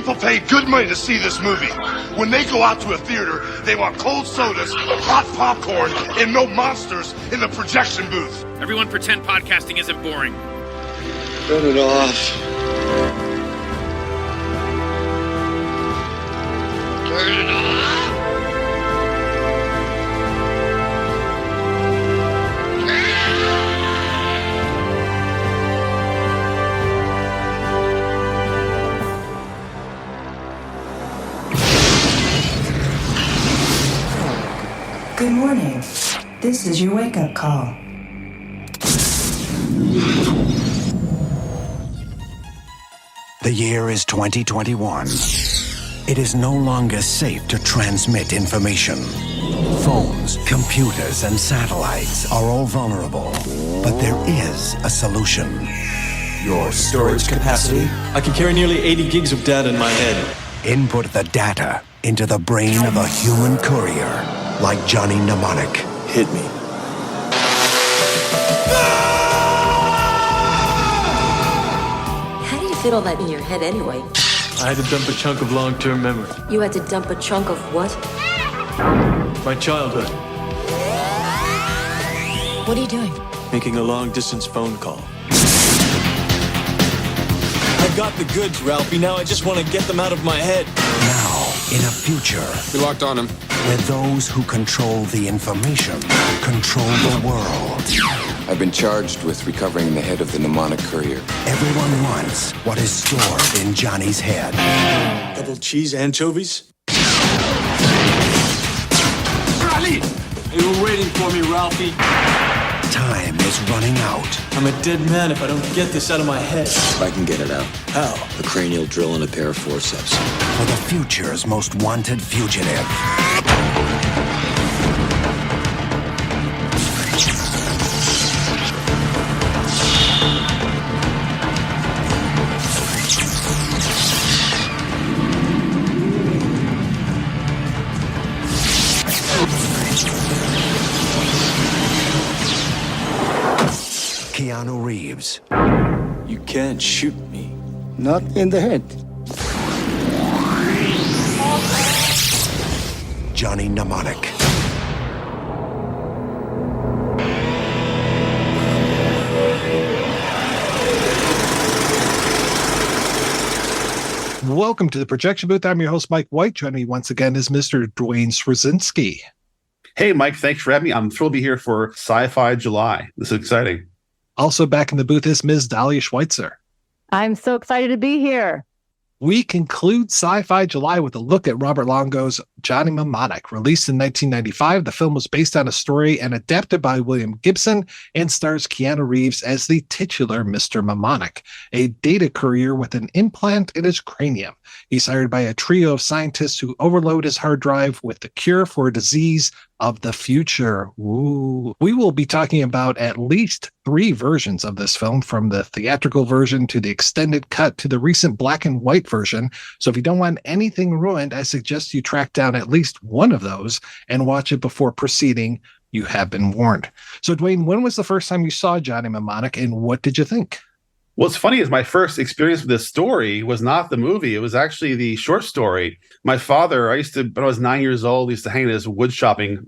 People pay good money to see this movie. When they go out to a theater, they want cold sodas, hot popcorn, and no monsters in the projection booth. Everyone pretend podcasting isn't boring. Turn it off. Turn it off. Good morning. This is your wake-up call. The year is 2021. It is no longer safe to transmit information. Phones, computers, and satellites are all vulnerable. But there is a solution. Your storage capacity? I can carry nearly 80 gigs of data in my head. Input the data into the brain of a human courier, like Johnny Mnemonic. Hit me. How do you fit all that in your head anyway? I had to dump a chunk of long-term memory. You had to dump a chunk of what? My childhood. What are you doing? Making a long-distance phone call. I got the goods, Ralphie. Now I just want to get them out of my head. Now, in a future, We locked on him. where those who control the information control the world. I've been charged with recovering the head of the Mnemonic courier. Everyone wants what is stored in Johnny's head. Double cheese anchovies? Ali! You were waiting for me, Ralphie. Time is running out. I'm a dead man if I don't get this out of my head. I can get it out. How? A cranial drill and a pair of forceps. For the future's most wanted fugitive. Keanu Reeves. You can't shoot me. Not in the head. Johnny Mnemonic. Welcome to the Projection Booth. I'm your host, Mike White. Joining me once again is Mr. Dwayne Swazinski. Hey, Mike, thanks for having me. I'm thrilled to be here for Sci-Fi July. This is exciting. Also back in the booth is Ms. Dahlia Schweitzer. I'm so excited to be here. We conclude Sci-Fi July with a look at Robert Longo's Johnny Mnemonic. Released in 1995, the film was based on a story and adapted by William Gibson and stars Keanu Reeves as the titular Mr. Mnemonic, a data courier with an implant in his cranium. He's hired by a trio of scientists who overload his hard drive with the cure for a disease of the future. Ooh. We will be talking about at least 3 versions of this film, from the theatrical version to the extended cut to the recent black and white version. So if you don't want anything ruined, I suggest you track down at least one of those and watch it before proceeding. You have been warned. So Dwayne, when was the first time you saw Johnny Mnemonic and what did you think? What's funny is my first experience with this story was not the movie. It was actually the short story. My father, when I was 9 years old, used to hang at his wood shopping,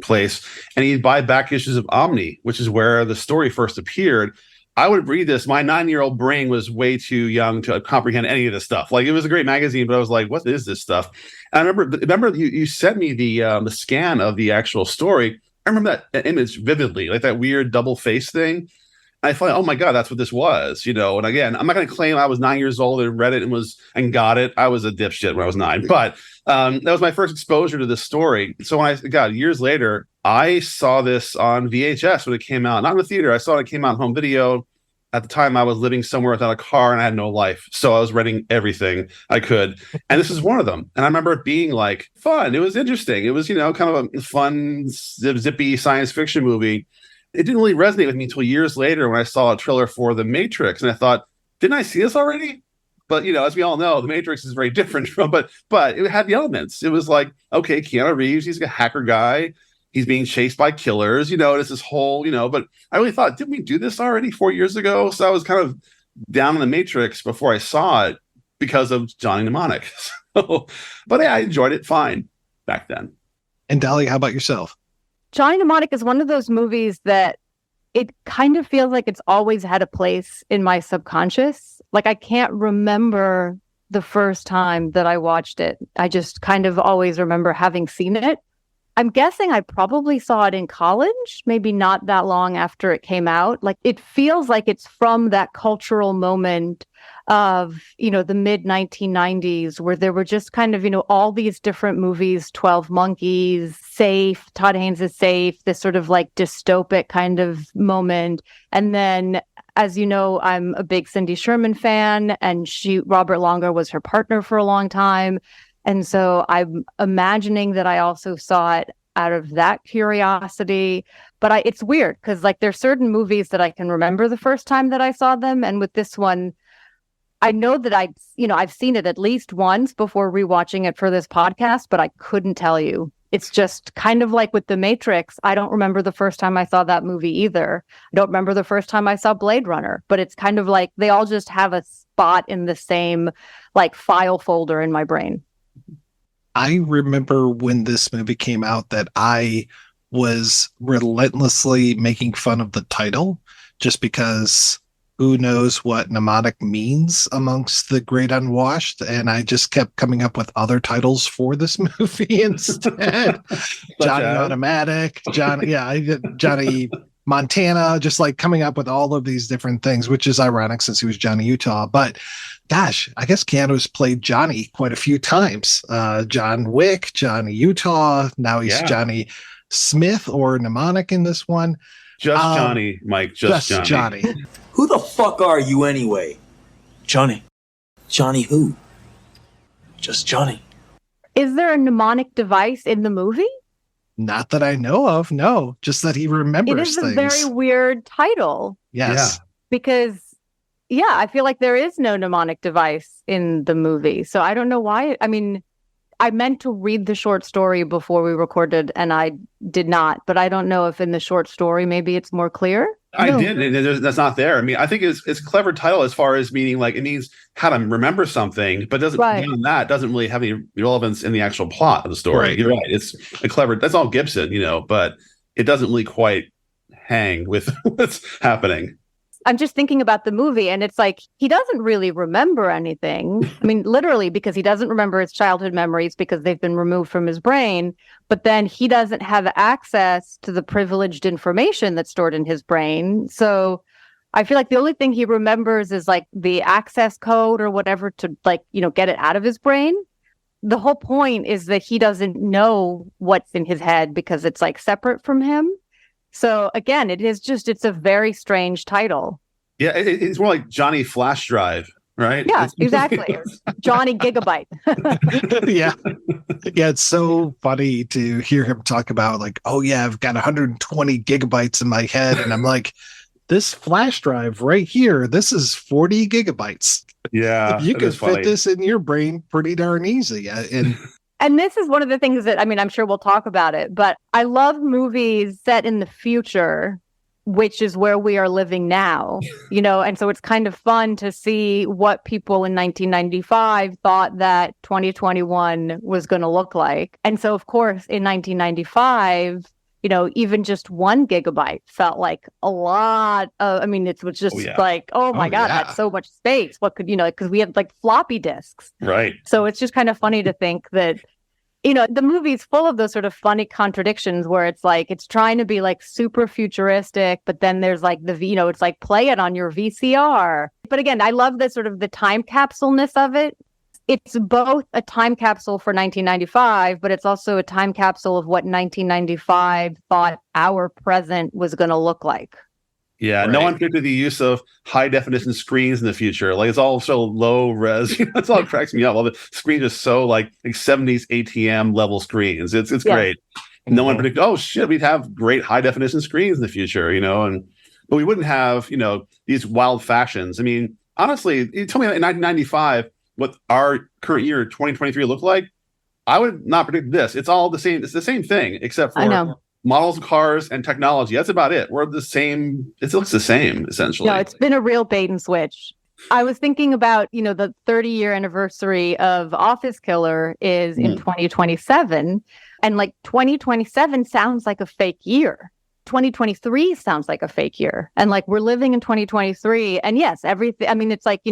place, and he'd buy back issues of Omni, which is where the story first appeared. I would read this. My 9-year-old brain was way too young to comprehend any of this stuff. Like, it was a great magazine, but I was like, what is this stuff? And I remember you sent me the scan of the actual story. I remember that image vividly, like that weird double face thing. I thought, oh my God, that's what this was, And again, I'm not going to claim I was 9 years old and read it and got it. I was a dipshit when I was 9, but that was my first exposure to this story. So when years later, I saw this on VHS when it came out, not in the theater. I saw it came out on home video. At the time, I was living somewhere without a car and I had no life. So I was renting everything I could. And this is one of them. And I remember it being like fun. It was interesting. It was, kind of a fun, zippy science fiction movie. It didn't really resonate with me until years later when I saw a trailer for The Matrix. And I thought, didn't I see this already? But, as we all know, The Matrix is very different but it had the elements. It was like, okay, Keanu Reeves, he's a hacker guy. He's being chased by killers, it's this whole, but I really thought, didn't we do this already 4 years ago? So I was kind of down in The Matrix before I saw it. because of Johnny Mnemonic. So, but yeah, I enjoyed it fine back then. And Dolly, how about yourself? Johnny Mnemonic is one of those movies that it kind of feels like it's always had a place in my subconscious. Like I can't remember the first time that I watched it. I just kind of always remember having seen it. I'm guessing I probably saw it in college, maybe not that long after it came out. Like it feels like it's from that cultural moment of, the mid 1990s where there were just kind of, all these different movies, 12 Monkeys, Safe, Todd Haynes is Safe, this sort of like dystopic kind of moment. And then, as you know, I'm a big Cindy Sherman fan, and Robert Longo was her partner for a long time. And so I'm imagining that I also saw it out of that curiosity. But it's weird because like there's certain movies that I can remember the first time that I saw them. And with this one, I know that I've seen it at least once before rewatching it for this podcast, but I couldn't tell you. It's just kind of like with The Matrix. I don't remember the first time I saw that movie either. I don't remember the first time I saw Blade Runner, but it's kind of like they all just have a spot in the same like file folder in my brain. I remember when this movie came out that I was relentlessly making fun of the title just because who knows what mnemonic means amongst the great unwashed. And I just kept coming up with other titles for this movie instead. Johnny Automatic, Johnny Montana, just like coming up with all of these different things, which is ironic since he was Johnny Utah. But gosh, I guess Keanu's played Johnny quite a few times. John Wick, Johnny Utah. Now he's Johnny Smith or Mnemonic in this one. Just Johnny, Mike. Just Johnny. Who the fuck are you anyway? Johnny. Johnny who? Just Johnny. Is there a mnemonic device in the movie? Not that I know of. No, just that he remembers things. It is a very weird title. Yes. Yeah. Because, I feel like there is no mnemonic device in the movie. So I don't know why. I mean, I meant to read the short story before we recorded, and I did not. But I don't know if in the short story maybe it's more clear. I did. That's not there. I mean, I think it's a clever title as far as meaning like it means how to remember something, but beyond that doesn't really have any relevance in the actual plot of the story. Right. You're right. It's a clever. That's all Gibson, but it doesn't really quite hang with what's happening. I'm just thinking about the movie, and it's like he doesn't really remember anything. I mean, literally, because he doesn't remember his childhood memories because they've been removed from his brain. But then he doesn't have access to the privileged information that's stored in his brain. So I feel like the only thing he remembers is like the access code or whatever to get it out of his brain. The whole point is that he doesn't know what's in his head because it's like separate from him. So again, it's a very strange title. Yeah, it's more like Johnny Flash Drive, right? Yeah, exactly. Johnny Gigabyte. Yeah. Yeah, it's so funny to hear him talk about like, oh yeah, I've got 120 gigabytes in my head. And I'm like, this flash drive right here, this is 40 gigabytes. Yeah. You could fit this in your brain pretty darn easy. And this is one of the things that, I mean, I'm sure we'll talk about it, but I love movies set in the future, which is where we are living now, and so it's kind of fun to see what people in 1995 thought that 2021 was going to look like. And so, of course, in 1995, even just 1 gigabyte felt like a lot of, it was just like, oh my God, that's so much space. What could, because we had like floppy disks. Right. So it's just kind of funny to think that, the movie's full of those sort of funny contradictions where it's like, it's trying to be like super futuristic, but then there's like it's like play it on your VCR. But again, I love the sort of the time capsule-ness of it. It's both a time capsule for 1995, but it's also a time capsule of what 1995 thought our present was going to look like. Yeah, right. No one predicted the use of high definition screens in the future. Like it's all so low res. That's all cracks me up. All the screens are so like 70s ATM level screens. It's great. No one predicted, oh shit, we'd have great high definition screens in the future, but we wouldn't have, these wild fashions. I mean, honestly, you told me in 1995 what our current year 2023 looked like. I would not predict this. It's all the same. It's the same thing, except for models of cars and technology. That's about it. We're the same. It looks the same, essentially. No, it's been a real bait and switch. I was thinking about, the 30-year anniversary of Office Killer is in 2027. And like 2027 sounds like a fake year. 2023 sounds like a fake year. And like we're living in 2023. And yes, everything, I mean, it's like,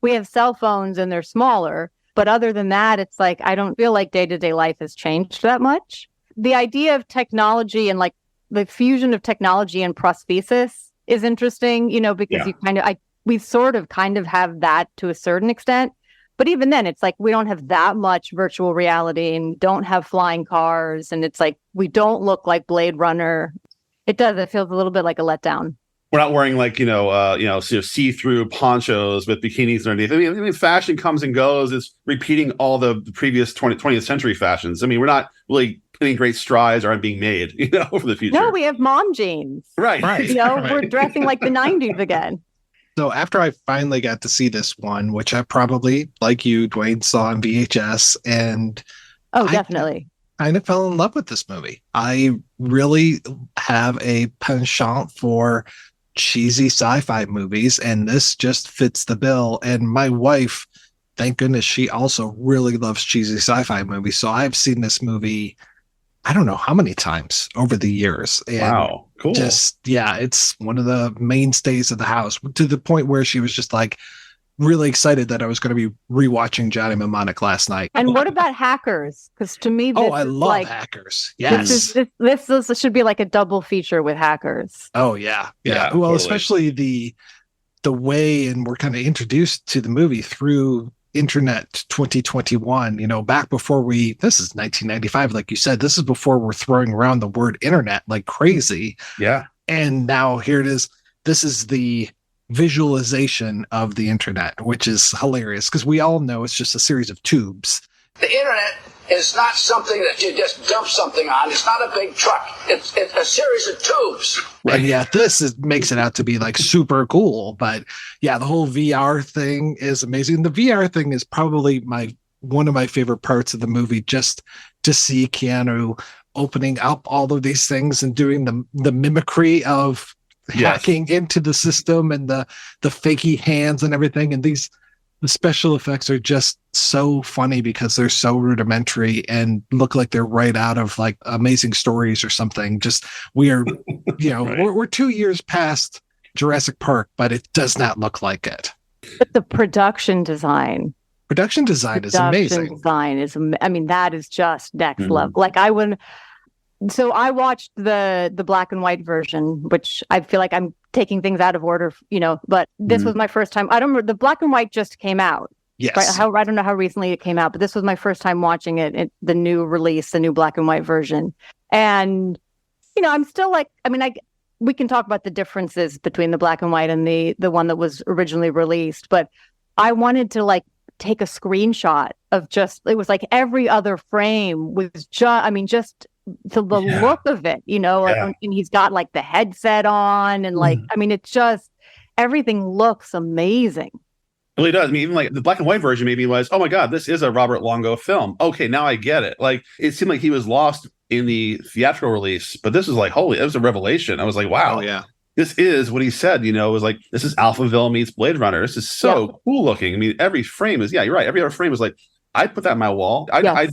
we have cell phones and they're smaller. But other than that, it's like, I don't feel like day-to-day life has changed that much. The idea of technology and like the fusion of technology and prosthesis is interesting, because we sort of kind of have that to a certain extent. But even then, it's like we don't have that much virtual reality and we don't have flying cars. And it's like we don't look like Blade Runner. It feels a little bit like a letdown. We're not wearing like, see-through ponchos with bikinis underneath. I mean, fashion comes and goes. It's repeating all the previous 20th century fashions. I mean, we're not really putting great strides aren't being made, for the future. No, we have mom jeans. Right. We're dressing like the 90s again. So after I finally got to see this one, which I probably, like you, Dwayne, saw on VHS, and definitely. I kind of fell in love with this movie. I really have a penchant for cheesy sci-fi movies, and this just fits the bill. And my wife, thank goodness, she also really loves cheesy sci-fi movies. So I've seen this movie, I don't know how many times over the years. And wow, cool. It's one of the mainstays of the house, to the point where she was just like really excited that I was going to be rewatching Johnny Mnemonic last night. And what about Hackers? Because to me, I love Hackers. Yes. This should be like a double feature with Hackers. Oh, yeah. Well, totally. Especially the way, and we're kind of introduced to the movie through Internet 2021, back before this is 1995, like you said, this is before we're throwing around the word internet like crazy. Yeah. And now here it is. This is the visualization of the internet, which is hilarious because we all know it's just a series of tubes. The internet is not something that you just dump something on. It's not a big truck. It's a series of tubes. Right. Yeah, makes it out to be like super cool. But yeah, the whole VR thing is amazing. The VR thing is probably one of my favorite parts of the movie, just to see Keanu opening up all of these things and doing the mimicry of hacking into the system and the fakey hands and everything. And the special effects are just so funny because they're so rudimentary and look like they're right out of like Amazing Stories or something. Just we're right. we're 2 years past Jurassic Park, but it does not look like it. But the production design is amazing. That is just next level. Like So I watched the black and white version, which I feel like I'm taking things out of order, but this was my first time. I don't remember, the black and white just came out. Yes. Right? I don't know how recently it came out, but this was my first time watching it, the new release, the new black and white version. And, I'm still like, we can talk about the differences between the black and white and the one that was originally released, but I wanted to like take a screenshot of it was like every other frame was just the look of it, and he's got like the headset on and like, it's just, everything looks amazing. It really does. Even like the black and white version maybe was, oh my God, this is a Robert Longo film. Okay, now I get it. Like it seemed like he was lost in the theatrical release, but this is like, it was a revelation. I was like, wow. Oh, yeah. This is what he said, it was like, this is Alphaville meets Blade Runner. This is so cool looking. Every frame is, you're right. Every other frame is like, I'd put that on my wall. I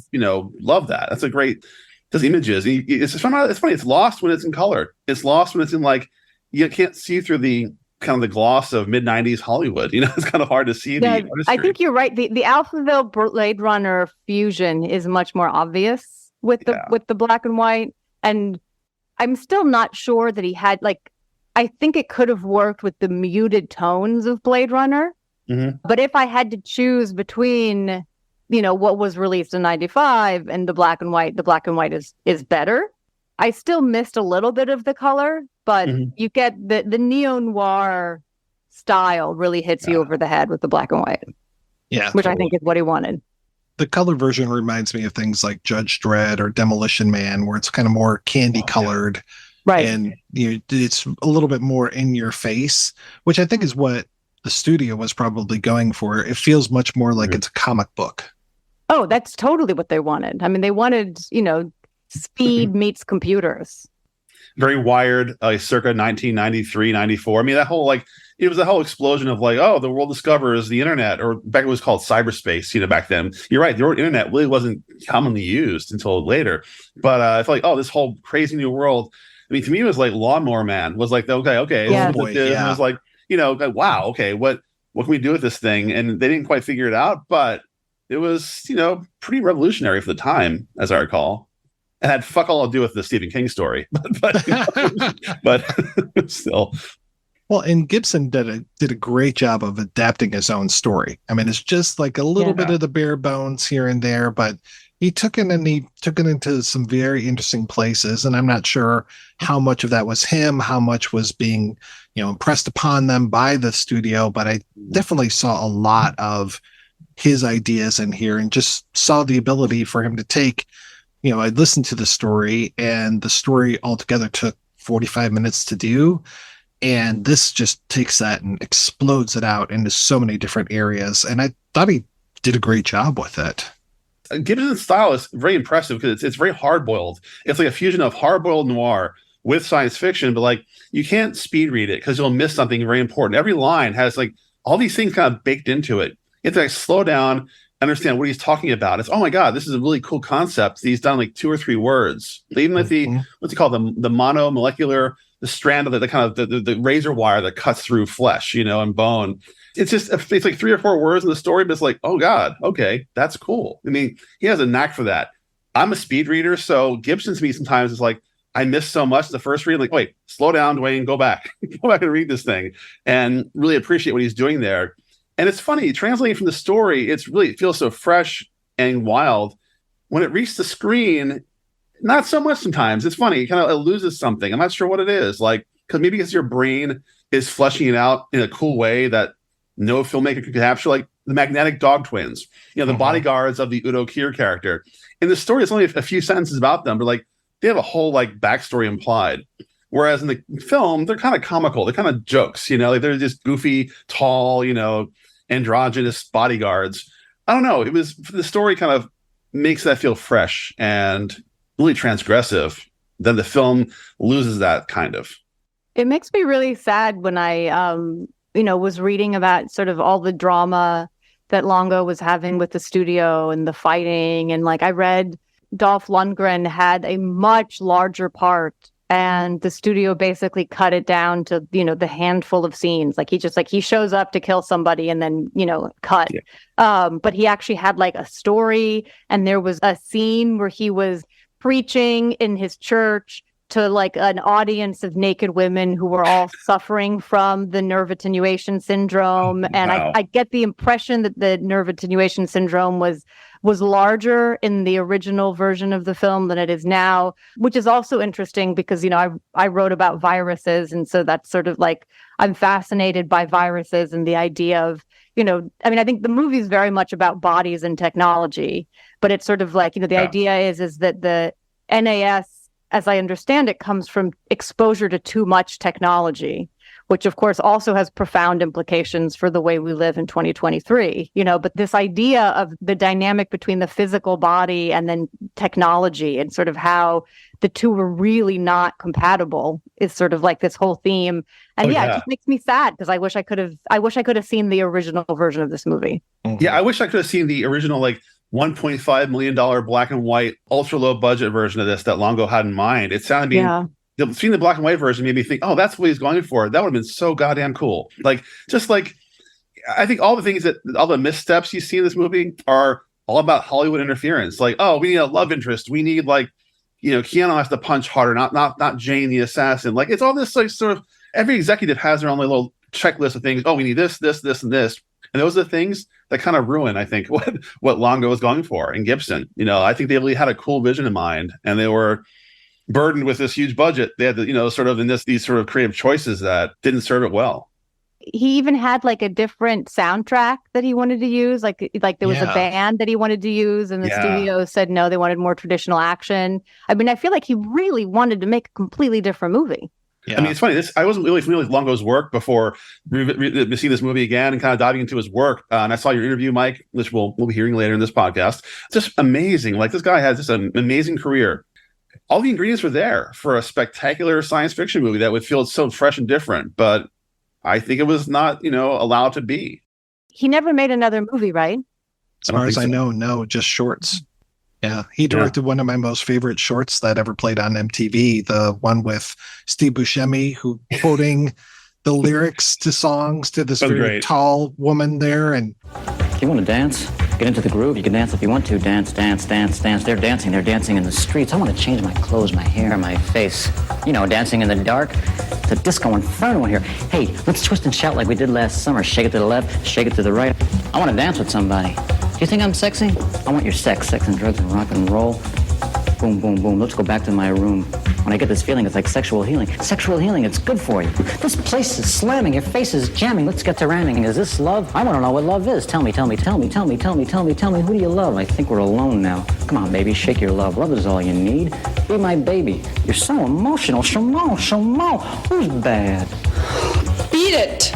love that. That's a great, those images. It's funny. It's lost when it's in color. It's lost when it's in like, you can't see through the kind of the gloss of mid-90s Hollywood. It's kind of hard to see. I think you're right. The Alphaville Blade Runner fusion is much more obvious with the black and white. And I'm still not sure that he had I think it could have worked with the muted tones of Blade Runner. Mm-hmm. But if I had to choose between what was released in 95 and the black and white is better. I still missed a little bit of the color, but you get the neo-noir style really hits you over the head with the black and white. Yeah. Which I think is what he wanted. The color version reminds me of things like Judge Dredd or Demolition Man, where it's kind of more candy colored. Right. And it's a little bit more in your face, which I think is what the studio was probably going for. It feels much more like it's a comic book. Oh, that's totally what they wanted. They wanted, speed meets computers. very Wired, circa 1993, 94. I mean, that whole it was a whole explosion of the world discovers the internet, or back it was called cyberspace, back then. You're right, the word internet really wasn't commonly used until later. But I feel this whole crazy new world, I mean, to me, it was like Lawnmower Man was okay. Yeah. It was wow, okay, what can we do with this thing? And they didn't quite figure it out, but it was, pretty revolutionary for the time, as I recall. It had fuck all to do with the Stephen King story, but still. Well, and Gibson did a great job of adapting his own story. I mean, it's just like a little bit of the bare bones here and there, but he took it into some very interesting places. And I'm not sure how much of that was him, how much was being, impressed upon them by the studio, but I definitely saw a lot of his ideas in here and just saw the ability for him to take, I listened to the story, and the story altogether took 45 minutes to do. And this just takes that and explodes it out into so many different areas. And I thought he did a great job with it. Gibson's style is very impressive because it's very hard-boiled. It's like a fusion of hard-boiled noir with science fiction, but you can't speed read it because you'll miss something very important. Every line has all these things kind of baked into it. You have to slow down, understand what he's talking about. It's, oh my God, this is a really cool concept. He's done 2 or 3 words. Even what's he called, the monomolecular, the strand of the kind of the razor wire that cuts through flesh, and bone. It's 3 or 4 words in the story, but it's oh God, okay, that's cool. I mean, he has a knack for that. I'm a speed reader, so Gibson to me sometimes is I miss so much the first read. Wait, slow down, Dwayne, go back and read this thing, and really appreciate what he's doing there. And it's funny, translating from the story, it feels so fresh and wild. When it reaches the screen, not so much sometimes. It's funny, it loses something. I'm not sure what it is. Because your brain is fleshing it out in a cool way that no filmmaker could capture, like the Magnetic Dog Twins, the bodyguards of the Udo Kier character. In the story, it's only a few sentences about them, but they have a whole backstory implied. Whereas in the film, they're kind of comical. They're kind of jokes, they're just goofy, tall, androgynous bodyguards. I don't know. The story kind of makes that feel fresh and really transgressive. Then the film loses that kind of. It makes me really sad when I, was reading about sort of all the drama that Longo was having with the studio and the fighting. And I read Dolph Lundgren had a much larger part, and the studio basically cut it down to, the handful of scenes. He shows up to kill somebody and then, cut. Yeah. But he actually had a story, and there was a scene where he was preaching in his church to an audience of naked women who were all suffering from the nerve attenuation syndrome. And wow. I get the impression that the nerve attenuation syndrome was larger in the original version of the film than it is now, which is also interesting because, I wrote about viruses. And so that's sort of I'm fascinated by viruses and the idea of, I think the movie is very much about bodies and technology, but it's sort of the idea is that the NAS, as I understand it, comes from exposure to too much technology, which of course also has profound implications for the way we live in 2023, but this idea of the dynamic between the physical body and then technology and sort of how the two were really not compatible is sort of this whole theme. And it just makes me sad because I wish I could have seen the original version of this movie. Mm-hmm. Yeah, I wish I could have seen the original $1.5 million black and white, ultra low budget version of this that Longo had in mind. It sounded seeing the black and white version made me think, oh, that's what he's going for. That would have been so goddamn cool. I think all the missteps you see in this movie are all about Hollywood interference. We need a love interest. We need Keanu has to punch harder, not Jane the assassin. It's all this sort of, every executive has their own little checklist of things. Oh, we need this, this, this, and this. And those are the things that kind of ruin, I think, what Longo was going for in Gibson. I think they really had a cool vision in mind, and they were burdened with this huge budget. They had to, sort of these sort of creative choices that didn't serve it well. He even had a different soundtrack that he wanted to use. There was a band that he wanted to use, and the studio said no, they wanted more traditional action. I feel like he really wanted to make a completely different movie. Yeah. It's funny. I wasn't really familiar with Longo's work before seeing this movie again and kind of diving into his work. And I saw your interview, Mike, which we'll be hearing later in this podcast. Just amazing. This guy has just an amazing career. all the ingredients were there for a spectacular science fiction movie that would feel so fresh and different. But I think it was not, allowed to be. He never made another movie, right? As far as I know, no, just shorts. Yeah, he directed one of my most favorite shorts that ever played on MTV, the one with Steve Buscemi, who quoting the lyrics to songs to this very tall woman there. And you want to dance? Get into the groove. You can dance if you want to. Dance, dance, dance, dance. They're dancing. They're dancing in the streets. I want to change my clothes, my hair, my face. Dancing in the dark. It's a disco inferno in here. Hey, let's twist and shout like we did last summer. Shake it to the left, shake it to the right. I want to dance with somebody. Do you think I'm sexy? I want your sex and drugs and rock and roll. Boom, boom, boom. Let's go back to my room. When I get this feeling, it's like sexual healing. Sexual healing, it's good for you. This place is slamming. Your face is jamming. Let's get to ramming. Is this love? I want to know what love is. Tell me. Who do you love? I think we're alone now. Come on, baby. Shake your love. Love is all you need. Be my baby. You're so emotional. Shamo. Who's bad? Beat it.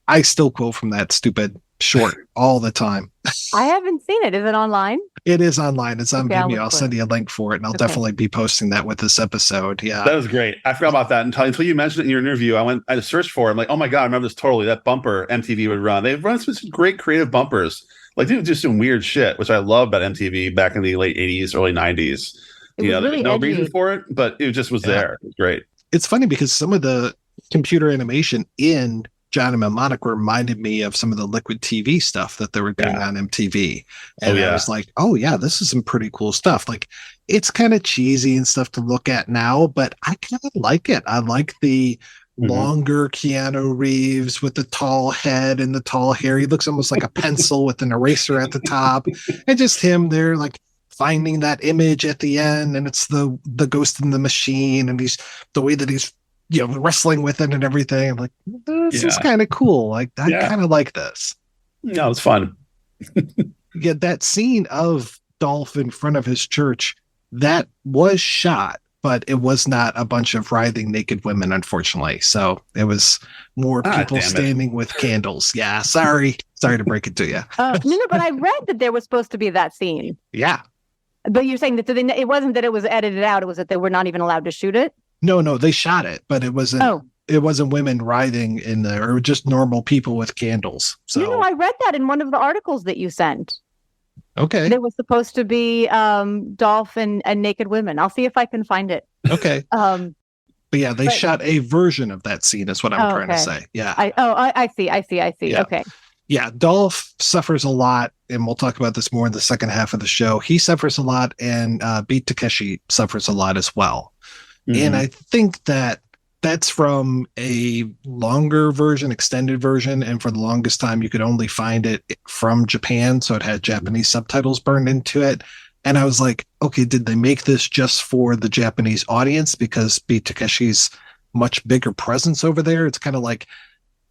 I still quote from that stupid short all the time. I haven't seen it. Is it online? It is online. It's on Vimeo. I'll send you a link for it, and I'll definitely be posting that with this episode. Yeah, that was great. I forgot about that until you mentioned it in your interview. I searched for it. I'm like, oh my god, I remember this totally. That bumper MTV would run. They've run some great creative bumpers. Like they would do some weird shit, which I loved about MTV back in the late '80s, early '90s. There's no reason for it, but it just was there. It was great. It's funny because some of the computer animation in Johnny Mnemonic reminded me of some of the Liquid TV stuff that they were doing on MTV. And I was like, oh yeah, this is some pretty cool stuff. Like it's kind of cheesy and stuff to look at now, but I kind of like it. I like the longer Keanu Reeves with the tall head and the tall hair. He looks almost like a pencil with an eraser at the top. And just him there like finding that image at the end, and it's the ghost in the machine, and the way that he's wrestling with it and everything. I'm like, this is kind of cool. Like, I kind of like this. No, it's fun. Yeah, that scene of Dolph in front of his church, that was shot, but it was not a bunch of writhing naked women, unfortunately. So it was more people standing with candles. Yeah, sorry to break it to you. No, but I read that there was supposed to be that scene. Yeah. But you're saying that it wasn't that it was edited out. It was that they were not even allowed to shoot it? No, they shot it, but it wasn't. Oh. It wasn't women writhing in there, or just normal people with candles. So I read that in one of the articles that you sent. Okay, there was supposed to be Dolph and naked women. I'll see if I can find it. Okay. But yeah, they shot a version of that scene. Is what I'm trying to say. Yeah. I see. Yeah. Okay. Yeah, Dolph suffers a lot, and we'll talk about this more in the second half of the show. He suffers a lot, and Beat Takeshi suffers a lot as well. And I think that's from a longer version, extended version. And for the longest time, you could only find it from Japan. So it had Japanese subtitles burned into it. And I was like, okay, did they make this just for the Japanese audience? Because Beat Takeshi's much bigger presence over there. It's kind of like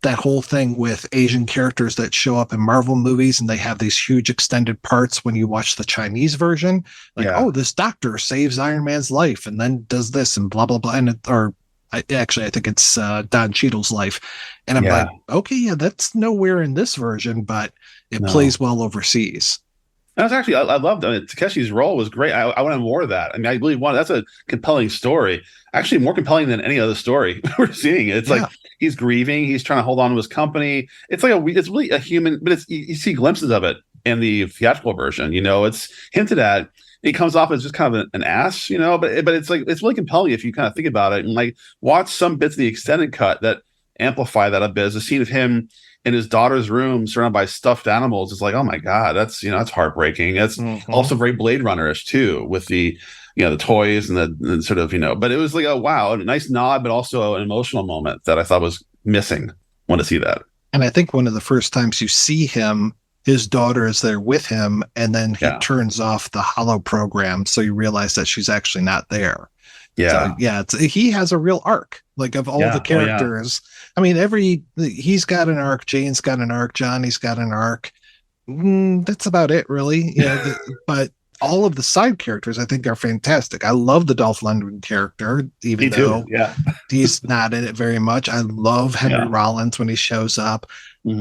that whole thing with Asian characters that show up in Marvel movies, and they have these huge extended parts when you watch the Chinese version. Like, oh, this doctor saves Iron Man's life and then does this and blah, blah, blah. And I think it's Don Cheadle's life. And I'm like, okay, yeah, that's nowhere in this version, but it plays well overseas. That's actually, I loved it. Takeshi's role was great. I wanted more of that. I mean, I really that's a compelling story. Actually, more compelling than any other story we're seeing. It's like he's grieving. He's trying to hold on to his company. It's like it's really a human, but you see glimpses of it in the theatrical version. It's hinted at. He comes off as just kind of an ass, but it's like, it's really compelling if you kind of think about it and like watch some bits of the extended cut that amplify that a bit. There's a scene of him in his daughter's room surrounded by stuffed animals. It's like, oh my God, that's heartbreaking. That's also very Blade Runner-ish too, with the, the toys and the sort of, but it was like, oh, wow, a nice nod, but also an emotional moment that I thought was missing. Want to see that. And I think one of the first times you see him, his daughter is there with him, and then he turns off the holo program. So you realize that she's actually not there. Yeah. So, he has a real arc, like of all the characters. I mean, he's got an arc. Jane's got an arc. Johnny's got an arc. That's about it, really. But all of the side characters, I think, are fantastic. I love the Dolph Lundgren character, even though he's not in it very much. I love Henry Rollins when he shows up.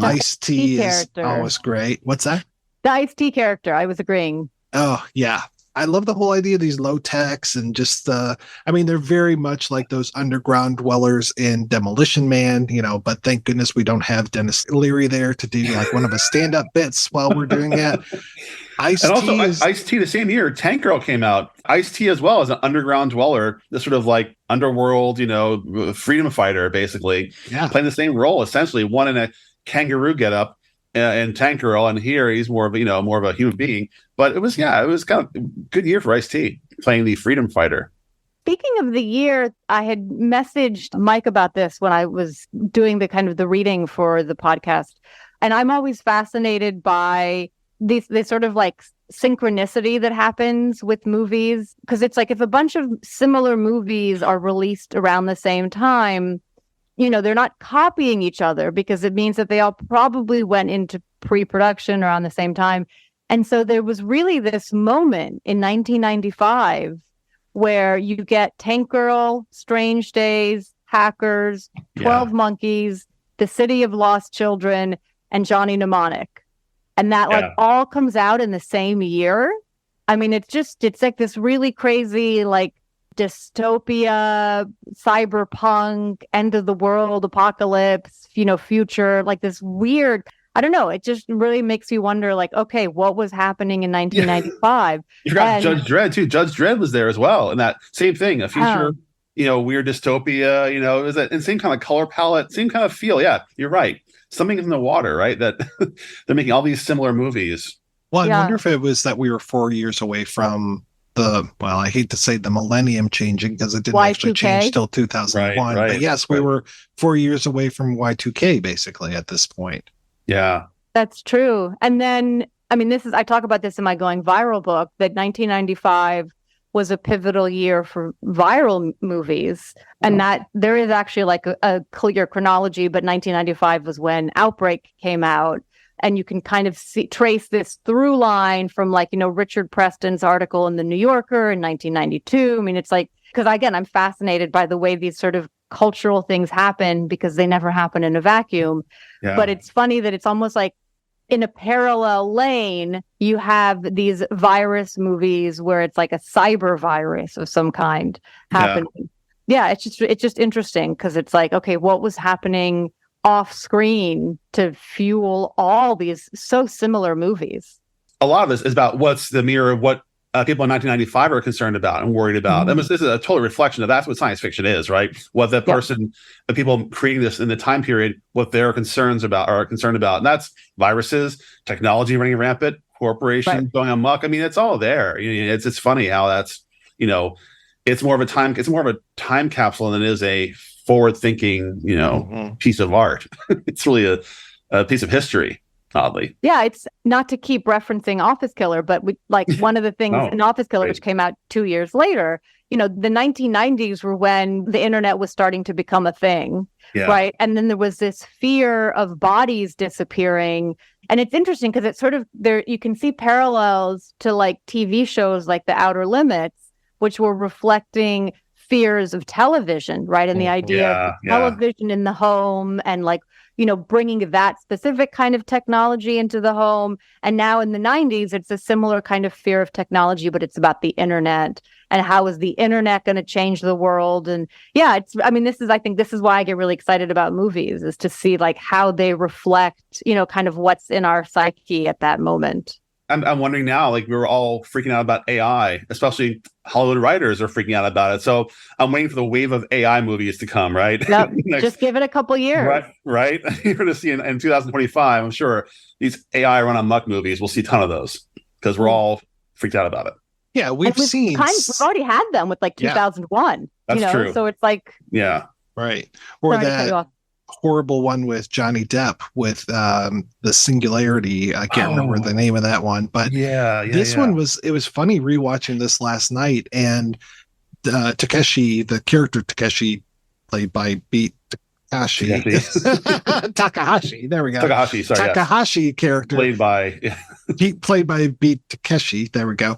Ice-T is always great. What's that? The Ice-T character. I was agreeing. Oh, yeah. I love the whole idea of these low techs and just I mean, they're very much like those underground dwellers in Demolition Man, but thank goodness we don't have Dennis Leary there to do like one of his stand-up bits while we're doing it. And also, Ice-T the same year, Tank Girl came out. Ice-T as well as an underground dweller, this sort of like underworld, freedom fighter, basically. Yeah. Playing the same role, essentially. One in a kangaroo getup in Tank Girl, and here he's more of a human being. But it was kind of a good year for Ice-T, playing the freedom fighter. Speaking of the year, I had messaged Mike about this when I was doing the reading for the podcast. And I'm always fascinated by this sort of like synchronicity that happens with movies. Because it's like if a bunch of similar movies are released around the same time, they're not copying each other because it means that they all probably went into pre-production around the same time. And so there was really this moment in 1995 where you get Tank Girl, Strange Days, Hackers, 12 Monkeys, The City of Lost Children, and Johnny Mnemonic. And that all comes out in the same year. I mean, it's like this really crazy, like dystopia, cyberpunk, end of the world, apocalypse, future, like this weird, I don't know. It just really makes you wonder, like, okay, what was happening in 1995? You forgot Judge Dredd too. Judge Dredd was there as well, and that same thing, a future, weird dystopia. It was that same kind of color palette, same kind of feel. Yeah, you're right. Something in the water, right? That they're making all these similar movies. Well, I wonder if it was that we were 4 years away from I hate to say the millennium changing because it didn't actually change till 2001. Right, but yes, we were 4 years away from Y2K basically at this point. Yeah. That's true. And then, I mean, I talk about this in my Going Viral book, that 1995 was a pivotal year for viral movies. And that there is actually like a clear chronology, but 1995 was when Outbreak came out. And you can kind of trace this through line from Richard Preston's article in the New Yorker in 1992. I mean, it's like, because again, I'm fascinated by the way these sort of cultural things happen because they never happen in a vacuum. Yeah. But it's funny that it's almost like in a parallel lane, you have these virus movies where it's like a cyber virus of some kind happening. Yeah, it's just interesting because it's like, okay, what was happening off screen to fuel all these so similar movies? A lot of this is about what's the mirror of what people in 1995 are concerned about and worried about. Mm-hmm. This is a total reflection of that's what science fiction is, right? What the person, the people creating this in the time period, what their concerns are concerned about. And that's viruses, technology running rampant, corporations going amok. I mean, it's all there. It's funny how that's, it's more of a time capsule than it is a forward-thinking, piece of art. It's really a piece of history, oddly. Yeah, it's not to keep referencing Office Killer, but one of the things in Office Killer, which came out 2 years later, the 1990s were when the internet was starting to become a thing, right? And then there was this fear of bodies disappearing. And it's interesting because it's sort of there, you can see parallels to like TV shows like The Outer Limits, which were reflecting fears of television, right? And the idea of television in the home and bringing that specific kind of technology into the home. And now in the 90s, it's a similar kind of fear of technology, but it's about the internet and how is the internet going to change the world? And I think this is why I get really excited about movies, is to see how they reflect, kind of what's in our psyche at that moment. I'm wondering now, we were all freaking out about AI, especially Hollywood writers are freaking out about it. So I'm waiting for the wave of AI movies to come, right? Yep. Just give it a couple years. Right. You're going to see in 2025, I'm sure these AI run amok movies, we'll see a ton of those because we're all freaked out about it. Yeah, we've already had them with 2001. That's true. So it's like, yeah, right. Or that horrible one with Johnny Depp with the Singularity. I can't remember the name of that one, but this one was funny rewatching this last night, and Takeshi, the character Takeshi, played by Beat Takahashi. There we go. Takahashi character played by Beat Takeshi. There we go.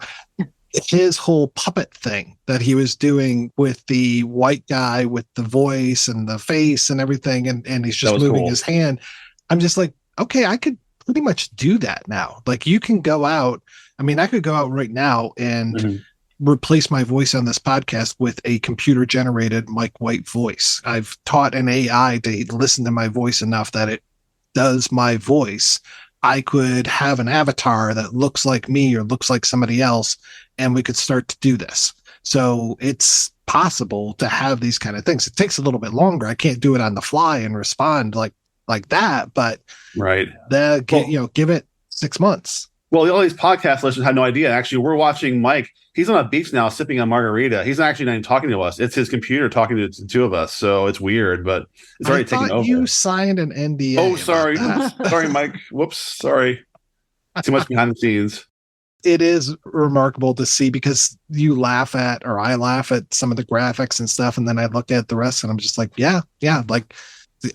His whole puppet thing that he was doing with the white guy with the voice and the face and everything, and he's just moving his hand. I'm just like, okay, I could pretty much do that now. You can go out. I mean, I could go out right now and replace my voice on this podcast with a computer generated Mike White voice. I've taught an AI to listen to my voice enough that it does my voice. I could have an avatar that looks like me or looks like somebody else, and we could start to do this. So it's possible to have these kind of things. It takes a little bit longer. I can't do it on the fly and respond like that, but give it 6 months. Well, all these podcast listeners have no idea. Actually, we're watching Mike. He's on a beach now, sipping a margarita. He's actually not even talking to us. It's his computer talking to the two of us. So it's weird, but it's already taken over. You signed an NDA. Oh, sorry. Sorry, Mike. Whoops. Sorry. Too much behind the scenes. It is remarkable to see because I laugh at some of the graphics and stuff. And then I look at the rest and I'm just like, yeah. Like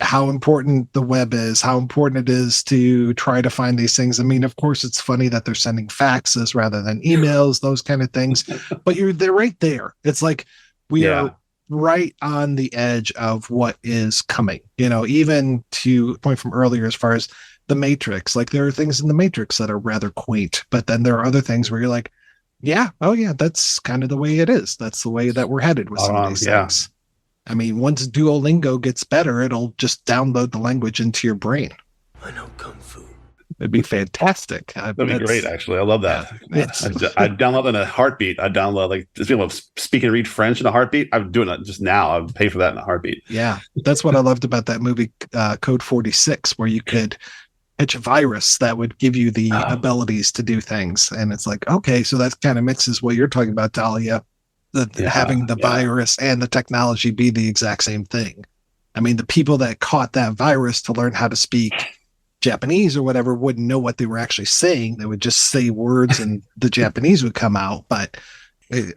how important the web is, how important it is to try to find these things. I mean, of course, it's funny that they're sending faxes rather than emails, those kind of things, but they're right there. It's like we are right on the edge of what is coming, even to a point from earlier, as far as the Matrix. Like there are things in the Matrix that are rather quaint, but then there are other things where you're like, that's kind of the way it is. That's the way that we're headed with some of these things. I mean, once Duolingo gets better, it'll just download the language into your brain. I know Kung Fu. It'd be fantastic. That'd be great, actually. I love that. I'd download in a heartbeat. I'd download, like, just being able to speak and read French in a heartbeat. I'm doing it just now. I would pay for that in a heartbeat. Yeah, that's what I loved about that movie, Code 46, where you could pitch a virus that would give you the abilities to do things. And it's like, okay, so that kind of mixes what you're talking about, Talia. Having the virus and the technology be the exact same thing. I mean, the people that caught that virus to learn how to speak Japanese or whatever wouldn't know what they were actually saying. They would just say words and the Japanese would come out. But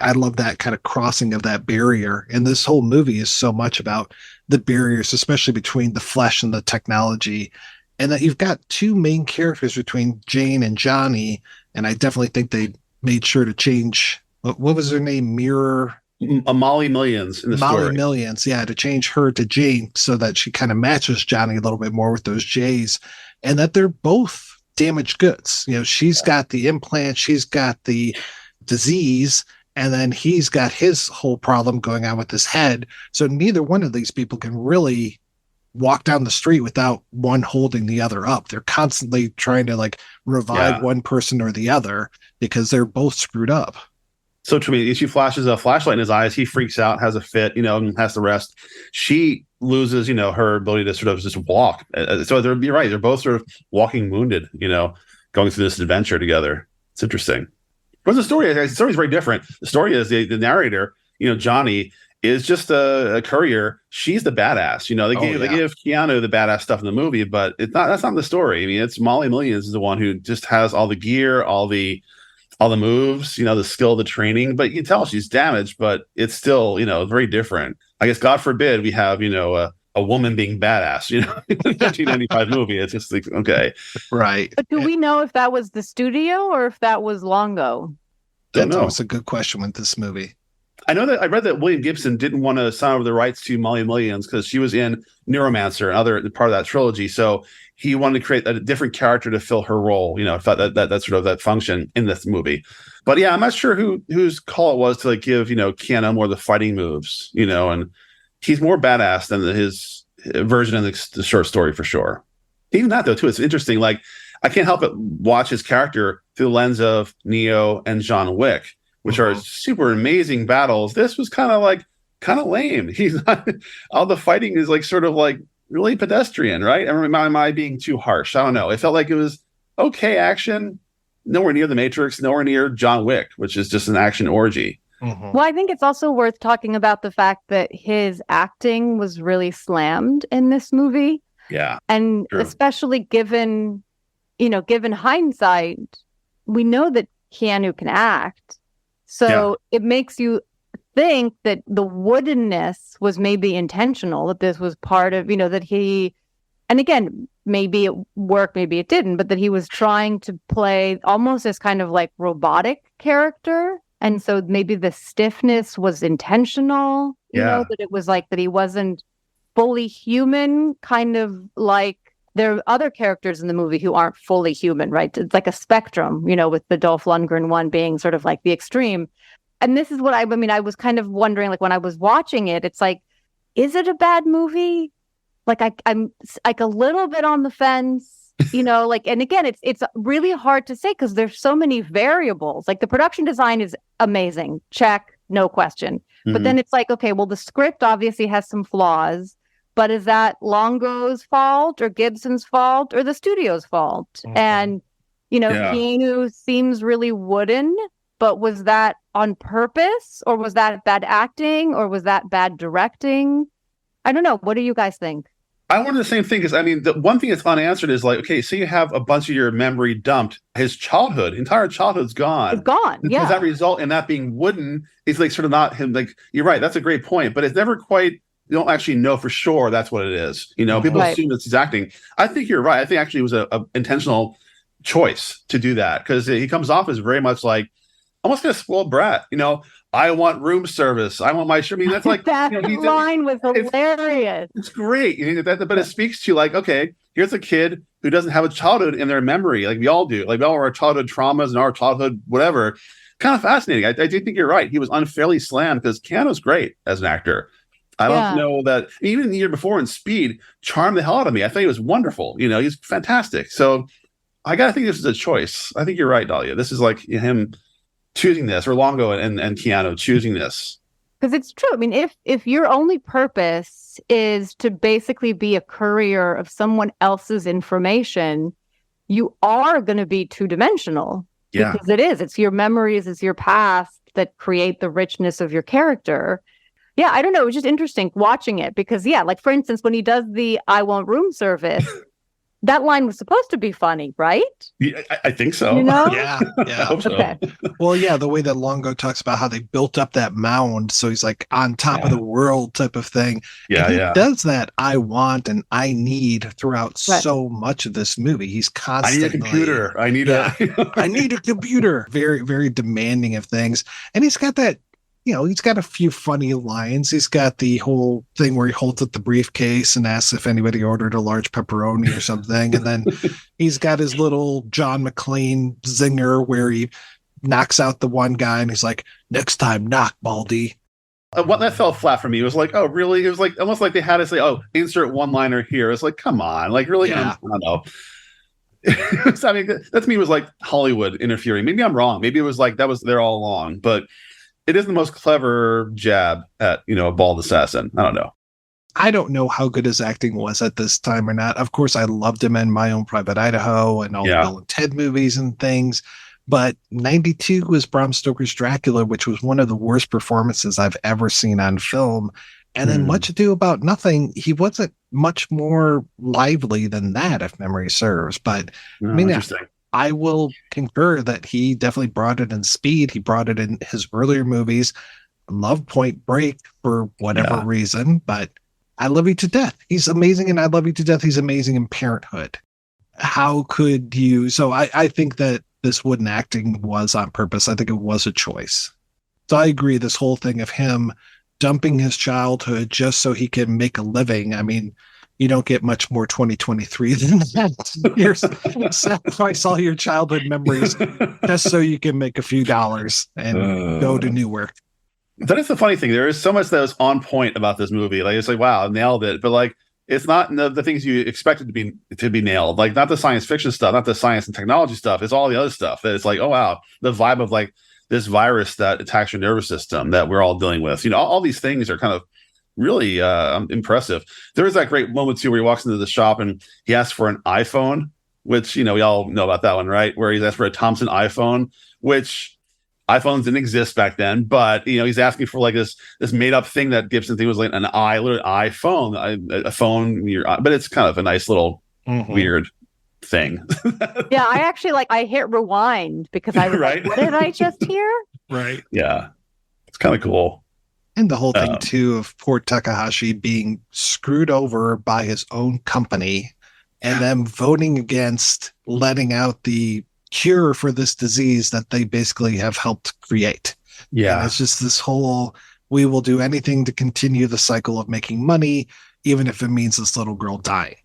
I love that kind of crossing of that barrier. And this whole movie is so much about the barriers, especially between the flesh and the technology. And that you've got two main characters between Jane and Johnny. And I definitely think they made sure to change. What was her name? Molly Millions in the story. Molly Millions, to change her to Jane so that she kind of matches Johnny a little bit more with those J's, and that they're both damaged goods. She's got the implant, she's got the disease, and then he's got his whole problem going on with his head. So neither one of these people can really walk down the street without one holding the other up. They're constantly trying to revive one person or the other because they're both screwed up. So to me, she flashes a flashlight in his eyes. He freaks out, has a fit, and has to rest. She loses, her ability to sort of just walk. So you're right. They're both sort of walking wounded, going through this adventure together. It's interesting. But the story is very different. The story is the narrator, Johnny, is just a courier. She's the badass. They give Keanu the badass stuff in the movie, but that's not the story. I mean, it's Molly Millions is the one who just has all the gear, all the moves, the skill, the training, but you can tell she's damaged, but it's still, very different. I guess, God forbid, we have, a woman being badass, in a 1995 movie. It's just like, okay. Right. But do we know if that was the studio or if that was Longo? That's always a good question with this movie. I know that I read that William Gibson didn't want to sign over the rights to Molly Millions because she was in Neuromancer, another part of that trilogy. So he wanted to create a different character to fill her role, that sort of that function in this movie. But yeah, I'm not sure whose call it was to give, Keanu more of the fighting moves, and he's more badass than his version of the short story for sure. Even that though, too, it's interesting. Like, I can't help but watch his character through the lens of Neo and John Wick, which are super amazing battles. This was kind of lame. He's not, all the fighting is really pedestrian, right? Am I being too harsh? I don't know. It felt like it was okay action, nowhere near the Matrix, nowhere near John Wick, which is just an action orgy. Mm-hmm. Well, I think it's also worth talking about the fact that his acting was really slammed in this movie. Yeah. And true. Especially given hindsight, we know that Keanu can act. So it makes you think that the woodenness was maybe intentional, that this was part of, that he, and again, maybe it worked, maybe it didn't, but that he was trying to play almost as kind of like robotic character. And so maybe the stiffness was intentional, that it was like that he wasn't fully human, kind of like there are other characters in the movie who aren't fully human, right? It's like a spectrum, with the Dolph Lundgren one being sort of like the extreme. And this is what I was kind of wondering, like when I was watching it, it's like, is it a bad movie? Like I'm like a little bit on the fence. And again, it's really hard to say because there's so many variables. Like the production design is amazing. Check, no question. Mm-hmm. But then it's like, okay, well, the script obviously has some flaws, but is that Longo's fault or Gibson's fault or the studio's fault? Mm-hmm. And, Keanu seems really wooden, but was that on purpose or was that bad acting or was that bad directing? I don't know. What do you guys think? I wonder the same thing because, the one thing that's unanswered is like, okay, so you have a bunch of your memory dumped. His entire childhood's gone. It's gone, yeah. Does that result in that being wooden? It's like sort of not him. Like, you're right. That's a great point. But it's never quite, you don't actually know for sure that's what it is. People assume it's his acting. I think you're right. I think actually it was a intentional choice to do that because he comes off as very much like, almost like a spoiled brat, I want room service. I want my shirt. I mean, that's like that line was hilarious. It's great. But it speaks to like, okay, here's a kid who doesn't have a childhood in their memory, like we all do. Like we all have our childhood traumas and our childhood whatever. Kind of fascinating. I do think you're right. He was unfairly slammed because Keanu's great as an actor. I don't know that even the year before in Speed charmed the hell out of me. I thought he was wonderful. He's fantastic. So I gotta think this is a choice. I think you're right, Dahlia. This is like him choosing this, or Longo and Keanu choosing this. Because it's true. I mean, if your only purpose is to basically be a courier of someone else's information, you are going to be two-dimensional. Yeah. Because it's your memories, it's your past that create the richness of your character. Yeah, I don't know. It was just interesting watching it because, like for instance, when he does the I want room service, that line was supposed to be funny, right? Yeah, I think so. Yeah. I hope so. Okay. Well, yeah, the way that Longo talks about how they built up that mound, so he's like on top of the world type of thing. Yeah, and he does that I want and I need throughout so much of this movie. He's constantly, I need a computer. I need I need a computer. Very, very demanding of things. And he's got that, he's got a few funny lines. He's got the whole thing where he holds up the briefcase and asks if anybody ordered a large pepperoni or something. And then he's got his little John McClane zinger where he knocks out the one guy and he's like, next time, knock, Baldy. What that fell flat for me was like, oh, really? It was like almost like they had to say, oh, insert one-liner here. It's like, come on. Like, really? Yeah. I don't know. I mean, that to me was like Hollywood interfering. Maybe I'm wrong. Maybe it was like that was there all along. But it is the most clever jab at, a bald assassin. I don't know. I don't know how good his acting was at this time or not. Of course, I loved him in My Own Private Idaho and all the Bill and Ted movies and things. But 92 was Bram Stoker's Dracula, which was one of the worst performances I've ever seen on film. And then Much Ado About Nothing, he wasn't much more lively than that, if memory serves. But interesting. I will concur that he definitely brought it in Speed. He brought it in his earlier movies. Love Point Break for whatever reason, but I Love You to Death. He's amazing in I Love You to Death. He's amazing in Parenthood. How could you? So I think that this wooden acting was on purpose. I think it was a choice. So I agree. This whole thing of him dumping his childhood just so he can make a living. I mean, you don't get much more 2023 than that. You sacrifice all your childhood memories just so you can make a few dollars and go to Newark. That is the funny thing. There is so much that was on point about this movie. Like, it's like, wow, nailed it. But like, it's not the things you expected to be nailed. Like, not the science fiction stuff, not the science and technology stuff. It's all the other stuff that it's like, oh wow, the vibe of like this virus that attacks your nervous system that we're all dealing with. All these things are kind of really impressive. There was that great moment too where he walks into the shop and he asks for an iPhone, which we all know about that one, right? Where he's asked for a Thompson iPhone, which iPhones didn't exist back then, but he's asking for like this made up thing that Gibson thing was like an iPhone, a phone. But it's kind of a nice little weird thing. Yeah, I actually I hit rewind because I was like, what did I just hear? Right. Yeah, it's kind of cool. And the whole thing, too, of poor Takahashi being screwed over by his own company and them voting against letting out the cure for this disease that they basically have helped create. Yeah. And it's just this whole, we will do anything to continue the cycle of making money, even if it means this little girl dying.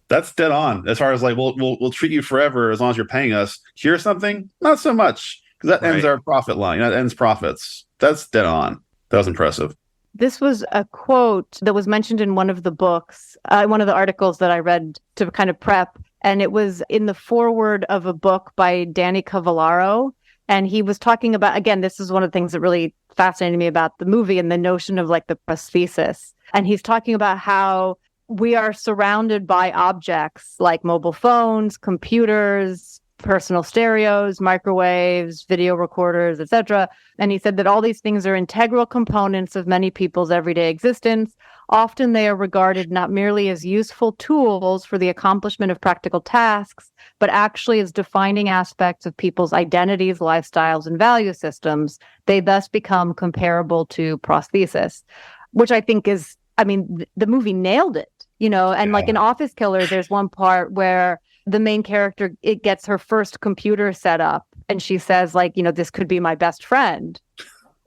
That's dead on. As far as like, we'll treat you forever as long as you're paying us. Here's something, not so much, because that ends our profit line. That ends profits. That's dead on. That was impressive. This was a quote that was mentioned in one of the books, one of the articles that I read to kind of prep. And it was in the foreword of a book by Danny Cavallaro. And he was talking about, again, this is one of the things that really fascinated me about the movie and the notion of like the prosthesis. And he's talking about how we are surrounded by objects like mobile phones, computers, personal stereos, microwaves, video recorders, etc. And he said that all these things are integral components of many people's everyday existence. Often they are regarded not merely as useful tools for the accomplishment of practical tasks, but actually as defining aspects of people's identities, lifestyles, and value systems. They thus become comparable to prosthesis, which I think is, I mean, the movie nailed it, you know, and like in Office Killers, there's one part where the main character, it gets her first computer set up and she says like, you know, this could be my best friend.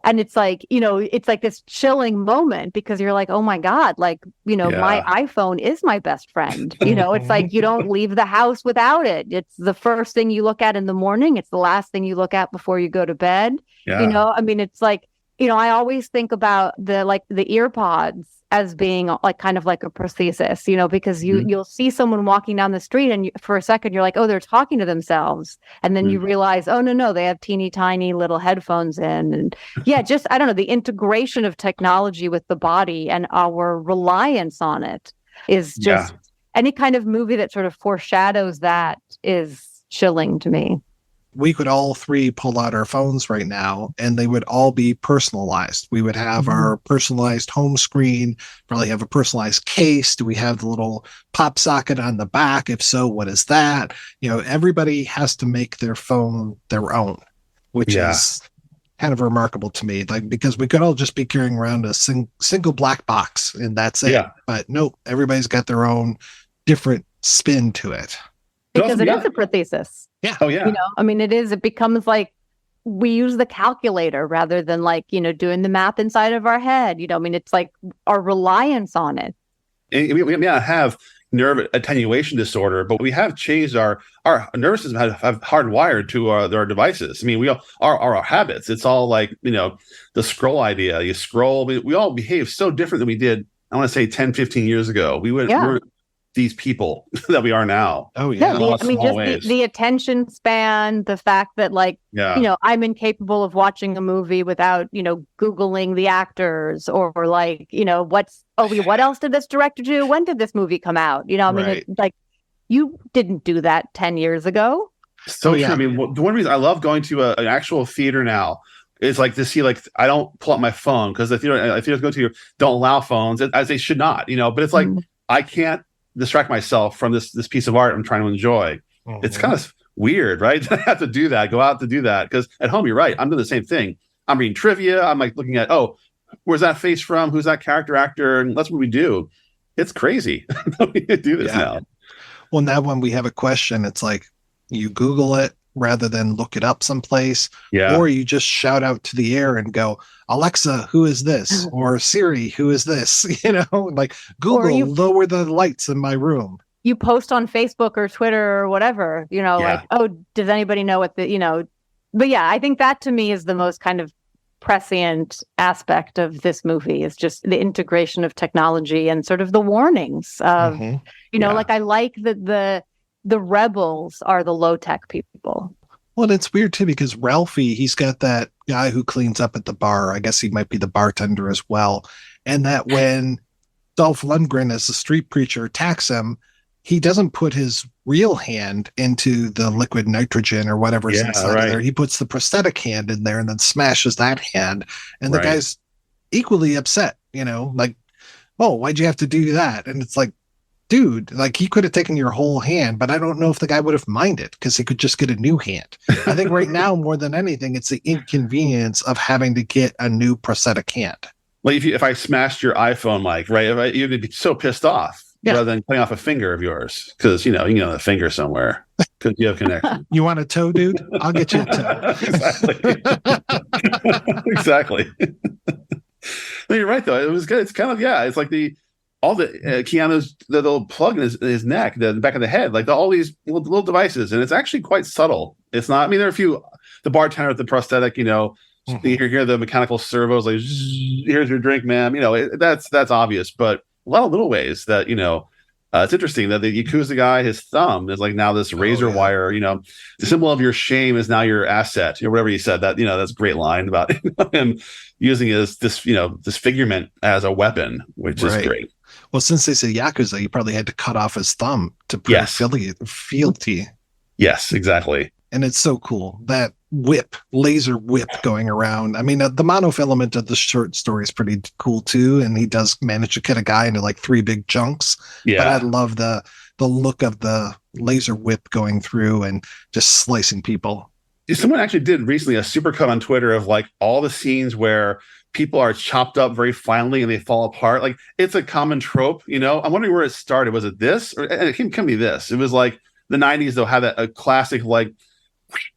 And it's like, you know, it's like this chilling moment because you're like, oh my God, like, you know, my iPhone is my best friend. You know, it's like you don't leave the house without it. It's the first thing you look at in the morning. It's the last thing you look at before you go to bed. You know, I mean, it's like, you know, I always think about the ear pods as being like kind of like a prosthesis, you know, because you'll see someone walking down the street and for a second you're like, oh, they're talking to themselves. And then you realize, oh, no, they have teeny tiny little headphones in. And just, I don't know, the integration of technology with the body and our reliance on it is just any kind of movie that sort of foreshadows that is chilling to me. We could all three pull out our phones right now and they would all be personalized. We would have our personalized home screen, probably have a personalized case. Do we have the little pop socket on the back? If so, what is that? You know, everybody has to make their phone their own, which is kind of remarkable to me. Like, because we could all just be carrying around a single black box and that's it. But nope, everybody's got their own different spin to it. Because it is a prosthesis. Yeah. Oh, yeah. You know, I mean, it becomes like we use the calculator rather than like, you know, doing the math inside of our head. You know, I mean, it's like our reliance on it. And we may not have nerve attenuation disorder, but we have changed our nervous system have hardwired to our devices. I mean, we all our habits. It's all like, you know, the scroll idea. You scroll. We all behave so different than we did, I want to say 10, 15 years ago. We weren't these people that we are now. Oh yeah. I mean, just the attention span, the fact that like, you know, I'm incapable of watching a movie without, you know, Googling the actors or like, you know, what else did this director do? When did this movie come out? You know, I mean, it's like you didn't do that 10 years ago. So true. I mean, the one reason I love going to an actual theater now is like to see, like, I don't pull up my phone because the theaters go to don't allow phones as they should not, you know, but it's like, I can't distract myself from this piece of art I'm trying to enjoy. It's kind of weird, right? I have to do that, go out to do that. Because at home, you're right. I'm doing the same thing. I'm reading trivia. I'm like looking at, oh, where's that face from? Who's that character actor? And that's what we do. It's crazy. We do this now. Well, now when we have a question, it's like you Google it rather than look it up someplace. Or you just shout out to the air and go, Alexa, who is this? Or Siri, who is this? You know, like Google, lower the lights in my room. You post on Facebook or Twitter or whatever, you know, like, oh, does anybody know what you know? But yeah, I think that to me is the most kind of prescient aspect of this movie is just the integration of technology and sort of the warnings of, you know, like I like that the rebels are the low-tech people. Well, it's weird too because Ralphie, he's got that guy who cleans up at the bar. I guess he might be the bartender as well. And that when Dolph Lundgren as the street preacher attacks him, he doesn't put his real hand into the liquid nitrogen or whatever's inside there. He puts the prosthetic hand in there and then smashes that hand. And the guy's equally upset, you know, like, oh, why'd you have to do that? And it's like, dude, like he could have taken your whole hand, but I don't know if the guy would have minded because he could just get a new hand. I think right now, more than anything, it's the inconvenience of having to get a new prosthetic hand. Like if I smashed your iPhone, like, right, you'd be so pissed off rather than cutting off a finger of yours because, you know, you know the finger somewhere because you have connection. You want a toe, dude? I'll get you a toe. Exactly. No, you're right, though. It was good. It's kind of, it's like all the Keanu's the little plug in his neck, the back of the head, like all these little devices, and it's actually quite subtle. It's not. I mean, there are a few. The bartender with the prosthetic, you hear the mechanical servos, like here's your drink, ma'am. That's obvious, but a lot of little ways that it's interesting that the Yakuza guy, his thumb is like now this razor wire. The symbol of your shame is now your asset, or whatever he said. That that's a great line about him using this disfigurement as a weapon, which is great. Well, since they say Yakuza, you probably had to cut off his thumb to prove fealty. Yes, exactly. And it's so cool. That laser whip going around. I mean, the monofilament of the short story is pretty cool too. And he does manage to cut a guy into like 3 big chunks. Yeah. But I love the look of the laser whip going through and just slicing people. Someone actually did recently a supercut on Twitter of like all the scenes where people are chopped up very finely and they fall apart. Like it's a common trope, I'm wondering where it started. Was it this? Or it can be this. It was like the 90s, though, had a classic like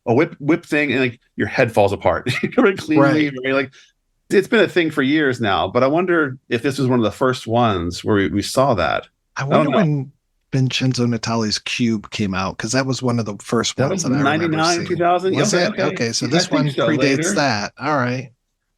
a whip thing, and like your head falls apart very cleanly. Right. Very, like it's been a thing for years now. But I wonder if this was one of the first ones where we saw that. I wonder when Vincenzo Natali's Cube came out, because that was one of the first ones that I remember 99, 2000. Was it? Okay, so this one predates later. that. All right.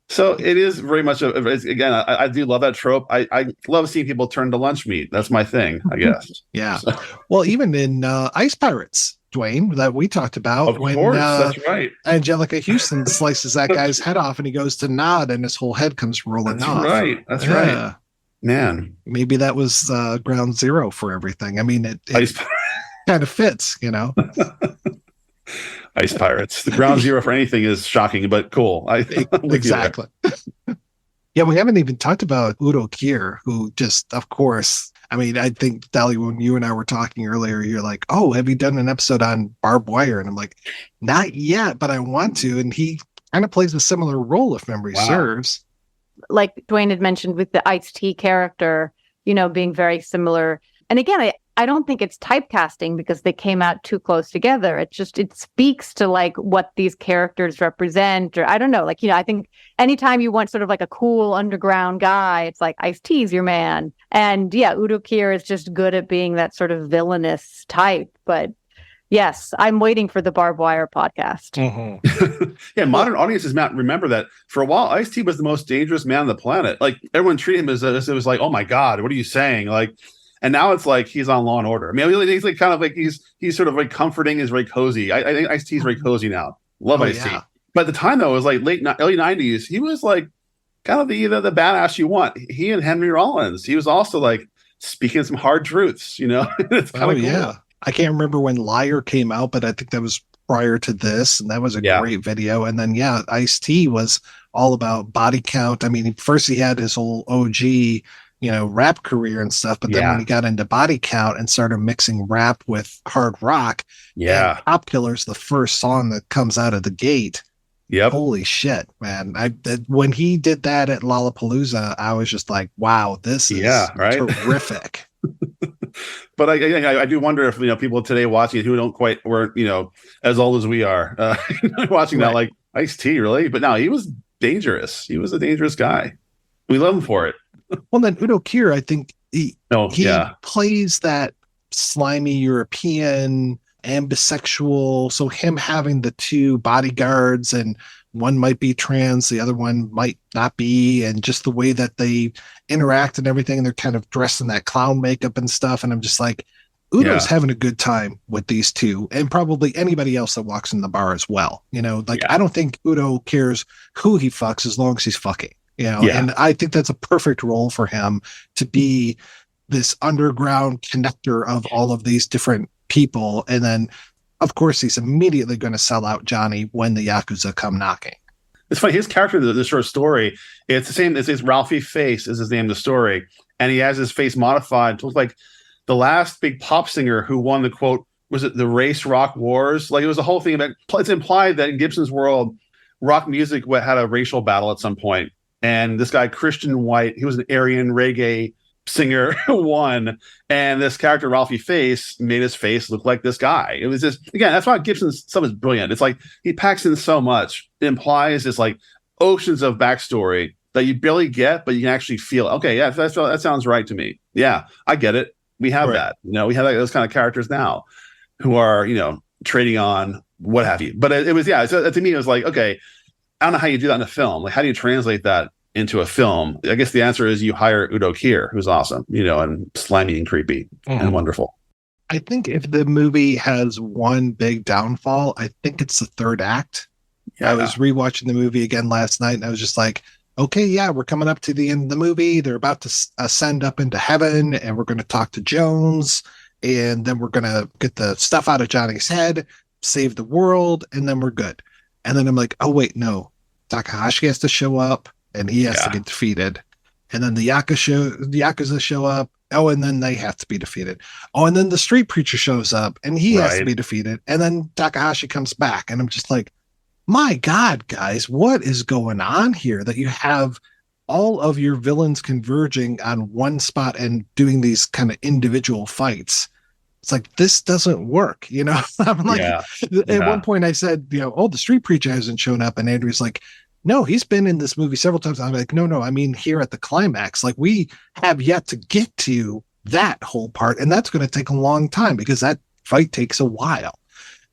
So it is very much again. I do love that trope. I love seeing people turn to lunch meat. That's my thing, I guess. Yeah. So. Well, even in Ice Pirates, Dwayne, that we talked about, of course, that's right. Angelica Houston slices that guy's head off, and he goes to nod, and his whole head comes rolling off. That's right. Man, maybe that was ground zero for everything. I mean, it kind of fits, Ice Pirates. The ground zero for anything is shocking, but cool. Exactly. Yeah, we haven't even talked about Udo Kier, who just, of course, I mean, I think, Dali, when you and I were talking earlier, you're like, oh, have you done an episode on barbed wire? And I'm like, not yet, but I want to. And he kind of plays a similar role, if memory serves. Like Dwayne had mentioned with the Ice-T character, being very similar. And again, I don't think it's typecasting because they came out too close together. It speaks to like what these characters represent, or I don't know, like, I think anytime you want sort of like a cool underground guy, it's like Ice-T's your man. And yeah, Udo Kier is just good at being that sort of villainous type. But yes, I'm waiting for the barbed wire podcast. Mm-hmm. Yeah, modern audiences might remember that for a while, Ice-T was the most dangerous man on the planet. Like everyone treated him as it was like, oh my God, what are you saying? Like, and now it's like he's on Law and Order. I mean, he's like kind of like he's sort of like comforting, is very cozy. I think Ice-T's very cozy now. Love Ice-T. Yeah. But at the time though, it was like early 90s. He was like kind of the badass you want. He and Henry Rollins. He was also like speaking some hard truths. It's kind of cool. Yeah. I can't remember when Liar came out, but I think that was prior to this, and that was a great video. And then Ice-T was all about body count. I mean, first he had his whole OG rap career and stuff, but then when he got into body count and started mixing rap with hard rock, Pop Killer's the first song that comes out of the gate. Yep. Holy shit, man. When he did that at Lollapalooza, I was just like, wow, this is terrific. But I do wonder if people today watching it who weren't as old as we are watching that, like, Ice-T, really? But no, he was dangerous. He was a dangerous guy. We love him for it. Well, then Udo Kier, I think he plays that slimy European and bisexual. So him having the 2 bodyguards, and one might be trans, the other one might not be, and just the way that they interact and everything, and they're kind of dressed in that clown makeup and stuff. And I'm just like, Udo's having a good time with these 2, and probably anybody else that walks in the bar as well. I don't think Udo cares who he fucks as long as he's fucking. And I think that's a perfect role for him to be this underground connector of all of these different people. And then, of course, he's immediately going to sell out Johnny when the Yakuza come knocking. It's funny. His character in the short story, it's the same. It's Ralphie Face is his name in the story. And he has his face modified to look like the last big pop singer who won the, quote, was it the Race Rock Wars? Like, it was a whole thing about, it's implied that in Gibson's world, rock music had a racial battle at some point. And this guy, Christian White, he was an Aryan reggae singer, won. And this character, Ralphie Face, made his face look like this guy. It was just, again, that's why Gibson's stuff is brilliant. It's like he packs in so much. It implies this like oceans of backstory that you barely get, but you can actually feel. Okay, yeah, that sounds right to me. Yeah, I get it. We have that. We have those kind of characters now, who are trading on what have you. But it was So to me, it was like, okay, I don't know how you do that in a film. Like, how do you translate that into a film? I guess the answer is you hire Udo Kier, who's awesome, and slimy and creepy and wonderful. I think if the movie has one big downfall, I think it's the third act. Yeah. I was rewatching the movie again last night, and I was just like, okay, yeah, we're coming up to the end of the movie. They're about to ascend up into heaven, and we're going to talk to Jones, and then we're going to get the stuff out of Johnny's head, save the world, and then we're good. And then I'm like, oh, wait, no. Takahashi has to show up, and he has to get defeated. And then the Yakuza show up. Oh, and then they have to be defeated. Oh, and then the street preacher shows up, and he has to be defeated. And then Takahashi comes back, and I'm just like, my God, guys, what is going on here that you have all of your villains converging on one spot and doing these kind of individual fights? It's like, this doesn't work, I'm like, at one point I said, oh, the street preacher hasn't shown up. And Andrew's like, no, he's been in this movie several times. I'm like, no, I mean, here at the climax, like, we have yet to get to that whole part. And that's going to take a long time because that fight takes a while.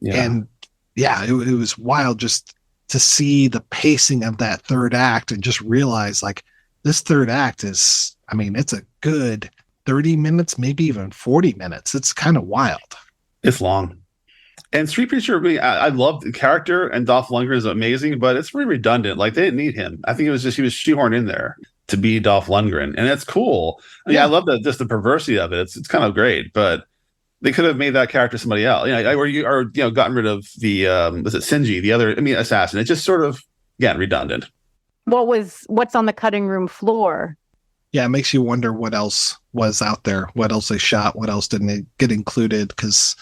Yeah. And it was wild just to see the pacing of that third act and just realize, like, this third act is, I mean, it's a good 30 minutes, maybe even 40 minutes. It's kind of wild. It's long. And Street Preacher, I love the character, and Dolph Lundgren is amazing, but it's pretty redundant. Like, they didn't need him. I think it was just he was shoehorned in there to be Dolph Lundgren, and that's cool. I love just the perversity of it. It's kind of great, but they could have made that character somebody else. Or gotten rid of the was it Shinji, the other assassin. It's just sort of redundant. What's on the cutting room floor? Yeah, it makes you wonder what else was out there, what else they shot, what else didn't get included, because,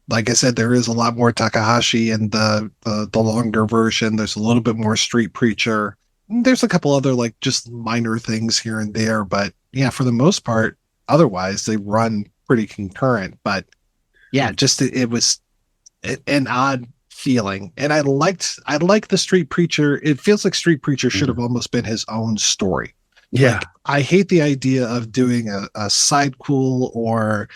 like I said, there is a lot more Takahashi in the longer version. There's a little bit more Street Preacher. There's a couple other, like, just minor things here and there, but yeah, for the most part, otherwise they run pretty concurrent. But yeah, just it was an odd feeling, and I liked the Street Preacher. It feels like Street Preacher should have almost been his own story. Yeah, like, I hate the idea of doing a side cool or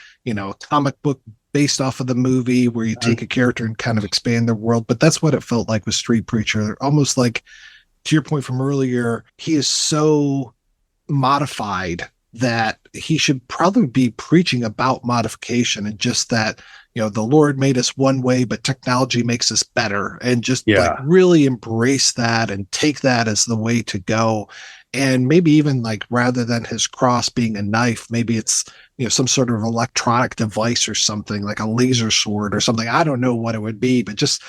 comic book based off of the movie where you take a character and kind of expand their world. But that's what it felt like with Street Preacher. Almost like, to your point from earlier, he is so modified that he should probably be preaching about modification, and just that, the Lord made us one way, but technology makes us better, and just like really embrace that and take that as the way to go. And maybe even, like, rather than his cross being a knife, maybe it's, some sort of electronic device or something, like a laser sword or something. I don't know what it would be, but just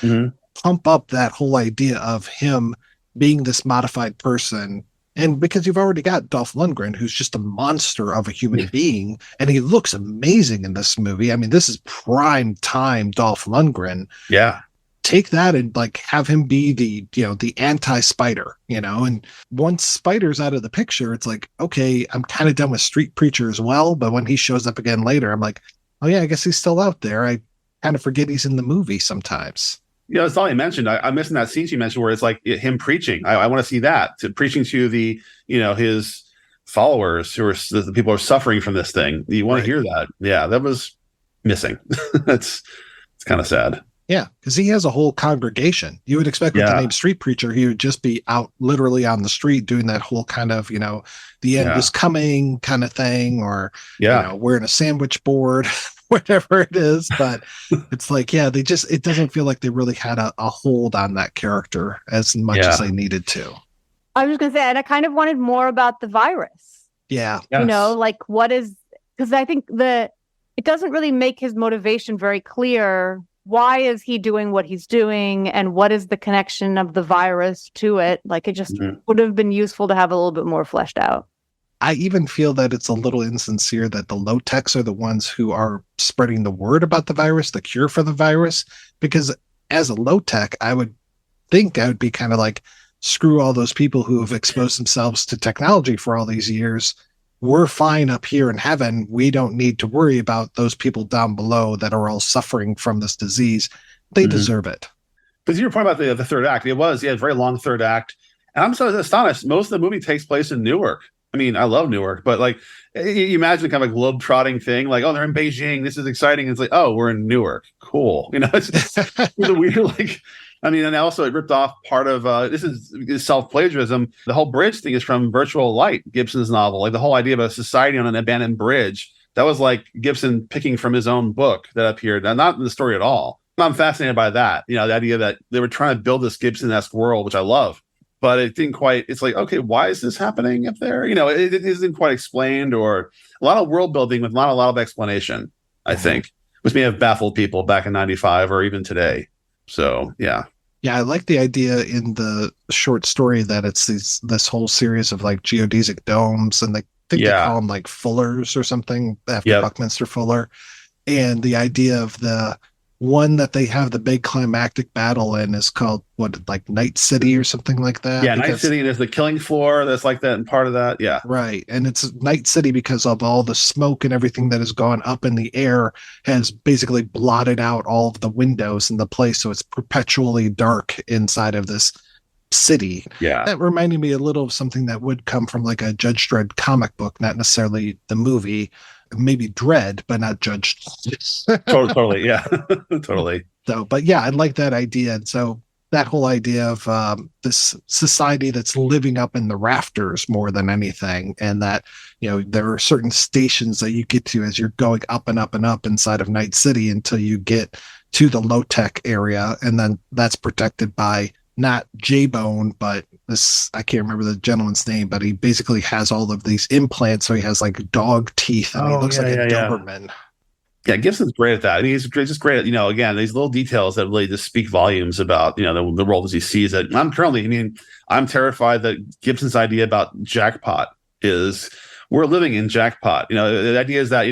pump up that whole idea of him being this modified person. And because you've already got Dolph Lundgren, who's just a monster of a human being, and he looks amazing in this movie. I mean, this is prime time Dolph Lundgren. Yeah. Take that and, like, have him be the anti-Spider, and once Spider's out of the picture, it's like, okay, I'm kind of done with Street Preacher as well. But when he shows up again later, I'm like, oh yeah, I guess he's still out there. I kind of forget he's in the movie sometimes. That's all you mentioned. I'm missing that scene you mentioned where it's like him preaching. I want to see that, preaching to the, his followers who are the people who are suffering from this thing. You want to hear that. Yeah, that was missing. It's kind of sad. Yeah, because he has a whole congregation. You would expect with the name Street Preacher, he would just be out literally on the street doing that whole kind of, the end is coming kind of thing, or, wearing a sandwich board, whatever it is. But it's like, it doesn't feel like they really had a hold on that character as much as they needed to. I was going to say, and I kind of wanted more about the virus. Yeah. Yes. Like, what is, because I think it doesn't really make his motivation very clear. Why is he doing what he's doing, and what is the connection of the virus to it? Like, it just would have been useful to have a little bit more fleshed out. I even feel that it's a little insincere that the low techs are the ones who are spreading the word about the virus, the cure for the virus, because as a low tech, I would think I would be kind of like, screw all those people who have exposed themselves to technology for all these years. We're fine up here in heaven. We don't need to worry about those people down below that are all suffering from this disease. They deserve it. But your point about the third act, it was a very long third act. And I'm so astonished. Most of the movie takes place in Newark. I mean, I love Newark, but like, you imagine kind of a globe-trotting thing, like, oh, they're in Beijing. This is exciting. It's like, oh, we're in Newark. Cool. It's just it's a weird, like, I mean, and also it ripped off part of this is self-plagiarism. The whole bridge thing is from Virtual Light, Gibson's novel. Like the whole idea of a society on an abandoned bridge. That was like Gibson picking from his own book that appeared, not in the story at all. I'm fascinated by that. The idea that they were trying to build this Gibson-esque world, which I love. But it didn't quite, it's like, okay, why is this happening up there? It isn't quite explained, or a lot of world building with not a lot of explanation, I think, which may have baffled people back in 95 or even today. So, yeah. Yeah, I like the idea in the short story that it's this whole series of like geodesic domes, and they think they call them like Fullers or something after Buckminster Fuller. And the idea of the one that they have the big climactic battle in is called like Night City or something like that. Yeah, Night City, and there's the killing floor that's like that, and part of that, yeah. Right, and it's Night City because of all the smoke and everything that has gone up in the air has basically blotted out all of the windows in the place, so it's perpetually dark inside of this city. Yeah. That reminded me a little of something that would come from like a Judge Dredd comic book, not necessarily the movie. Maybe Dredd, but not Judge. Totally, yeah. Totally. So, but yeah, I like that idea. And so that whole idea of this society that's living up in the rafters more than anything, and that, there are certain stations that you get to as you're going up and up and up inside of Night City until you get to the low-tech area, and then that's protected by not J-Bone, but this, I can't remember the gentleman's name, but he basically has all of these implants, so he has like dog teeth, and he looks like a Doberman. Yeah, Gibson's great at that. I mean, he's just great at, again, these little details that really just speak volumes about, the world as he sees it. And I'm terrified that Gibson's idea about jackpot is we're living in jackpot. The idea is that,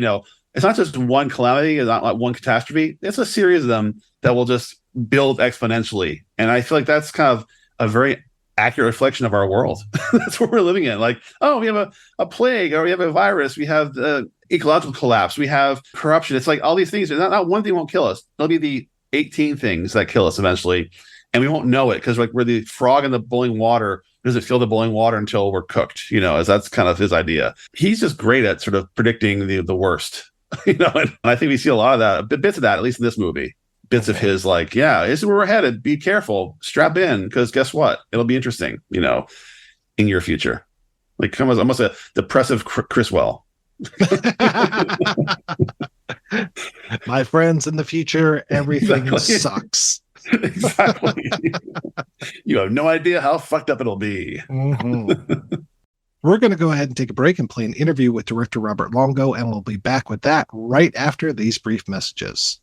it's not just one calamity, it's not like one catastrophe. It's a series of them that will just build exponentially. And I feel like that's kind of a very accurate reflection of our world. That's what we're living in. Like, oh, we have a plague, or we have a virus, we have ecological collapse, we have corruption. It's like all these things, not one thing won't kill us. There'll be the 18 things that kill us eventually, and we won't know it because like we're the frog in the boiling water. Doesn't feel the boiling water until we're cooked, as that's kind of his idea. He's just great at sort of predicting the worst, and I think we see a lot of that, bits of that, at least in this movie. Bits of his, like, yeah, this is where we're headed. Be careful, strap in, because guess what? It'll be interesting, in your future. Like, almost a depressive Chriswell. My friends, in the future, everything sucks. Exactly. You have no idea how fucked up it'll be. Mm-hmm. We're going to go ahead and take a break and play an interview with director Robert Longo, and we'll be back with that right after these brief messages.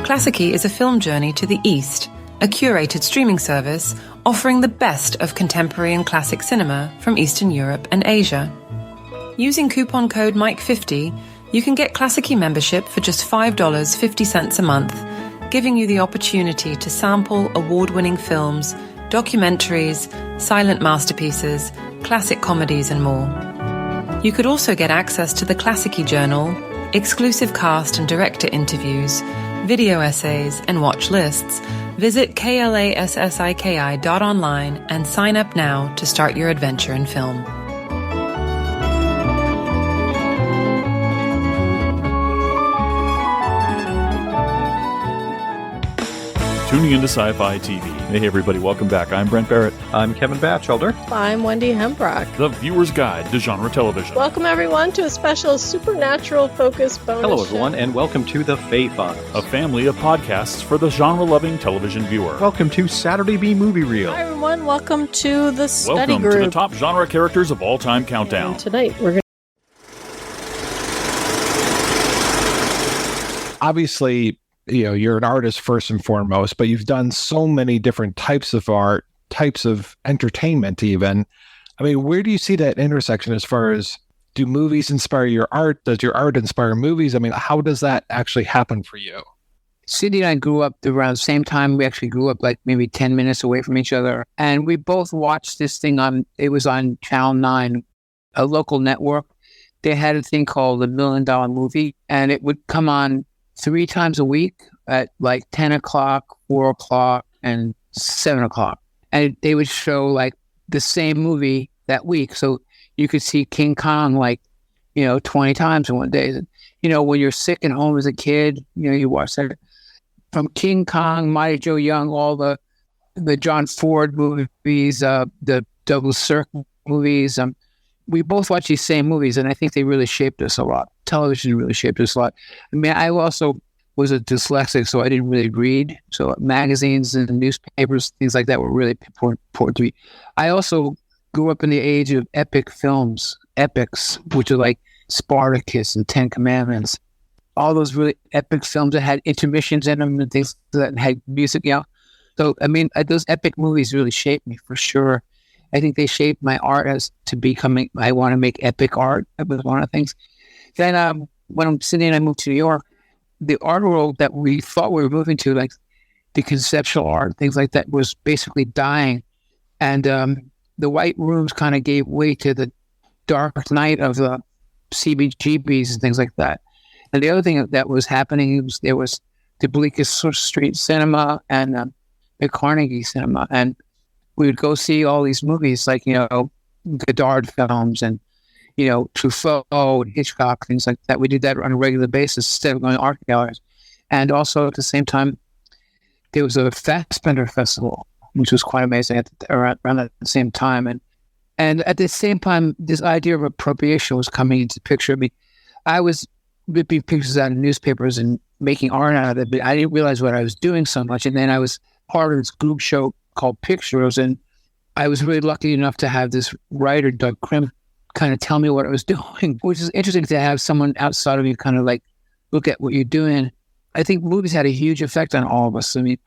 Classicy is a film journey to the East, a curated streaming service offering the best of contemporary and classic cinema from Eastern Europe and Asia. Using coupon code Mike50, you can get Classicy membership for just $5.50 a month, giving you the opportunity to sample award-winning films, documentaries, silent masterpieces, classic comedies, and more. You could also get access to the Classicy Journal, exclusive cast and director interviews, video essays, and watch lists. Visit klassiki.online and sign up now to start your adventure in film. Tuning into Sci-Fi TV. Hey everybody, welcome back. I'm Brent Barrett. I'm Kevin Batchelder. I'm Wendy Hembrock. The Viewer's Guide to Genre Television. Welcome everyone to a special supernatural-focused bonus Hello everyone, and welcome to The Fae Files, a family of podcasts for the genre-loving television viewer. Welcome to Saturday B Movie Reel. Hi everyone, welcome to the study group. Welcome to the top genre characters of all time countdown. And tonight we're going Obviously, you're an artist first and foremost, but you've done so many different types of art, types of entertainment even. I mean, where do you see that intersection as far as, do movies inspire your art? Does your art inspire movies? I mean, how does that actually happen for you? Cindy and I grew up around the same time. We actually grew up like maybe 10 minutes away from each other. And we both watched this thing it was on Channel 9, a local network. They had a thing called The $1 Million Movie, and it would come on 3 times a week at like 10 o'clock, 4 o'clock, and 7 o'clock. and they would show like the same movie that week. So you could see King Kong 20 times in one day. When you're sick and home as a kid, you watch that. From King Kong, Mighty Joe Young, all the John Ford movies, the Douglas Sirk movies. We both watched these same movies, and I think they really shaped us a lot. Television really shaped us a lot. I mean, I also was a dyslexic, so I didn't really read. So magazines and newspapers, things like that were really important to me. I also grew up in the age of epics, which are like Spartacus and Ten Commandments. All those really epic films that had intermissions in them and things that had music, So, I mean, those epic movies really shaped me for sure. I think they shaped my art as to becoming, I want to make epic art. That was one of the things. Then when I'm Sydney and I moved to New York, the art world that we thought we were moving to, like the conceptual art, things like that, was basically dying. And the white rooms kind of gave way to the dark night of the CBGBs and things like that. And the other thing that was happening was there was the Bleecker Street Cinema and the Carnegie Cinema. And we would go see all these movies like, Godard films and, Truffaut and Hitchcock, things like that. We did that on a regular basis instead of going to art galleries. And also at the same time, there was a Fassbender Festival, which was quite amazing around that same time. And at the same time, this idea of appropriation was coming into the picture. I mean, I was ripping pictures out of newspapers and making art out of it, but I didn't realize what I was doing so much. And then I was part of this group show called Pictures, and I was really lucky enough to have this writer, Doug Krim, kind of tell me what I was doing, which is interesting to have someone outside of you kind of like look at what you're doing. I think movies had a huge effect on all of us. I mean,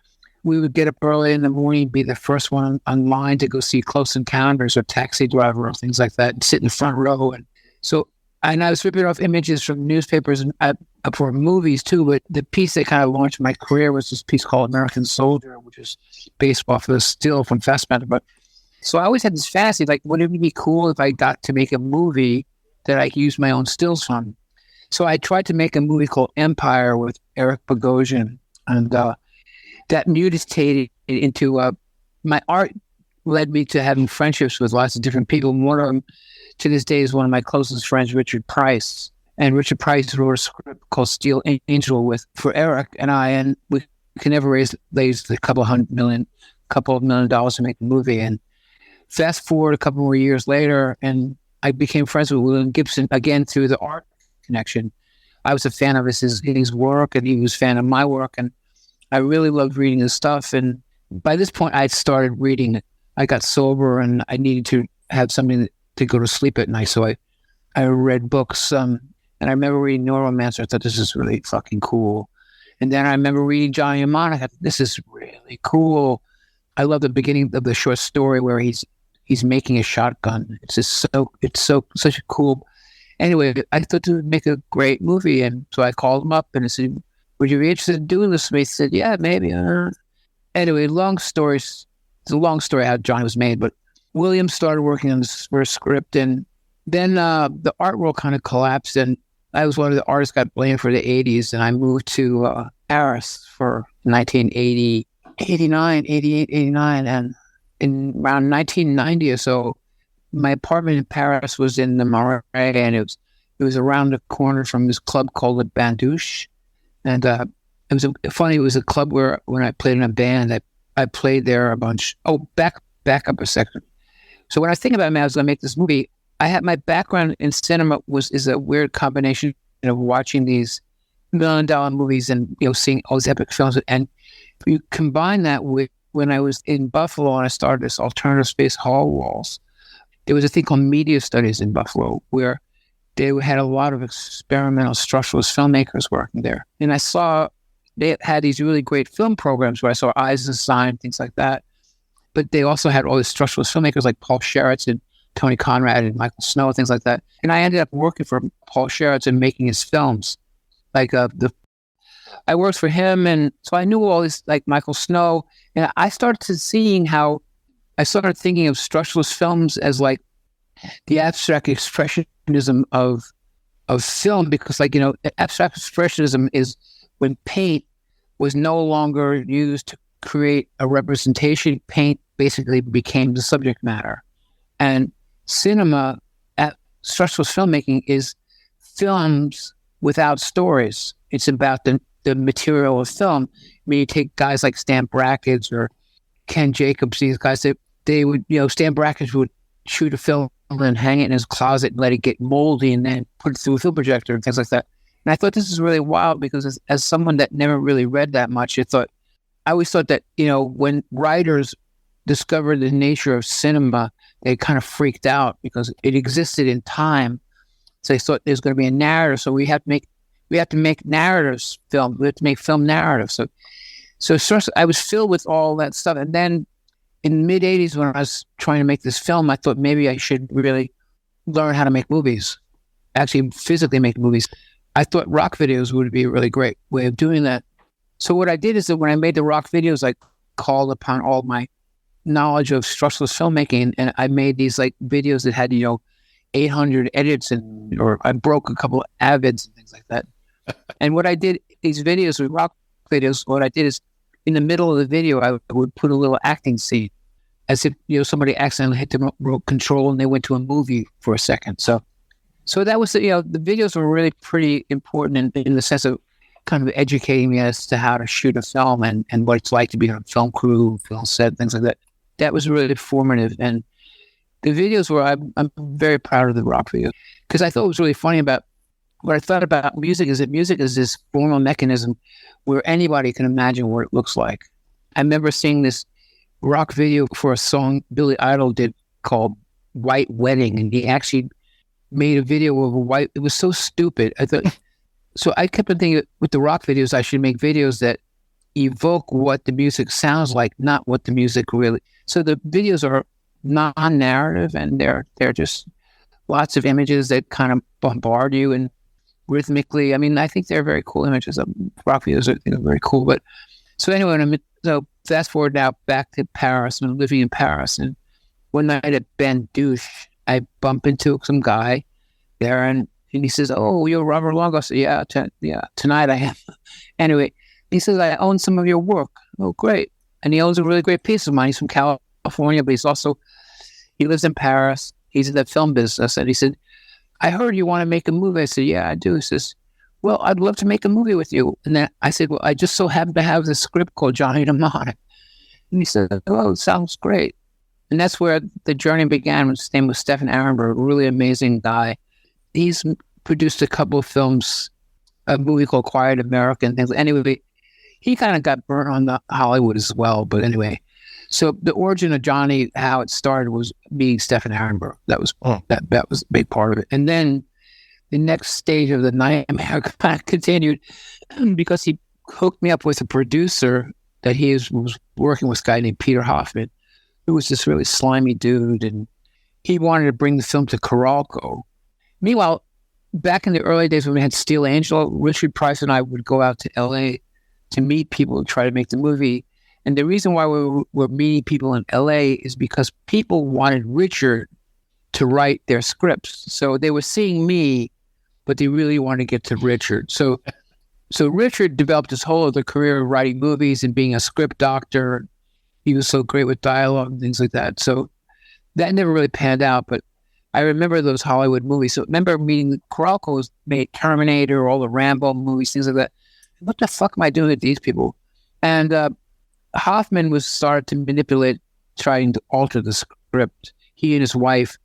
we would get up early in the morning, be the first one online to go see Close Encounters or Taxi Driver or things like that, and sit in the front row. And I was ripping off images from newspapers and for movies too, but the piece that kind of launched my career was this piece called American Soldier, which is based off of a still from Fassbender. But so I always had this fantasy, like, wouldn't it be cool if I got to make a movie that I could use my own stills from? So I tried to make a movie called Empire with Eric Bogosian, and that mutated into my art led me to having friendships with lots of different people. One of them to this day is one of my closest friends, Richard Price. And Richard Price wrote a script called Steel Angel for Eric and I, and we could never raise a couple of million dollars to make the movie. And fast forward a couple more years later, and I became friends with William Gibson again through the art connection. I was a fan of his work, and he was a fan of my work, and I really loved reading his stuff. And by this point, I started reading. I got sober, and I needed to have something to go to sleep at night. So I read books, and I remember reading Neuromancer. I thought, this is really fucking cool. And then I remember reading Johnny Mnemonic. I thought, this is really cool. I love the beginning of the short story where he's making a shotgun. It's just such a cool. Anyway, I thought it would make a great movie, and so I called him up and I said, would you be interested in doing this? And he said, yeah, maybe. Anyway, it's a long story how Johnny was made, but William started working on this first script, and then the art world kind of collapsed, and I was one of the artists got blamed for the 80s, and I moved to Paris for 1980, 89, 88, 89, and in around 1990 or so, my apartment in Paris was in the Marais, and it was around the corner from this club called the Bandouche, and it was a club where when I played in a band, I played there a bunch. Oh, back up a second. So when I think about it, I was going to make this movie. I had my background in cinema is a weird combination of watching these $1 million movies and seeing all these epic films, and you combine that with when I was in Buffalo and I started this alternative space Hall Walls. There was a thing called media studies in Buffalo where they had a lot of experimental structuralist filmmakers working there, and I saw they had these really great film programs where I saw Eisenstein, things like that. But they also had all these structuralist filmmakers like Paul Schertz and Tony Conrad and Michael Snow, things like that. And I ended up working for Paul Schertz and making his films. I worked for him, and so I knew all this, like Michael Snow. And I started thinking of structuralist films as like the abstract expressionism of film, because abstract expressionism is when paint was no longer used to create a representation. Paint basically became the subject matter. And cinema, structural filmmaking, is films without stories. It's about the material of film. I mean, you take guys like Stan Brakhage or Ken Jacobs, these guys, they would, Stan Brakhage would shoot a film and hang it in his closet and let it get moldy and then put it through a film projector and things like that. And I thought this is really wild because as someone that never really read that much, I always thought that, when writers discovered the nature of cinema, they kind of freaked out because it existed in time. So they thought there's going to be a narrative. So we have to make narratives film. We have to make film narratives. So I was filled with all that stuff. And then in the mid-'80s, when I was trying to make this film, I thought maybe I should really learn how to make movies, actually physically make movies. I thought rock videos would be a really great way of doing that. So what I did is that when I made the rock videos, I called upon all my knowledge of structuralist filmmaking, and I made these like videos that had 800 edits, or I broke a couple of avids and things like that. And what I did, these videos were rock videos. What I did is, in the middle of the video, I would put a little acting scene, as if somebody accidentally hit the remote control and they went to a movie for a second. So that was the videos were really pretty important in the sense of kind of educating me as to how to shoot a film and what it's like to be on a film crew, film set, things like that. That was really formative. And the videos were, I'm very proud of the rock videos, because I thought it was really funny about what I thought about music is that music is this formal mechanism where anybody can imagine what it looks like. I remember seeing this rock video for a song Billy Idol did called White Wedding, and he actually made a video of a white, it was so stupid. So I kept on thinking with the rock videos, I should make videos that evoke what the music sounds like, not what the music really. So the videos are non-narrative, and they're just lots of images that kind of bombard you and rhythmically. I mean, I think they're very cool images. Rock videos are very cool. But so anyway, so fast forward now back to Paris. I'm living in Paris, and one night at Ben Douche, I bump into some guy there, and he says, "Oh, you're Robert Longo." I said, "Yeah, tonight I am." Anyway, he says, "I own some of your work." Oh, great. And he owns a really great piece of mine. He's from California, but he lives in Paris. He's in the film business. And he said, "I heard you want to make a movie." I said, "Yeah, I do." He says, "Well, I'd love to make a movie with you." And then I said, "Well, I just so happen to have this script called Johnny Mnemonic." And he said, "Oh, it sounds great." And that's where the journey began. His name was Stephen Arenberg, a really amazing guy. He's produced a couple of films, a movie called Quiet America and things. Anyway, he kind of got burnt on the Hollywood as well. But anyway, so the origin of Johnny, how it started, was being Stephen Arenberg. That was that was a big part of it. And then the next stage of the nightmare kind of continued because he hooked me up with a producer that he was working with, a guy named Peter Hoffman, who was this really slimy dude, and he wanted to bring the film to Coralco. Meanwhile, back in the early days when we had Steel Angel, Richard Price and I would go out to L.A. to meet people and try to make the movie. And the reason why we were meeting people in L.A. is because people wanted Richard to write their scripts. So they were seeing me, but they really wanted to get to Richard. So Richard developed his whole other career of writing movies and being a script doctor. He was so great with dialogue and things like that. So that never really panned out, but I remember those Hollywood movies. So I remember meeting Coralco made Terminator, all the Rambo movies, things like that. What the fuck am I doing with these people? And Hoffman started to manipulate, trying to alter the script. He and his wife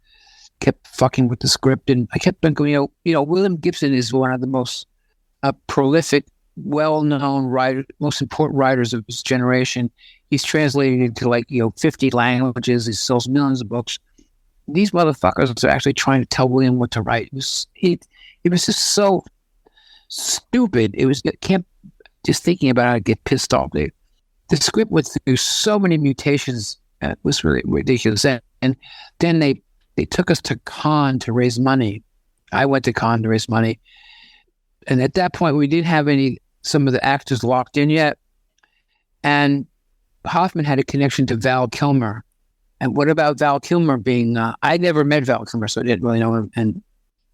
kept fucking with the script, and I kept thinking, William Gibson is one of the most prolific, well-known writer, most important writers of his generation. He's translated into 50 languages. He sells millions of books. These motherfuckers are actually trying to tell William what to write. It was just so stupid. Just thinking about it, I'd get pissed off. The script went through so many mutations. It was really ridiculous. And then they took us to Cannes to raise money. I went to Cannes to raise money. And at that point, we didn't have some of the actors locked in yet. And Hoffman had a connection to Val Kilmer. And what about Val Kilmer being, I never met Val Kilmer, so I didn't really know him. And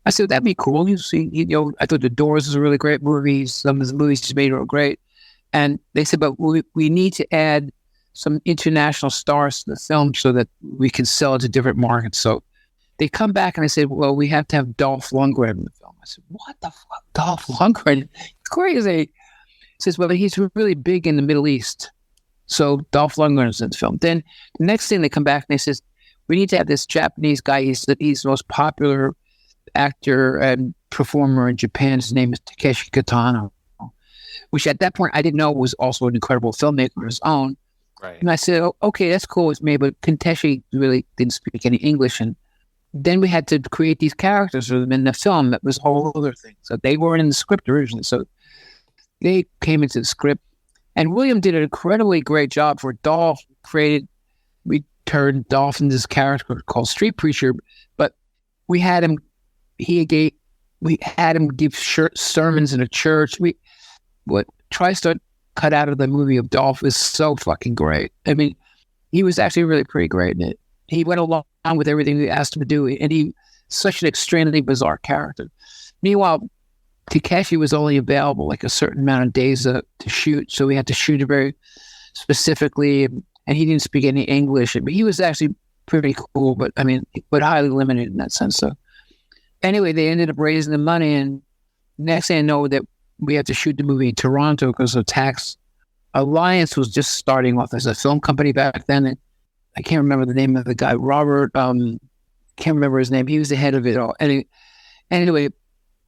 I said, that'd be cool. I thought The Doors was a really great movie. Some of the movies he's made were great. And they said, but we need to add some international stars to the film so that we can sell it to different markets. So they come back and I said, well, we have to have Dolph Lundgren in the film. I said, what the fuck? Dolph Lundgren? Crazy. He says, well, he's really big in the Middle East. So Dolph Lundgren is in the film. Then the next thing they come back and they says, we need to have this Japanese guy. He's the most popular actor and performer in Japan. His name is Takeshi Kitano, which at that point I didn't know was also an incredible filmmaker of his own. Right. And I said, oh, okay, that's cool with me, but Takeshi really didn't speak any English. And then we had to create these characters for them in the film. That was a whole other thing. So they weren't in the script originally. So they came into the script. And William did an incredibly great job for Dolph. We turned Dolph into this character called Street Preacher, but we had him give sermons in a church. What Tristar cut out of the movie of Dolph is so fucking great. I mean, he was actually really pretty great in it. He went along with everything we asked him to do, and he's such an extremely bizarre character. Meanwhile, Takeshi was only available like a certain amount of days to shoot, so we had to shoot it very specifically, and he didn't speak any English. But he was actually pretty cool, but highly limited in that sense. So anyway, they ended up raising the money, and next thing I know that we had to shoot the movie in Toronto because of tax. Alliance was just starting off as a film company back then. And I can't remember the name of the guy, Robert. Can't remember his name. He was the head of it all. Anyway,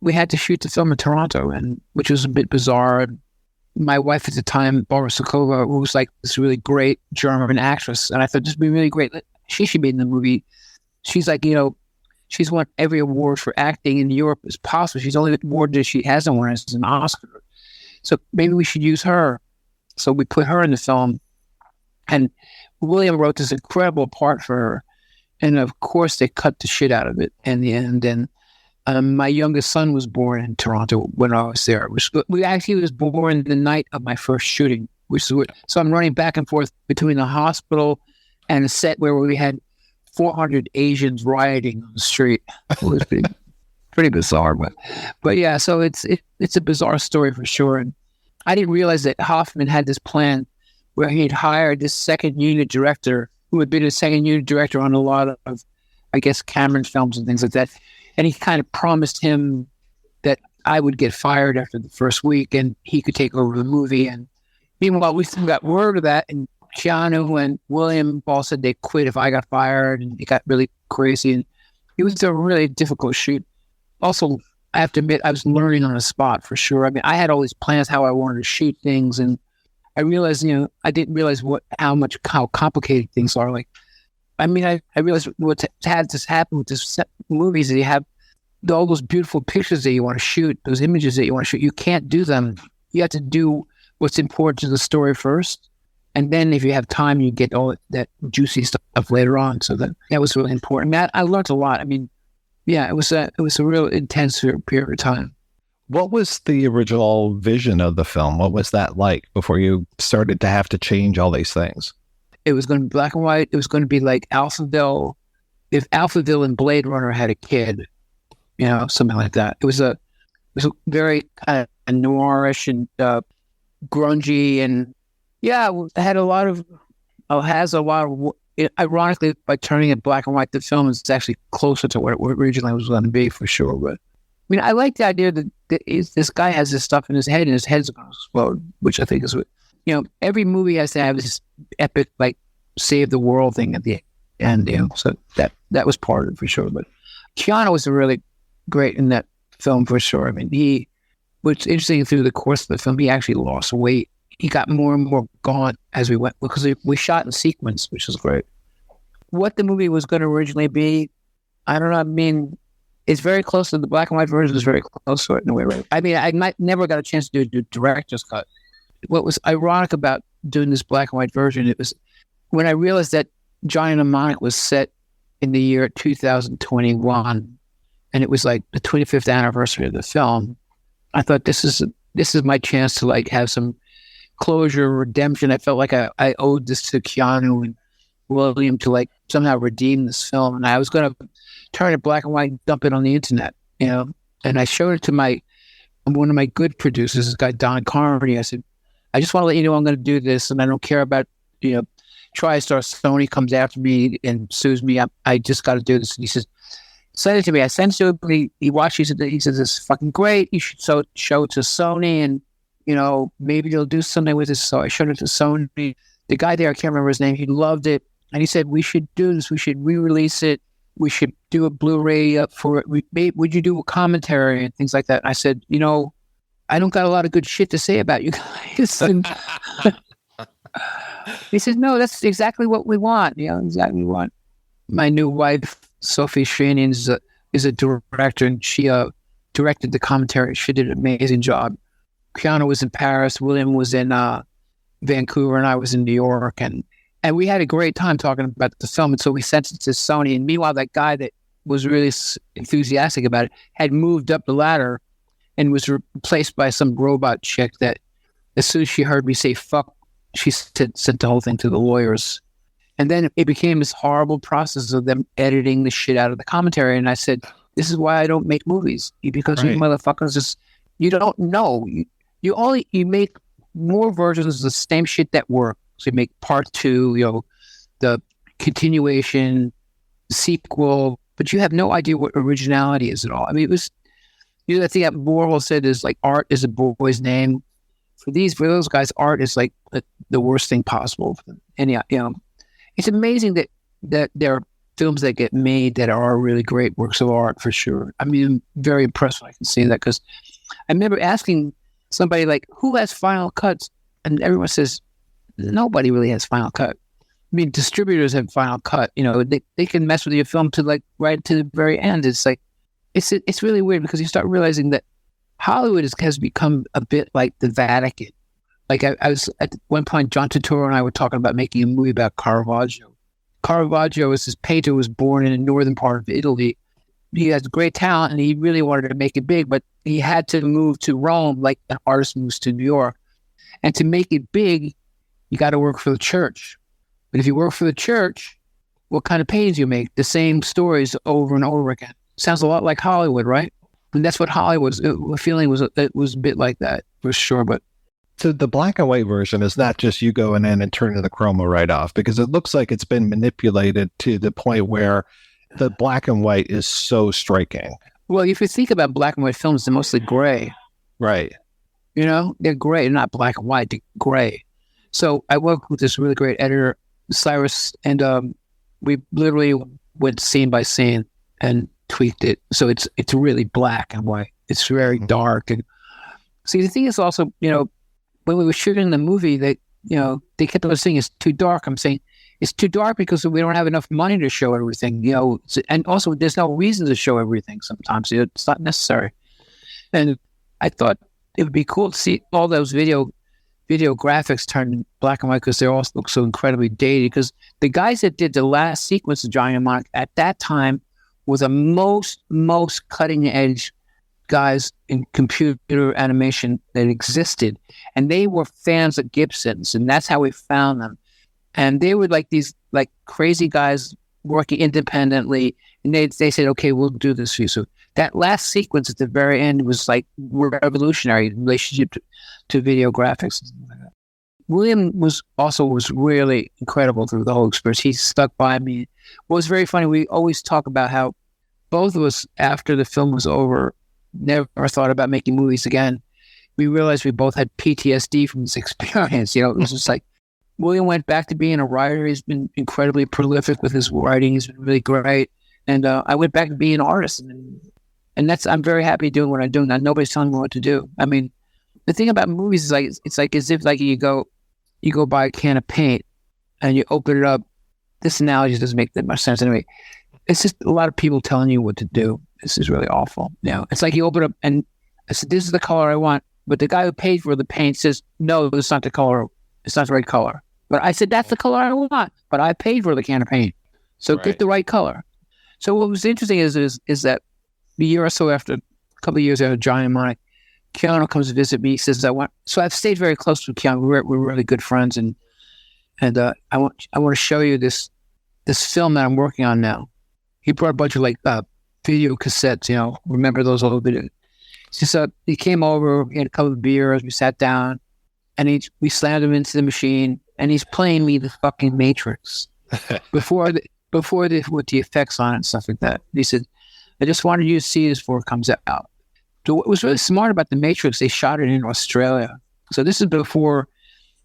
we had to shoot the film in Toronto, which was a bit bizarre. My wife at the time, Barbara Sokova, who was like this really great German actress, and I thought this would be really great. She should be in the movie. She's like, she's won every award for acting in Europe as possible. She's only award that she hasn't won is an Oscar. So maybe we should use her. So we put her in the film, and William wrote this incredible part for her. And of course, they cut the shit out of it in the end. And my youngest son was born in Toronto when I was there. We actually was born the night of my first shooting. So I'm running back and forth between the hospital and a set where we had 400 Asians rioting on the street. It was pretty bizarre, but yeah. So it's a bizarre story for sure. And I didn't realize that Hoffman had this plan where he'd hired this second unit director who had been a second unit director on a lot of, I guess, Cameron films and things like that. And he kind of promised him that I would get fired after the first week and he could take over the movie. And meanwhile, we still got word of that. And Keanu and William all said they quit if I got fired, and it got really crazy. And it was a really difficult shoot. Also, I have to admit, I was learning on the spot for sure. I mean, I had all these plans how I wanted to shoot things, and I realized, I didn't realize how complicated things are. Like, I realized what had to happen with this movie is that you have all those beautiful pictures that you want to shoot, those images that you want to shoot. You can't do them. You have to do what's important to the story first. And then if you have time, you get all that juicy stuff later on. So that was really important. I learned a lot. I mean, yeah, it was a real intense period of time. What was the original vision of the film? What was that like before you started to have to change all these things? It was going to be black and white. It was going to be like Alphaville. If Alphaville and Blade Runner had a kid, something like that. It was a very kind of noirish and grungy, and yeah, it has a lot of. Ironically, by turning it black and white, the film is actually closer to what it originally was going to be for sure. But I like the idea that this guy has this stuff in his head, and his head's going to explode, which I think is what. Every movie has to have this epic, like, save the world thing at the end, so that was part of it for sure. But Keanu was really great in that film for sure. I mean, what's interesting through the course of the film, he actually lost weight. He got more and more gaunt as we went, because we shot in sequence, which was great. What the movie was going to originally be, I don't know. I mean, it's very close to the black and white version. Is very close to it in a way, right? I mean, I never got a chance to do director's cut. What was ironic about doing this black and white version, it was when I realized that Johnny Mnemonic was set in the year 2021, and it was like the 25th anniversary of the film. I thought this is my chance to like have some closure, redemption. I felt like I owed this to Keanu and William to like somehow redeem this film, and I was going to turn it black and white and dump it on the internet, and I showed it to one of my good producers, this guy Don Carmody. I said, I just want to let you know I'm going to do this, and I don't care about TriStar Sony comes after me and sues me. I just got to do this. And he says, send it to me. I sent it to him. He watched it. He says, it's fucking great. You should show it to Sony and, maybe you'll do something with it. So I showed it to Sony. The guy there, I can't remember his name. He loved it. And he said, we should do this. We should re-release it. We should do a Blu-ray up for it. Would you do a commentary and things like that? And I said, I don't got a lot of good shit to say about you guys. And he said, no, that's exactly what we want. Exactly what we want. My new wife, Sophie Shanian, is a director, and she directed the commentary. She did an amazing job. Keanu was in Paris. William was in Vancouver, and I was in New York. And we had a great time talking about the film. And so we sent it to Sony. And meanwhile, that guy that was really enthusiastic about it had moved up the ladder and was replaced by some robot chick that as soon as she heard me say fuck, she sent the whole thing to the lawyers. And then it became this horrible process of them editing the shit out of the commentary. And I said, this is why I don't make movies. Because you motherfuckers you don't know. You make more versions of the same shit that work. So you make part 2, the continuation, sequel, but you have no idea what originality is at all. I mean, it was, the thing that Warhol said is like art is a boy's name. For those guys, art is like the worst thing possible. And it's amazing that there are films that get made that are really great works of art for sure. I mean, I'm very impressed when I can see that, because I remember asking somebody like, who has Final Cuts? And everyone says, nobody really has Final Cut. I mean, distributors have Final Cut. They can mess with your film to like right to the very end. It's like, it's really weird, because you start realizing that Hollywood has become a bit like the Vatican. Like I was at one point, John Turturro and I were talking about making a movie about Caravaggio. Caravaggio is this painter who was born in the northern part of Italy. He has great talent and he really wanted to make it big, but he had to move to Rome like an artist moves to New York. And to make it big, you got to work for the church. But if you work for the church, what kind of paintings you make? The same stories over and over again. Sounds a lot like Hollywood, right? And that's what Hollywood's feeling was. It was a bit like that for sure. But so the black and white version is not just you going in and turning the chroma right off, because it looks like it's been manipulated to the point where the black and white is so striking. Well, if you think about black and white films, they're mostly gray. Right. They're gray. They're not black and white. They're gray. So I worked with this really great editor, Cyrus, and we literally went scene by scene and tweaked it. So it's really black and white. It's very dark. And see, the thing is also, when we were shooting the movie, they kept on saying it's too dark. I'm saying it's too dark because we don't have enough money to show everything, and also there's no reason to show everything sometimes. It's not necessary. And I thought it would be cool to see all those video graphics turned black and white, because they all look so incredibly dated. Because the guys that did the last sequence of Johnny Mnemonic at that time were the most cutting edge guys in computer animation that existed, and they were fans of Gibson's, and that's how we found them. And they were like these like crazy guys working independently, and they said, okay, we'll do this for you. So that last sequence at the very end was like revolutionary in relationship to video graphics. William was really incredible through the whole experience. He stuck by me. What was very funny, we always talk about how both of us, after the film was over, never thought about making movies again. We realized we both had PTSD from this experience. It was just like, William went back to being a writer. He's been incredibly prolific with his writing. He's been really great. And I went back to being an artist. And I'm very happy doing what I'm doing now. Nobody's telling me what to do. I mean, the thing about movies is like, it's like as if like you go buy a can of paint and you open it up. This analogy doesn't make that much sense anyway. It's just a lot of people telling you what to do. This is really awful. It's like you open it up and I said, this is the color I want. But the guy who paid for the paint says, no, it's not the color. It's not the right color. But I said, that's the color I want. But I paid for the can of paint. So get the right color. So what was interesting is that a year or so after, a couple of years after Johnny Mnemonic, Keanu comes to visit me. He says, so I've stayed very close to Keanu. We're really good friends. And I want to show you this film that I'm working on now. He brought a bunch of like video cassettes, remember those old videos. He came over, he had a couple of beers, we sat down, and we slammed him into the machine, and he's playing me the fucking Matrix before with the effects on it and stuff like that. He said, "I just wanted you to see this before it comes out." So what was really smart about the Matrix, they shot it in Australia. So this is before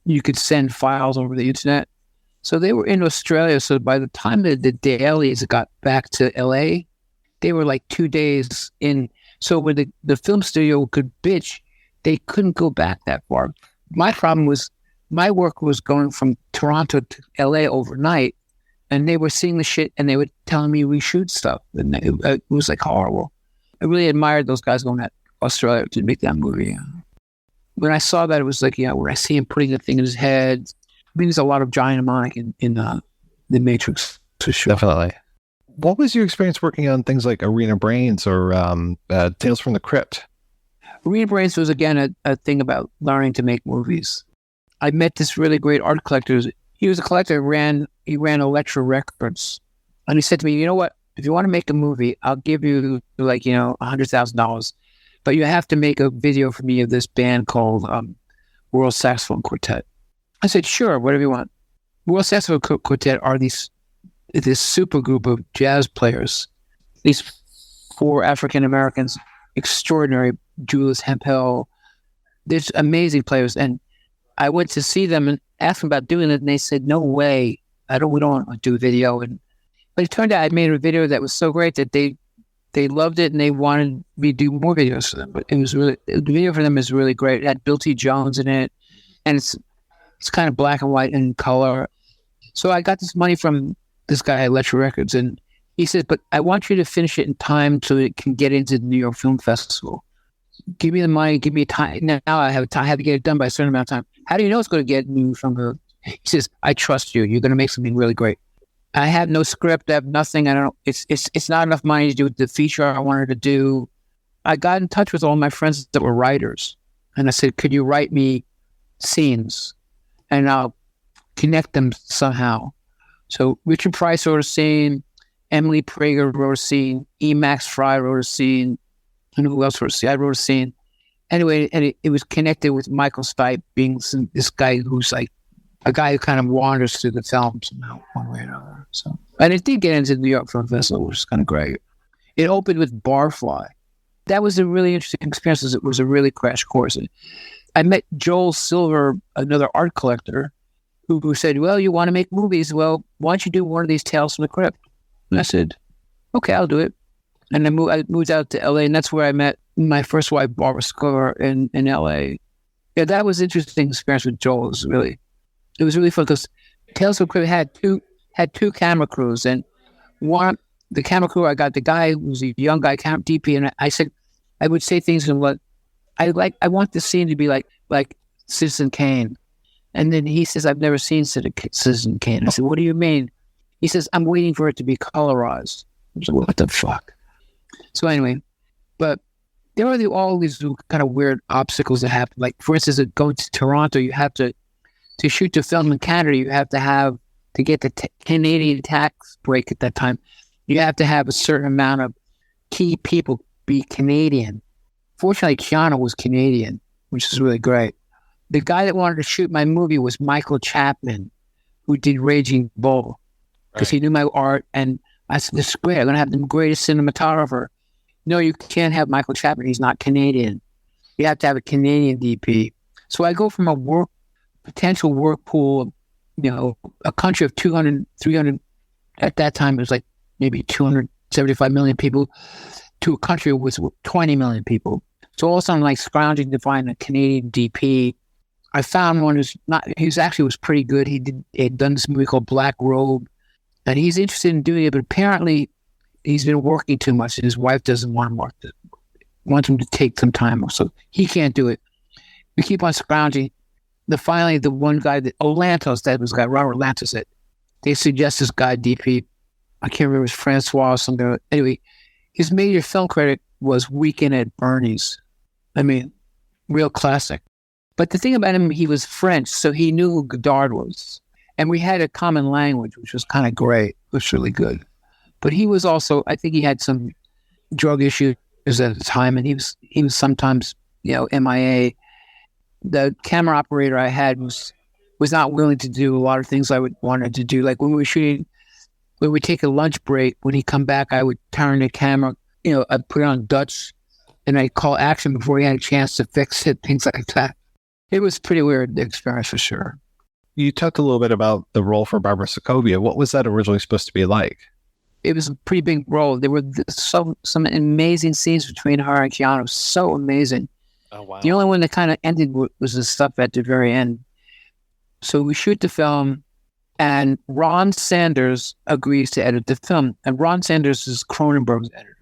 you could send files over the internet. So they were in Australia. So by the time that the dailies got back to LA, they were like 2 days in. So when the film studio could bitch, they couldn't go back that far. My problem was my work was going from Toronto to LA overnight, and they were seeing the shit and they were telling me reshoot stuff. And it was like horrible. I really admired those guys going to Australia to make that movie. When I saw that, it was like, where I see him putting the thing in his head. I mean, there's a lot of Johnny Mnemonic in the Matrix, for sure. Definitely. What was your experience working on things like Arena Brains or Tales from the Crypt? Arena Brains was, again, a thing about learning to make movies. I met this really great art collector. He was a collector. He ran Elektra Records. And he said to me, you know what? If you want to make a movie, I'll give you $100,000. But you have to make a video for me of this band called World Saxophone Quartet. I said, sure, whatever you want. World Saxophone Quartet are this super group of jazz players. These 4 African Americans, extraordinary. Julius Hempel. There's amazing players. And I went to see them and asked them about doing it, and they said, no way. We don't want to do video. But it turned out I made a video that was so great that they loved it and they wanted me to do more videos for them. But the video for them is really great. It had Bill T. Jones in it, and it's kind of black and white and color. So I got this money from this guy at Elektra Records, and he said, but I want you to finish it in time so it can get into the New York Film Festival. Give me the money, give me time. Now I have time. I have to get it done by a certain amount of time. How do you know it's going to get new from the... He says, I trust you. You're going to make something really great. I have no script. I have nothing. I don't. It's not enough money to do the feature I wanted to do. I got in touch with all my friends that were writers, and I said, "Could you write me scenes, and I'll connect them somehow?" So Richard Price wrote a scene, Emily Prager wrote a scene, E. Max Fry wrote a scene, and who else wrote a scene? I wrote a scene. Anyway, and it was connected with Michael Stipe being this guy who's like a guy who kind of wanders through the film somehow, one way or another. So, and it did get into the New York Film Festival, which is kind of great. It opened with Barfly. That was a really interesting experience. It was a really crash course. I met Joel Silver, another art collector, who said, well, you want to make movies? Well, why don't you do one of these Tales from the Crypt? And I said, okay, I'll do it. And I moved out to LA, and that's where I met my first wife, Barbara Sklar, in LA. Yeah, that was an interesting experience with Joel. It was really fun because Tales from the Crypt had two camera crews, and the camera crew, I got the guy who was a young guy, DP, and I said, I would say things and what I want the scene to be like Citizen Kane. And then he says, I've never seen Citizen Kane. I said, what do you mean? He says, I'm waiting for it to be colorized. I was like, what the fuck? So anyway, but there are all these kind of weird obstacles that happen. Like, for instance, going to Toronto, you have to shoot the film in Canada, you have to get the Canadian tax break at that time, you have to have a certain amount of key people be Canadian. Fortunately, Keanu was Canadian, which is really great. The guy that wanted to shoot my movie was Michael Chapman, who did Raging Bull, because he knew my art. And I said, this is great. I'm going to have the greatest cinematographer. No, you can't have Michael Chapman. He's not Canadian. You have to have a Canadian DP. So I go from a potential work pool, a country of 200, 300, at that time it was like maybe 275 million people, to a country with 20 million people. So all of a sudden, like scrounging to find a Canadian DP. I found one he actually was pretty good. He had done this movie called Black Robe, and he's interested in doing it, but apparently he's been working too much, and his wife doesn't want him wants him to take some time off, so he can't do it. We keep on scrounging. Finally, the one guy Lantos, that was the guy, Robert Lantos, said, they suggest this guy DP. I can't remember, it was Francois or something. Anyway, his major film credit was Weekend at Bernie's. I mean, real classic. But the thing about him, he was French, so he knew who Godard was. And we had a common language, which was kind of great. It was really good. But he was also, I think he had some drug issues at the time, and he was sometimes, MIA. The camera operator I had was was not willing to do a lot of things I would wanted to do. Like when we were shooting, when we take a lunch break, when he'd come back, I would turn the camera, I'd put it on Dutch and I'd call action before he had a chance to fix it, things like that. It was pretty weird experience for sure. You talked a little bit about the role for Barbara Sokovia. What was that originally supposed to be like? It was a pretty big role. There were some amazing scenes between her and Keanu. So amazing. Oh, wow. The only one that kind of ended was the stuff at the very end. So we shoot the film, and Ron Sanders agrees to edit the film. And Ron Sanders is Cronenberg's editor.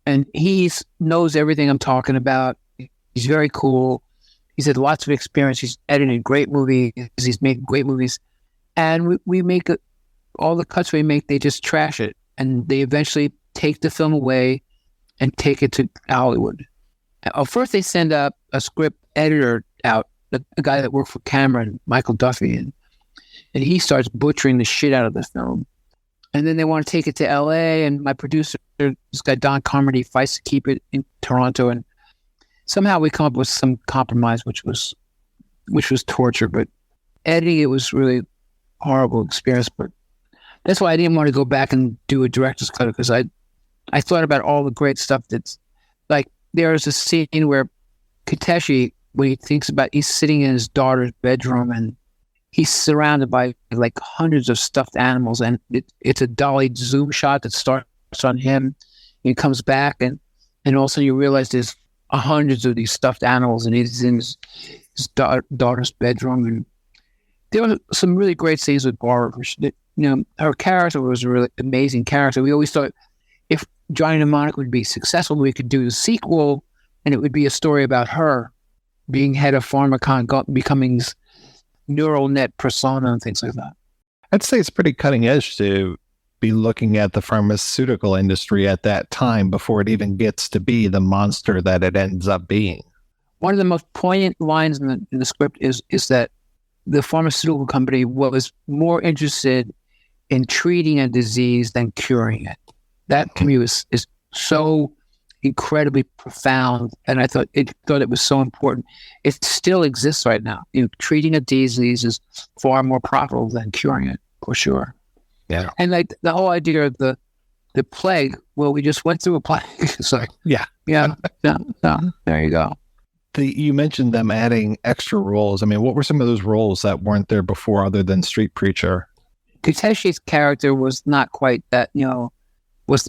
And he knows everything I'm talking about. He's very cool. He's had lots of experience. He's edited great movies. He's made great movies. And we make all the cuts we make, they just trash it. And they eventually take the film away and take it to Hollywood. First, they send up a script editor out, a guy that worked for Cameron, Michael Duffy, and he starts butchering the shit out of the film. And then they want to take it to L.A., and my producer, this guy Don Carmody, fights to keep it in Toronto. And somehow we come up with some compromise, which was torture. But editing it was really horrible experience. But that's why I didn't want to go back and do a director's cut, because I thought about all the great stuff that's like, there's a scene where Kateshi, when he thinks about, he's sitting in his daughter's bedroom and he's surrounded by like hundreds of stuffed animals, and it's a dolly zoom shot that starts on him. He comes back, and all of a sudden you realize there's hundreds of these stuffed animals, and he's in his daughter's bedroom. And there were some really great scenes with Barbara. Her character was a really amazing character. We always thought if Johnny Mnemonic would be successful, we could do the sequel, and it would be a story about her being head of Pharmacon, becoming neural net persona and things like that. I'd say it's pretty cutting edge to be looking at the pharmaceutical industry at that time before it even gets to be the monster that it ends up being. One of the most poignant lines in the script is that the pharmaceutical company was more interested in treating a disease than curing it. That to me is so incredibly profound, and I thought it was so important. It still exists right now. Treating a disease is far more profitable than curing it, for sure. Yeah, and like the whole idea of the plague. Well, we just went through a plague. It's like, yeah. There you go. You mentioned them adding extra roles. I mean, what were some of those roles that weren't there before, other than Street Preacher? Takeshi's character was not quite that,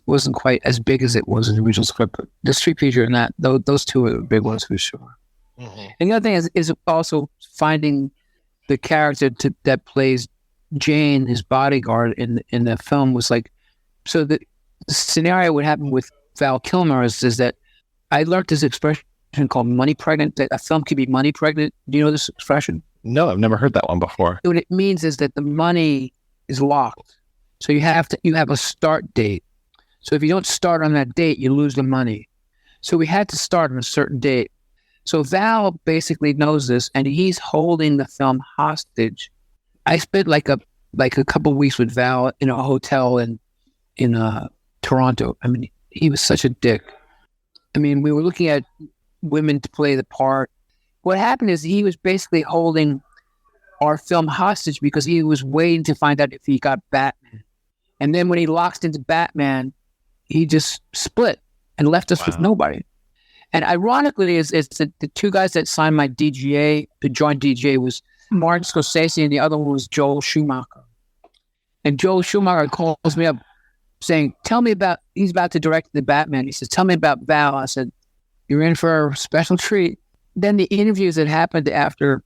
wasn't quite as big as it was in the original script. But the Street Preacher and that, those two are the big ones for sure. Mm-hmm. And the other thing is also finding the character that plays Jane, his bodyguard in the film, was like, so the scenario would happen with Val Kilmer is that I learned this expression called money pregnant, that a film could be money pregnant. Do you know this expression? No, I've never heard that one before. What it means is that the money is locked. So you have a start date. So if you don't start on that date, you lose the money. So we had to start on a certain date. So Val basically knows this, and he's holding the film hostage. I spent like a couple of weeks with Val in a hotel in Toronto. I mean, he was such a dick. I mean, we were looking at women to play the part. What happened is he was basically holding our film hostage because he was waiting to find out if he got Batman. And then when he locked into Batman, he just split and left us with nobody. And ironically, is that the two guys that signed my DGA, the joint DGA, was Martin Scorsese, and the other one was Joel Schumacher. And Joel Schumacher calls me up saying, he's about to direct the Batman. He says, tell me about Val. I said, you're in for a special treat. Then the interviews that happened after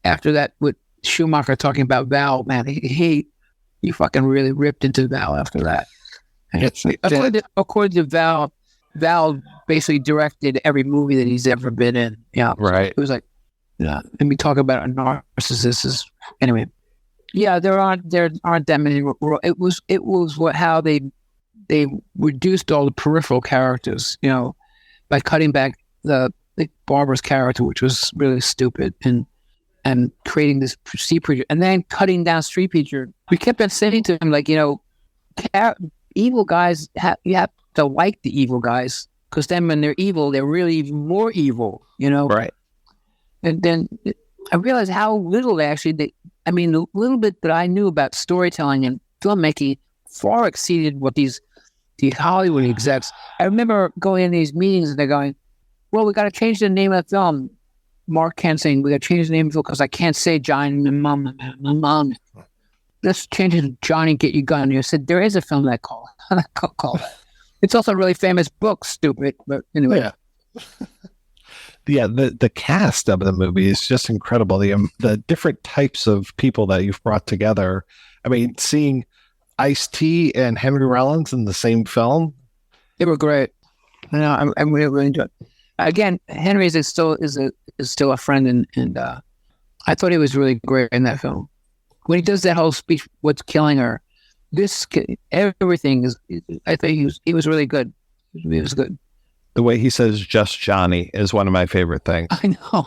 that with Schumacher talking about Val, man, he fucking really ripped into Val after that. According to Val, basically directed every movie that he's ever been in. Yeah, right. It was like, yeah. And we talk about a narcissist. Anyway, yeah, there aren't that many. It was how they reduced all the peripheral characters, by cutting back the Barbara's character, which was really stupid, and creating this Street Preacher, and then cutting down Street Preacher. We kept on saying to him, like, evil guys, you have to like the evil guys, because then when they're evil, they're really even more evil, Right. And then I realized how little the little bit that I knew about storytelling and filmmaking far exceeded what these Hollywood execs. I remember going in these meetings and they're going, well, we got to change the name of the film. Mark Kent saying, we got to change the name of the film because I can't say Johnny Mnemonic. Let's change it to Johnny Get Your Gun. And you said, there is a film that called that. It's also a really famous book, stupid. But anyway. Yeah. Yeah, the cast of the movie is just incredible. The different types of people that you've brought together. I mean, seeing Ice-T and Henry Rollins in the same film. They were great. I really enjoyed it. Again, Henry is still a friend, and I thought he was really great in that film. When he does that whole speech, "What's killing her?" Everything is. I think he was really good. He was good. The way he says "just Johnny" is one of my favorite things. I know.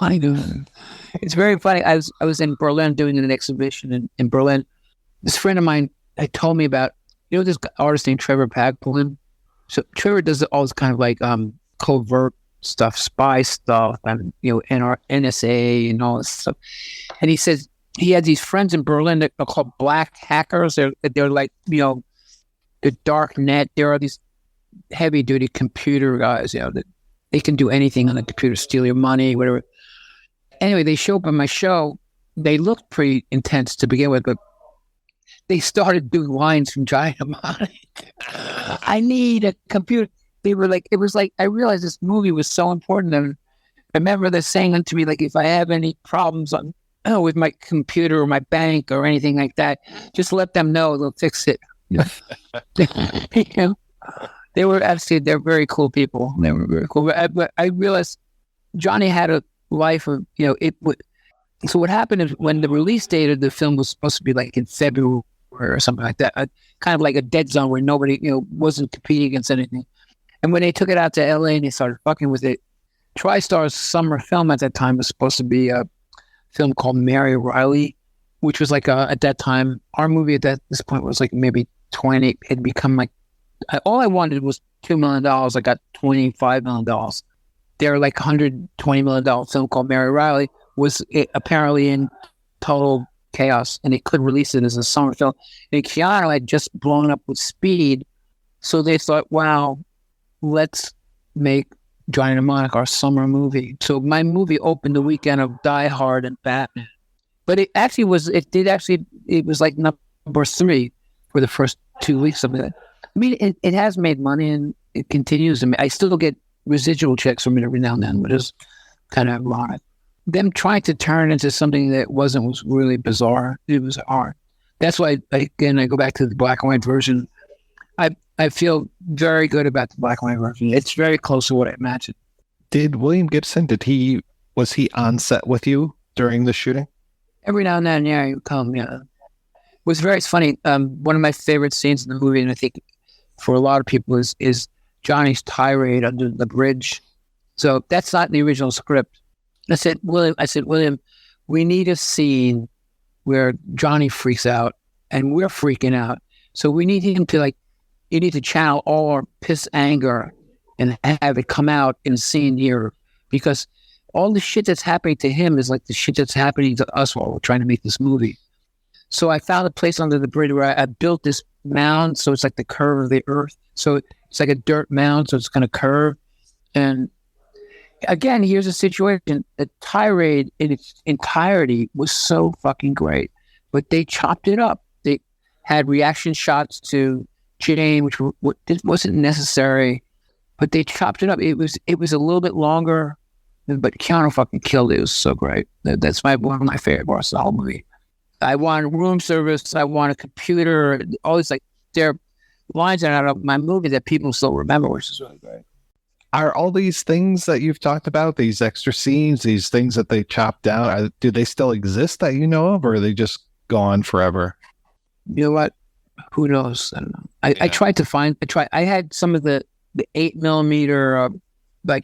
It's very funny. I was in Berlin doing an exhibition in Berlin. This friend of mine had told me about this artist named Trevor Paglen. So Trevor does all this kind of like covert stuff, spy stuff, and NSA and all this stuff. And he says he had these friends in Berlin that are called black hackers. They're like the dark net. There are these heavy duty computer guys, that they can do anything on the computer, steal your money, whatever. Anyway, they show up on my show. They looked pretty intense to begin with, but they started doing lines from Giant Mnemonic. I need a computer. They were like, it was like, I realized this movie was so important. And I remember they're saying to me, like, if I have any problems with my computer or my bank or anything like that, just let them know, they'll fix it. They were they're very cool people. They were very cool. But I realized Johnny had a life of, so what happened is when the release date of the film was supposed to be like in February or something like that, kind of like a dead zone where nobody, wasn't competing against anything. And when they took it out to LA and they started fucking with it, TriStar's summer film at that time was supposed to be a film called Mary Riley, which was like at that time, our movie at this point was like maybe 20. It had become like, all I wanted was $2 million. I got $25 million. Their like $120 million film called Mary Riley was apparently in total chaos, and they could release it as a summer film. And Keanu had just blown up with Speed, so they thought, wow, let's make Johnny Mnemonic our summer movie. So my movie opened the weekend of Die Hard and Batman. But it was like number 3 for the first 2 weeks of it. I mean, it has made money and it continues. I mean, I still get residual checks from it every now and then, but it's kind of ironic. Them trying to turn into something that was really bizarre. It was hard. That's why, again, I go back to the black and white version. I feel very good about the black and white version. It's very close to what I imagined. Did William Gibson, was he on set with you during the shooting? Every now and then, yeah, he would come, yeah. It's funny. One of my favorite scenes in the movie, and I think for a lot of people, is Johnny's tirade under the bridge. So that's not in the original script. I said, William, we need a scene where Johnny freaks out and we're freaking out. So we need him to you need to channel all our piss anger and have it come out in a scene here, because all the shit that's happening to him is like the shit that's happening to us while we're trying to make this movie. So I found a place under the bridge where I built this mound. So it's like the curve of the earth. So it's like a dirt mound. So it's going to curve. And again, here's a situation. The tirade in its entirety was so fucking great, but they chopped it up. They had reaction shots to Jane, which wasn't necessary, but they chopped it up. It was a little bit longer, but Keanu fucking killed it. It was so great. That's one of my favorite parts of the whole movie. I want room service. I want a computer. All these there are lines out of my movie that people still remember, which is really great. Are all these things that you've talked about, these extra scenes, these things that they chopped down, do they still exist that you know of, or are they just gone forever? You know what? Who knows? I don't know. I tried to find. I had some of the 8mm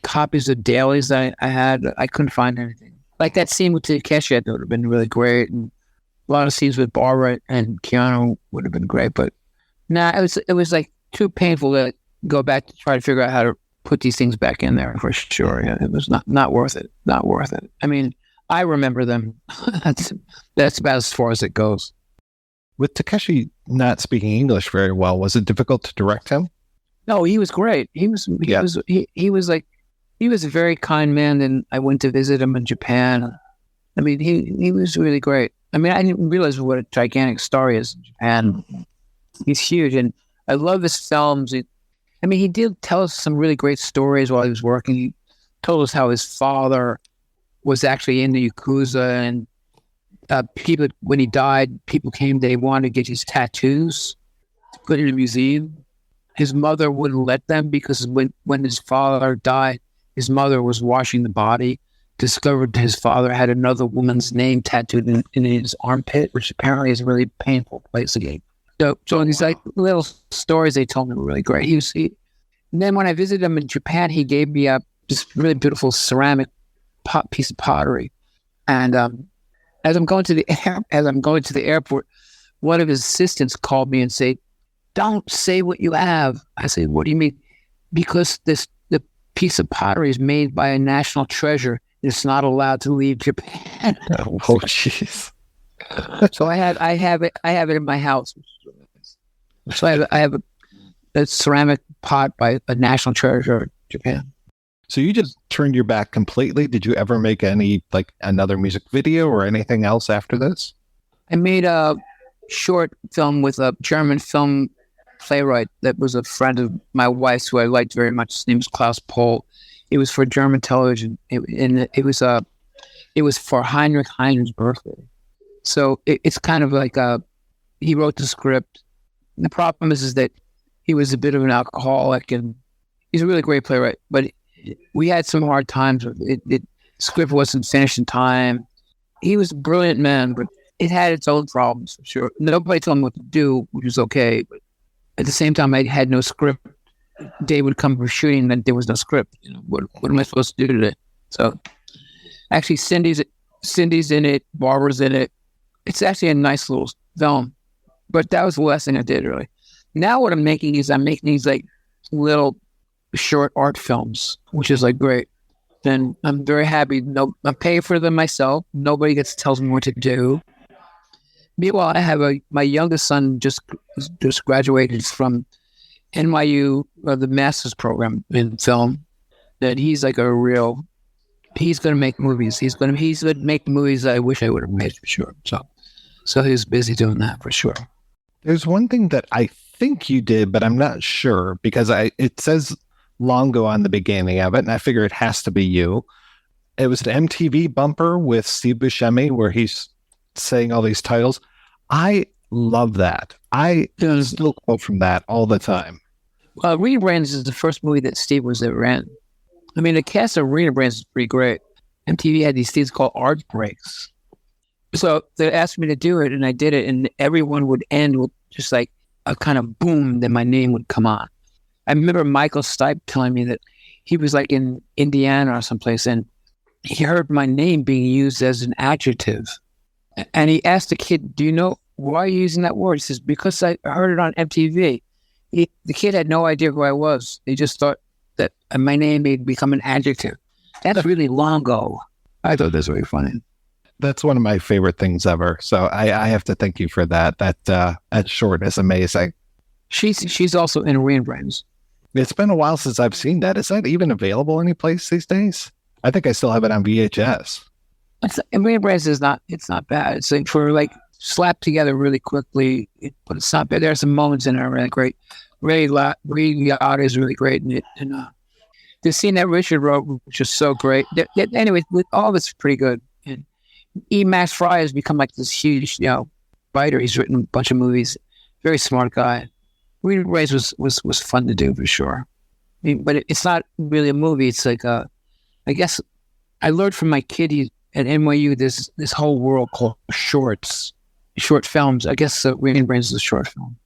copies of dailies that I had. I couldn't find anything. Like that scene with Takeshi, that would have been really great, and a lot of scenes with Barbara and Keanu would have been great. But it was like too painful to go back to try to figure out how to put these things back in there for sure. Yeah, it was not worth it. Not worth it. I mean, I remember them. That's about as far as it goes. With Takeshi not speaking English very well, was it difficult to direct him? No, he was great. He was a very kind man, and I went to visit him in Japan. I mean, he was really great. I mean, I didn't realize what a gigantic star he is in Japan. He's huge, and I love his films. He did tell us some really great stories while he was working. He told us how his father was actually in the Yakuza, and people, when he died, people came, they wanted to get his tattoos to put in a museum. His mother wouldn't let them because when his father died, his mother was washing the body, discovered his father had another woman's name tattooed in his armpit, which apparently is a really painful place to get. So these like little stories they told me were really great. And then when I visited him in Japan, he gave me this really beautiful ceramic piece of pottery. And as I'm going to the airport, one of his assistants called me and said, "Don't say what you have." I said, "What do you mean?" "Because the piece of pottery is made by a national treasure. It's not allowed to leave Japan." Oh, jeez. So I have it in my house. So I have a ceramic pot by a national treasure in Japan. So you just turned your back completely. Did you ever make another music video or anything else after this? I made a short film with a German film playwright that was a friend of my wife's who I liked very much. His name is Klaus Pohl. It was for German television. It was for Heinrich Heine's birthday. So it's kind of like he wrote the script. And the problem is that he was a bit of an alcoholic, and he's a really great playwright, but we had some hard times. The script wasn't finished in time. He was a brilliant man, but it had its own problems, for sure. Nobody told him what to do, which was okay. But at the same time, I had no script. Day would come for shooting, and there was no script. What am I supposed to do today? So actually, Cindy's in it. Barbara's in it. It's actually a nice little film. But that was the last thing I did, really. Now what I'm making these like little short art films, which is like great. And I'm very happy. I'm paying for them myself. Nobody tells me what to do. Meanwhile, I have my youngest son just graduated from NYU, the master's program in film. That he's like he's going to make movies. He's going to make movies that I wish I would have made, for sure. So he's busy doing that, for sure. There's one thing that I think you did, but I'm not sure, because it says Longo on the beginning of it, and I figure it has to be you. It was an MTV bumper with Steve Buscemi where he's saying all these titles. I love that. I still quote from that all the time. Reading Brands is the first movie that Steve was ever in. I mean, the cast of Reading Brands is pretty great. MTV had these things called art breaks. So they asked me to do it, and I did it, and everyone would end with just like a kind of boom, then my name would come on. I remember Michael Stipe telling me that he was like in Indiana or someplace, and he heard my name being used as an adjective. And he asked the kid, "Do you know why are you using that word?" He says, "Because I heard it on MTV." The kid had no idea who I was. He just thought that my name had become an adjective. That's really Longo. I thought that's very funny. That's one of my favorite things ever. So I have to thank you for that. That short is amazing. She's also in Reading Brands. It's been a while since I've seen that. Is that even available any place these days? I think I still have it on VHS. Reading Brands it's not bad. It's like for like slapped together really quickly, but it's not bad. There are some moments in it that are really great. Ray Liotta is really great in it. And the scene that Richard wrote, which is so great. Anyway, all of it's pretty good. And Max Fry has become like this huge, writer. He's written a bunch of movies. Very smart guy. Reading Brands was fun to do, for sure. But it's not really a movie. It's like I guess I learned from my kid at NYU this whole world called short films. I guess Reading Brands is a short film.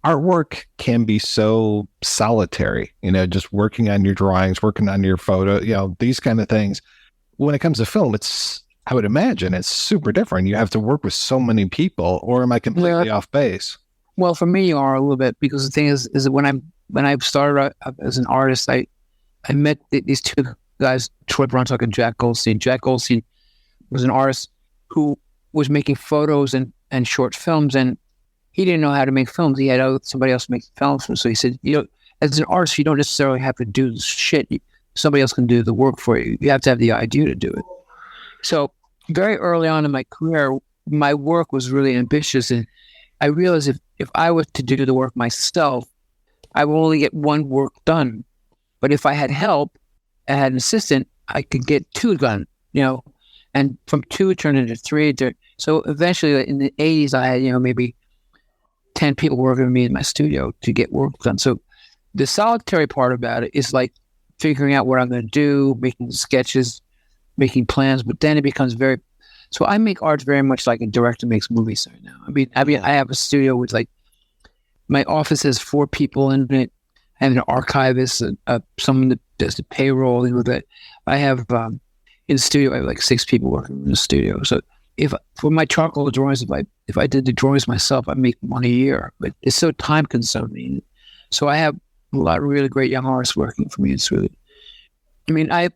Artwork can be so solitary, just working on your drawings, working on your photo, these kind of things. When it comes to film, I would imagine it's super different. You have to work with so many people, or am I completely off base? Well, for me, you are a little bit, because the thing is that when I started out as an artist, I met these two guys, Troy Bruntock and Jack Goldstein. Jack Goldstein was an artist who was making photos and short films, and he didn't know how to make films. He had somebody else make films. So he said, as an artist, you don't necessarily have to do the shit. Somebody else can do the work for you. You have to have the idea to do it. So very early on in my career, my work was really ambitious, and I realized if I was to do the work myself, I would only get one work done. But if I had help, I had an assistant, I could get two done, and from two it turned into three. So eventually in the 80s, I had, maybe 10 people working with me in my studio to get work done. So the solitary part about it is like figuring out what I'm going to do, making sketches, making plans, but then it becomes so I make art very much like a director makes movies right now. I have a studio with my office has 4 people in it. I have an archivist, someone that does the payroll with it. I have in the studio, I have 6 people working in the studio. So for my charcoal drawings, if I did the drawings myself, I make money a year, but it's so time consuming. So I have a lot of really great young artists working for me. It's really,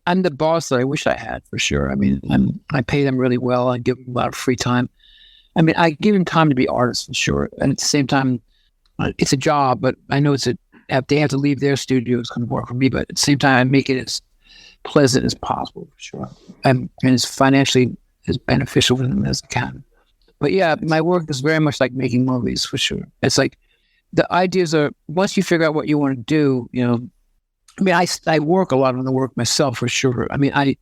I'm the boss that I wish I had, for sure. I pay them really well. I give them a lot of free time. I give them time to be artists, for sure. And at the same time, it's a job, but I know if they have to leave their studio, it's going to work for me. But at the same time, I make it as pleasant as possible, for sure. And it's financially as beneficial for them as I can. But yeah, my work is very much like making movies, for sure. It's like the ideas are, once you figure out what you want to do, I work a lot on the work myself, for sure. I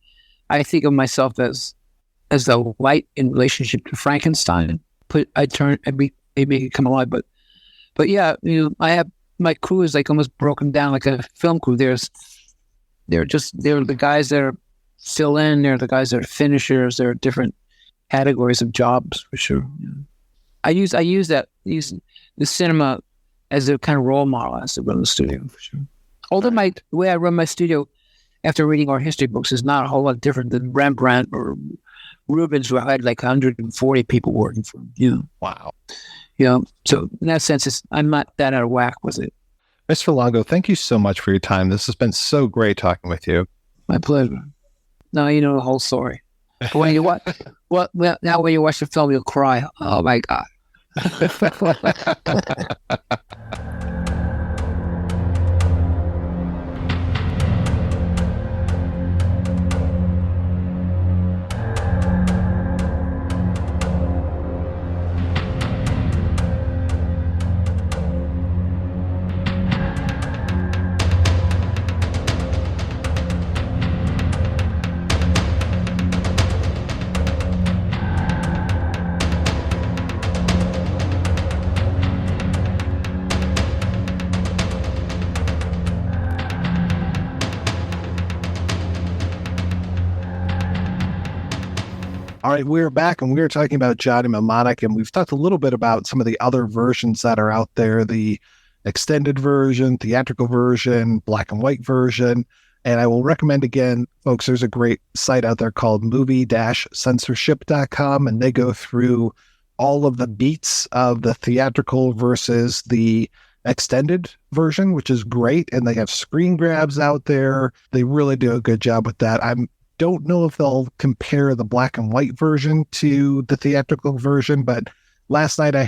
think of myself as the light in relationship to Frankenstein. I make it come alive. But yeah, I have, my crew is almost broken down like a film crew. They're the guys that are fill in. They're the guys that are finishers. There are different categories of jobs, for sure. I use the cinema as a kind of role model as to run the studio, for sure. Although the way I run my studio after reading art history books is not a whole lot different than Rembrandt or Rubens, where I had 140 people working for him. Wow. So in that sense, I'm not that out of whack with it. Mr. Longo, thank you so much for your time. This has been so great talking with you. My pleasure. Now you know the whole story. But when you watch, now when you watch the film, you'll cry. Oh my God. All right, we're back and we're talking about Johnny Mnemonic, and we've talked a little bit about some of the other versions that are out there, the extended version, theatrical version, black and white version. And I will recommend again, folks, there's a great site out there called movie-censorship.com, and they go through all of the beats of the theatrical versus the extended version, which is great. And they have screen grabs out there. They really do a good job with that. Don't know if they'll compare the black and white version to the theatrical version, but last night I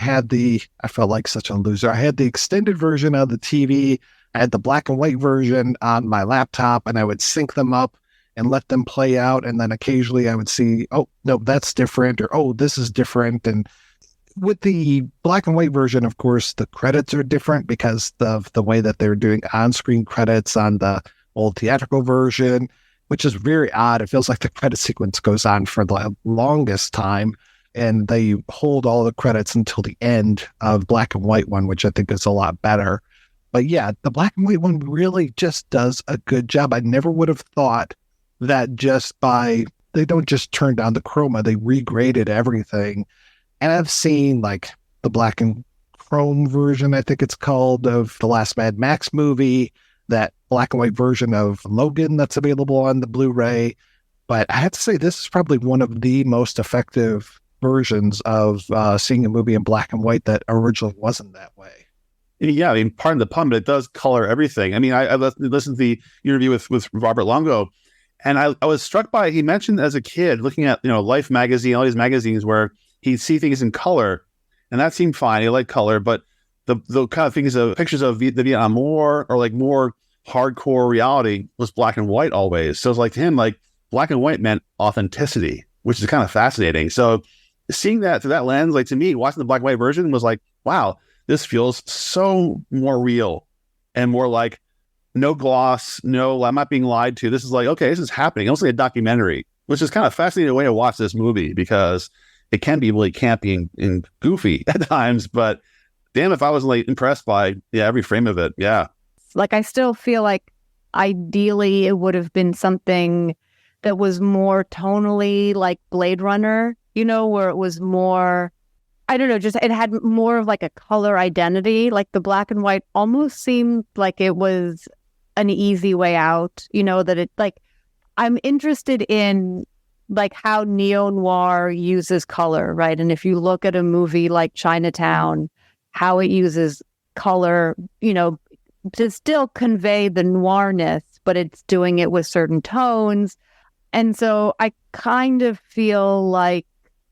felt like such a loser. I had the extended version of the TV. I had the black and white version on my laptop, and I would sync them up and let them play out. And then occasionally I would see, oh, no, that's different, or, oh, this is different. And with the black and white version, of course, the credits are different because of the way that they're doing on-screen credits on the old theatrical version, which is very odd. It feels like the credit sequence goes on for the longest time, and they hold all the credits until the end of black and white one, which I think is a lot better. But yeah, the black and white one really just does a good job. I never would have thought that they don't just turn down the chroma, they regraded everything. And I've seen like the black and chrome version, I think it's called, of the last Mad Max movie, that black and white version of Logan that's available on the Blu-ray. But I have to say, this is probably one of the most effective versions of seeing a movie in black and white that originally wasn't that way. Yeah, pardon the pun, but it does color everything. I listened to the interview with Robert Longo, And I was struck by, he mentioned as a kid looking at, Life magazine, all these magazines where he'd see things in color, and that seemed fine. He liked color, but the kind of things of pictures of the Vietnam War or like more hardcore reality was black and white always. So it's like to him, like black and white meant authenticity, which is kind of fascinating. So seeing that through that lens, like to me, watching the black and white version was like, wow, this feels so more real and more like no gloss, no, I'm not being lied to. This is like, okay, this is happening. Almost like a documentary, which is kind of a fascinating way to watch this movie because it can be really campy and goofy at times, but damn, if I was like impressed by every frame of it. Yeah. Like, I still feel like ideally it would have been something that was more tonally like Blade Runner, where it was more, I don't know, just it had more of like a color identity. Like the black and white almost seemed like it was an easy way out, that it like, I'm interested in like how neo-noir uses color, right? And if you look at a movie like Chinatown, how it uses color, to still convey the noirness, but it's doing it with certain tones. And so I kind of feel like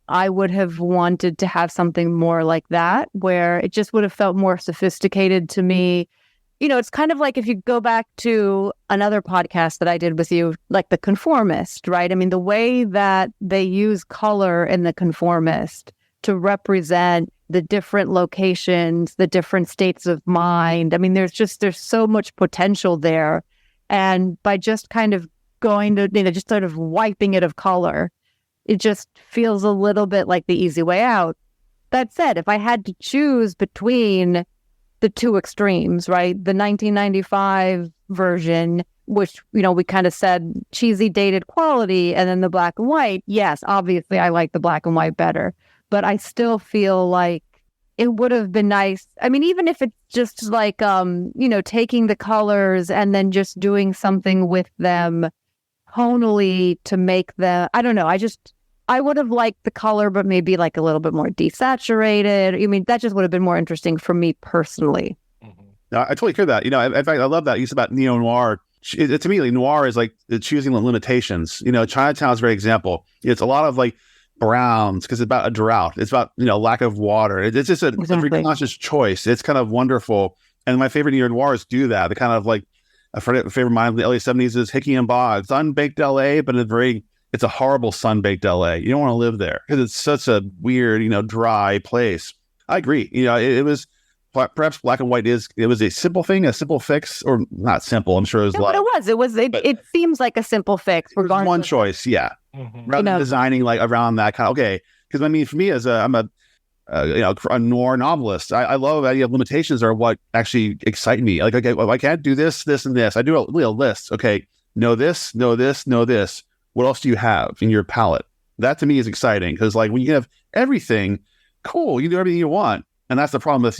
I would have wanted to have something more like that, where it just would have felt more sophisticated to me. It's kind of like if you go back to another podcast that I did with you, like The Conformist, right? I mean, the way that they use color in The Conformist to represent the different locations, the different states of mind. I mean, there's so much potential there. And by just kind of going to, just sort of wiping it of color, it just feels a little bit like the easy way out. That said, if I had to choose between the two extremes, right? The 1995 version, which, we kind of said cheesy dated quality, and then the black and white. Yes, obviously I like the black and white better, but I still feel like it would have been nice. I mean, even if it's just like, taking the colors and then just doing something with them tonally to make them, I don't know. I would have liked the color, but maybe like a little bit more desaturated. I mean, that just would have been more interesting for me personally. No, I totally hear that. In fact, I love that you said about neo-noir. To me, like, noir is like choosing limitations. Chinatown is a great example. It's a lot of like browns because it's about a drought. It's about, lack of water. It's just a very conscious choice. It's kind of wonderful. And my favorite neo-noirs do that. The kind of like, a favorite of mine of the early 70s is Hickey and Boggs. Unbaked LA, but it's a horrible sun-baked LA. You don't want to live there because it's such a weird, dry place. I agree. It was perhaps black and white it was a simple thing, a simple fix, or not simple. I'm sure it was. No, but it seems like a simple fix. Regardless. One choice, yeah. Rather than designing like around that kind of, okay. Because I mean, for me I'm a noir novelist. I love the idea of limitations are what actually excite me. Like, okay, well, I can't do this, this, and this. I do a list. Okay, know this, know this, know this. What else do you have in your palette? That to me is exciting because like when you have everything, cool, you can do everything you want. And that's the problem with,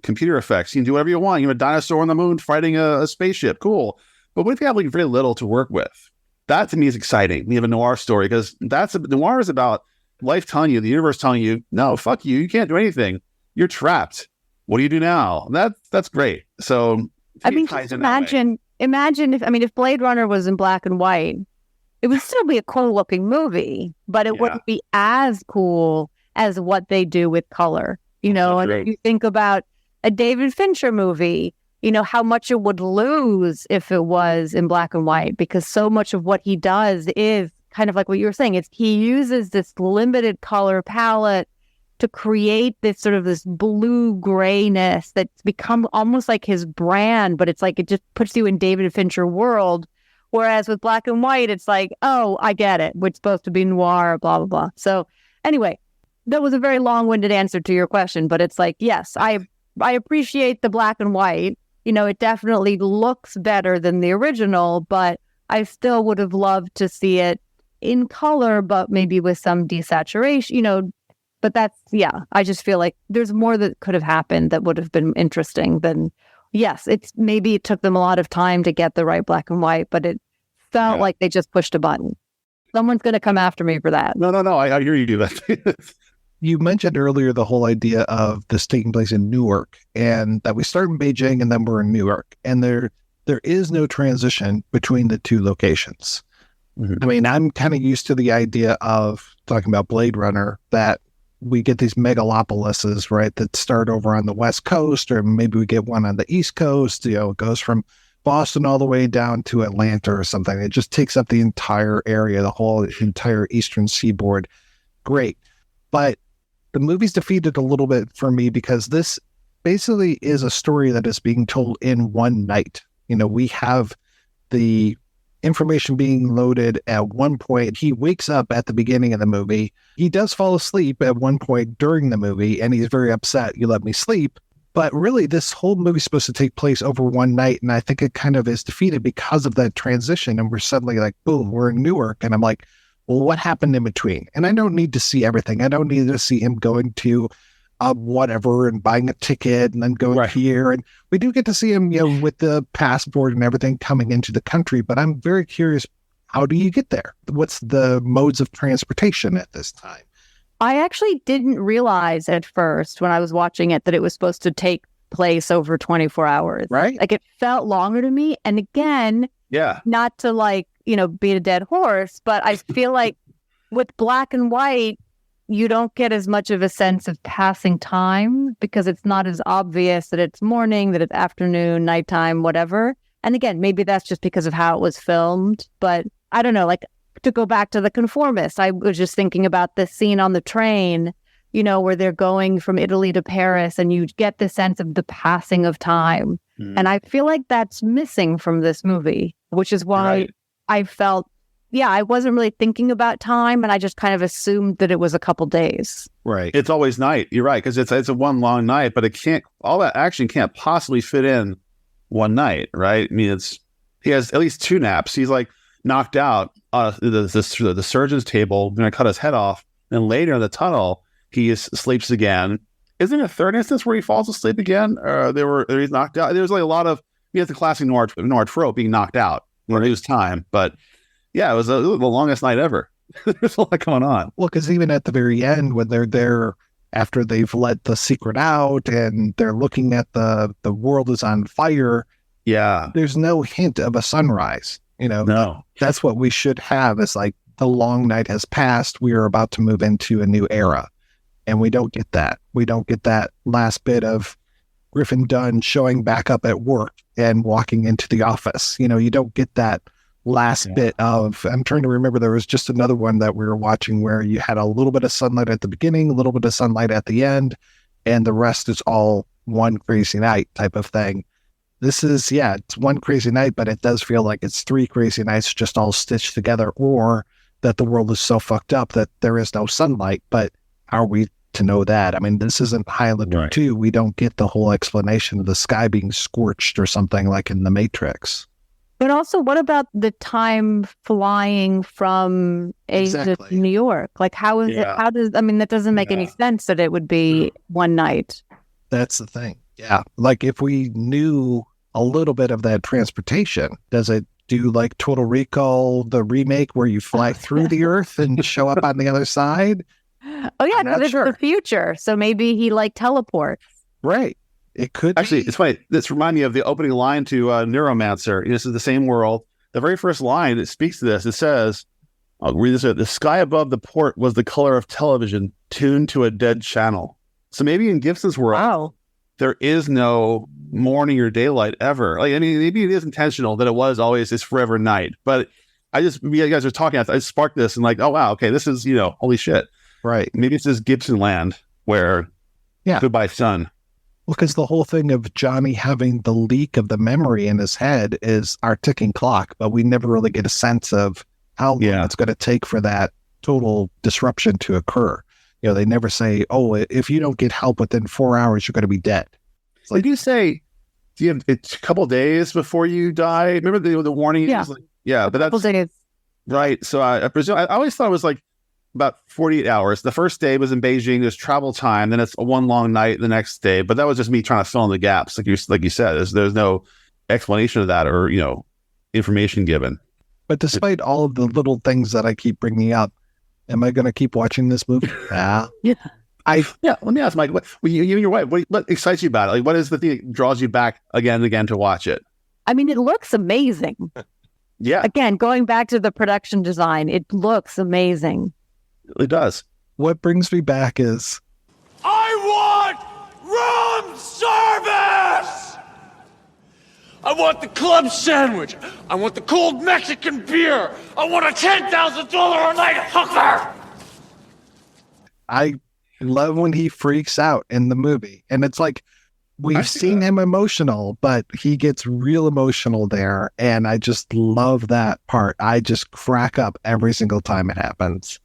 computer effects. You can do whatever you want. You have a dinosaur on the moon fighting a spaceship. Cool. But what if you have like very little to work with? That to me is exciting. We have a noir story because noir is about life telling you, the universe telling you, no, fuck you. You can't do anything. You're trapped. What do you do now? That's great. So I mean, just imagine if Blade Runner was in black and white, it would still be a cool looking movie, but it wouldn't be as cool as what they do with color, And if you think about a David Fincher movie, how much it would lose if it was in black and white, because so much of what he does is kind of like what you were saying. He uses this limited color palette to create this blue grayness that's become almost like his brand, but it's like it just puts you in David Fincher world. Whereas with black and white, it's like, oh, I get it. It's supposed to be noir, blah, blah, blah. So anyway, that was a very long-winded answer to your question, but it's like, yes, I appreciate the black and white. It definitely looks better than the original, but I still would have loved to see it in color, but maybe with some desaturation, but I just feel like there's more that could have happened that would have been interesting than, yes, maybe it took them a lot of time to get the right black and white, but it felt like they just pushed a button. Someone's going to come after me for that. No, I hear you do that. You mentioned earlier the whole idea of this taking place in Newark, and that we start in Beijing and then we're in Newark, and there is no transition between the two locations. I mean, I'm kind of used to the idea of talking about Blade Runner that we get these megalopolises, right, that start over on the West Coast, or maybe we get one on the East Coast. You know, it goes from Boston all the way down to Atlanta or something. It just takes up the entire area, the whole entire Eastern Seaboard. Great. But the movie's defeated a little bit for me because this basically is a story that is being told in one night. You know, we have the information being loaded at one point. He wakes up at the beginning of the movie. He does fall asleep at one point during the movie, and he's very upset. You let me sleep. But really, this whole movie is supposed to take place over one night, and I think it kind of is defeated because of that transition. And we're suddenly like, boom, we're in Newark. And I'm like, well, what happened in between? And I don't need to see everything. I don't need to see him going to whatever and buying a ticket and then going here. And we do get to see him, you know, with the passport and everything coming into the country. But I'm very curious, how do you get there? What's the modes of transportation at this time? I actually didn't realize at first when I was watching it that it was supposed to take place over 24 hours. Right. Like it felt longer to me. And again, not to like, you know, beat a dead horse, but I feel like with black and white, you don't get as much of a sense of passing time because it's not as obvious that it's morning, that it's afternoon, nighttime, whatever. And again, maybe that's just because of how it was filmed, but I don't know, like to go back to The Conformist, I was just thinking about this scene on the train, you know, where they're going from Italy to Paris and you get the sense of the passing of time. And I feel like that's missing from this movie, which is why I felt, I wasn't really thinking about time, and I just kind of assumed that it was a couple days. Right. It's always night. You're right, because it's a one long night, but it can't. All that action can't possibly fit in one night, right? I mean, he has at least 2 naps. He's like knocked out the surgeon's table, going to cut his head off, and later in the tunnel he sleeps again. Isn't there a third instance where he falls asleep again? He's knocked out. There's like a lot of the classic noir trope, being knocked out when it was time, but. Yeah, it was the longest night ever. There's a lot going on. Well, because even at the very end, when they're there after they've let the secret out and they're looking at the world is on fire, there's no hint of a sunrise. You know, no, that's what we should have. Is like the long night has passed. We are about to move into a new era, and we don't get that. We don't get that last bit of Griffin Dunn showing back up at work and walking into the office. You know, you don't get that last bit of, I'm trying to remember, there was just another one that we were watching where you had a little bit of sunlight at the beginning, a little bit of sunlight at the end, and the rest is all one crazy night type of thing. This is, it's one crazy night, but it does feel like it's 3 crazy nights just all stitched together, or that the world is so fucked up that there is no sunlight. But are we to know that? I mean, this isn't Highlander 2. We don't get the whole explanation of the sky being scorched or something like in The Matrix. But also, what about the time flying from Asia to New York? Like, how is it? How does, I mean, that doesn't make any sense that it would be one night. That's the thing. Yeah. Like, if we knew a little bit of that transportation, does it do like Total Recall, the remake, where you fly through the earth and show up on the other side? Oh, yeah, because it's the future. So maybe he like teleports. Right. It could actually. It's funny. This reminds me of the opening line to Neuromancer. This is the same world. The very first line that speaks to this. It says, "I'll read this: the sky above the port was the color of television tuned to a dead channel." So maybe in Gibson's world, there is no morning or daylight ever. Like, I mean, maybe it is intentional that it was always it's forever night. But you guys are talking. I sparked this and like, oh wow, okay, this is holy shit. Right. Maybe it's this Gibson land where goodbye sun. Well, because the whole thing of Johnny having the leak of the memory in his head is our ticking clock, but we never really get a sense of how long it's going to take for that total disruption to occur. You know, they never say, oh, if you don't get help within 4 hours, you're going to be dead. It's like, did you say, it's a couple days before you die? Remember the warning? Yeah. But that's... couple days. Right. So I presume, I always thought it was like about 48 hours. The first day was in Beijing. There's travel time. Then it's one long night the next day. But that was just me trying to fill in the gaps. Like you said, there's no explanation of that or, information given. But despite all of the little things that I keep bringing up, am I going to keep watching this movie? Let me ask Mike, you and your wife, what excites you about it? Like, what is the thing that draws you back again and again to watch it? I mean, it looks amazing. Yeah. Again, going back to the production design, it looks amazing. It does. What brings me back is I want room service! I want the club sandwich. I want the cold Mexican beer. I want a $10,000 a night hooker! I love when he freaks out in the movie. And it's like, we've seen him emotional, but he gets real emotional there. And I just love that part. I just crack up every single time it happens.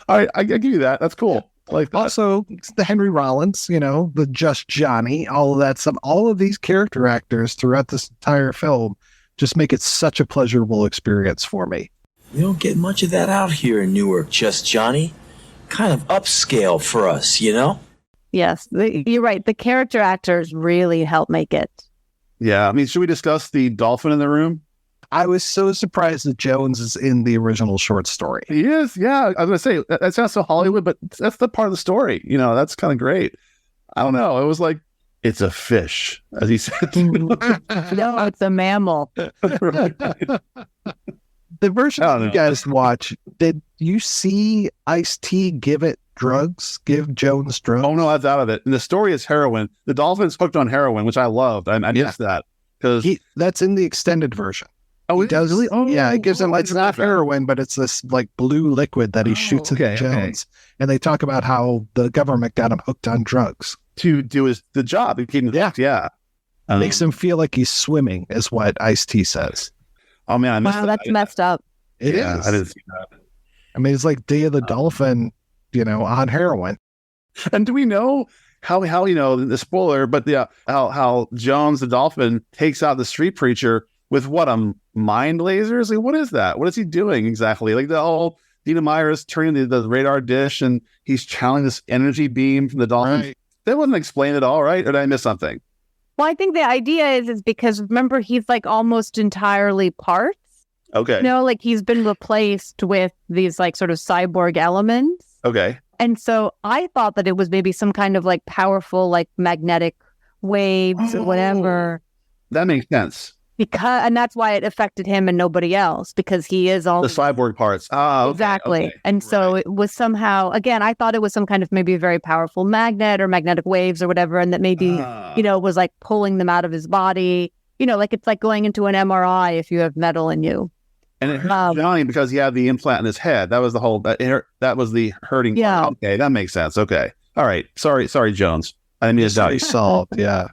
All right, I give you that. That's cool. Like that. Also, the Henry Rollins, the Just Johnny, all of that stuff, all of these character actors throughout this entire film just make it such a pleasurable experience for me. We don't get much of that out here in Newark, Just Johnny. Kind of upscale for us, Yes, you're right. The character actors really help make it. Yeah, I mean, should we discuss the dolphin in the room? I was so surprised that Jones is in the original short story. He is, yeah. I was going to say, that sounds so Hollywood, but that's the part of the story. That's kind of great. I don't know. It was like, it's a fish, as he said. No, it's a mammal. The version you guys watch, did you see Ice-T give Jones drugs? Oh, no, that's out of it. And the story is heroin. The dolphin's hooked on heroin, which I loved. I missed that. That's in the extended version. Oh, he does. Really? Oh, yeah. It gives him, it's not heroin, but it's this like blue liquid that he shoots at Jones. And they talk about how the government got him hooked on drugs. To do the job. Yeah. Makes him feel like he's swimming, is what Ice-T says. Oh, man. That's messed up. It is. I didn't see that. I mean, it's like Day of the Dolphin, on heroin. And do we know how the spoiler, but how Jones the dolphin takes out the street preacher with what, mind lasers? Like, what is that? What is he doing exactly? Like the whole Dina Meyer is turning the radar dish and he's channeling this energy beam from the dolphin. Right. That wasn't explained at all, right? Or did I miss something? Well, I think the idea is because remember, he's like almost entirely parts. Okay. Like he's been replaced with these like sort of cyborg elements. Okay. And so I thought that it was maybe some kind of like powerful, like magnetic waves or whatever. That makes sense. And that's why it affected him and nobody else, because he is all the cyborg parts. Okay, exactly. Okay. And so it was somehow, again, I thought it was some kind of maybe a very powerful magnet or magnetic waves or whatever. And that maybe, was like pulling them out of his body, like it's like going into an MRI if you have metal in you. And it hurt Johnny because he had the implant in his head. That was the whole, that was the hurting part. Okay, that makes sense. Okay. All right. Sorry, Jones. I didn't mean to doubt you. Solved, yeah.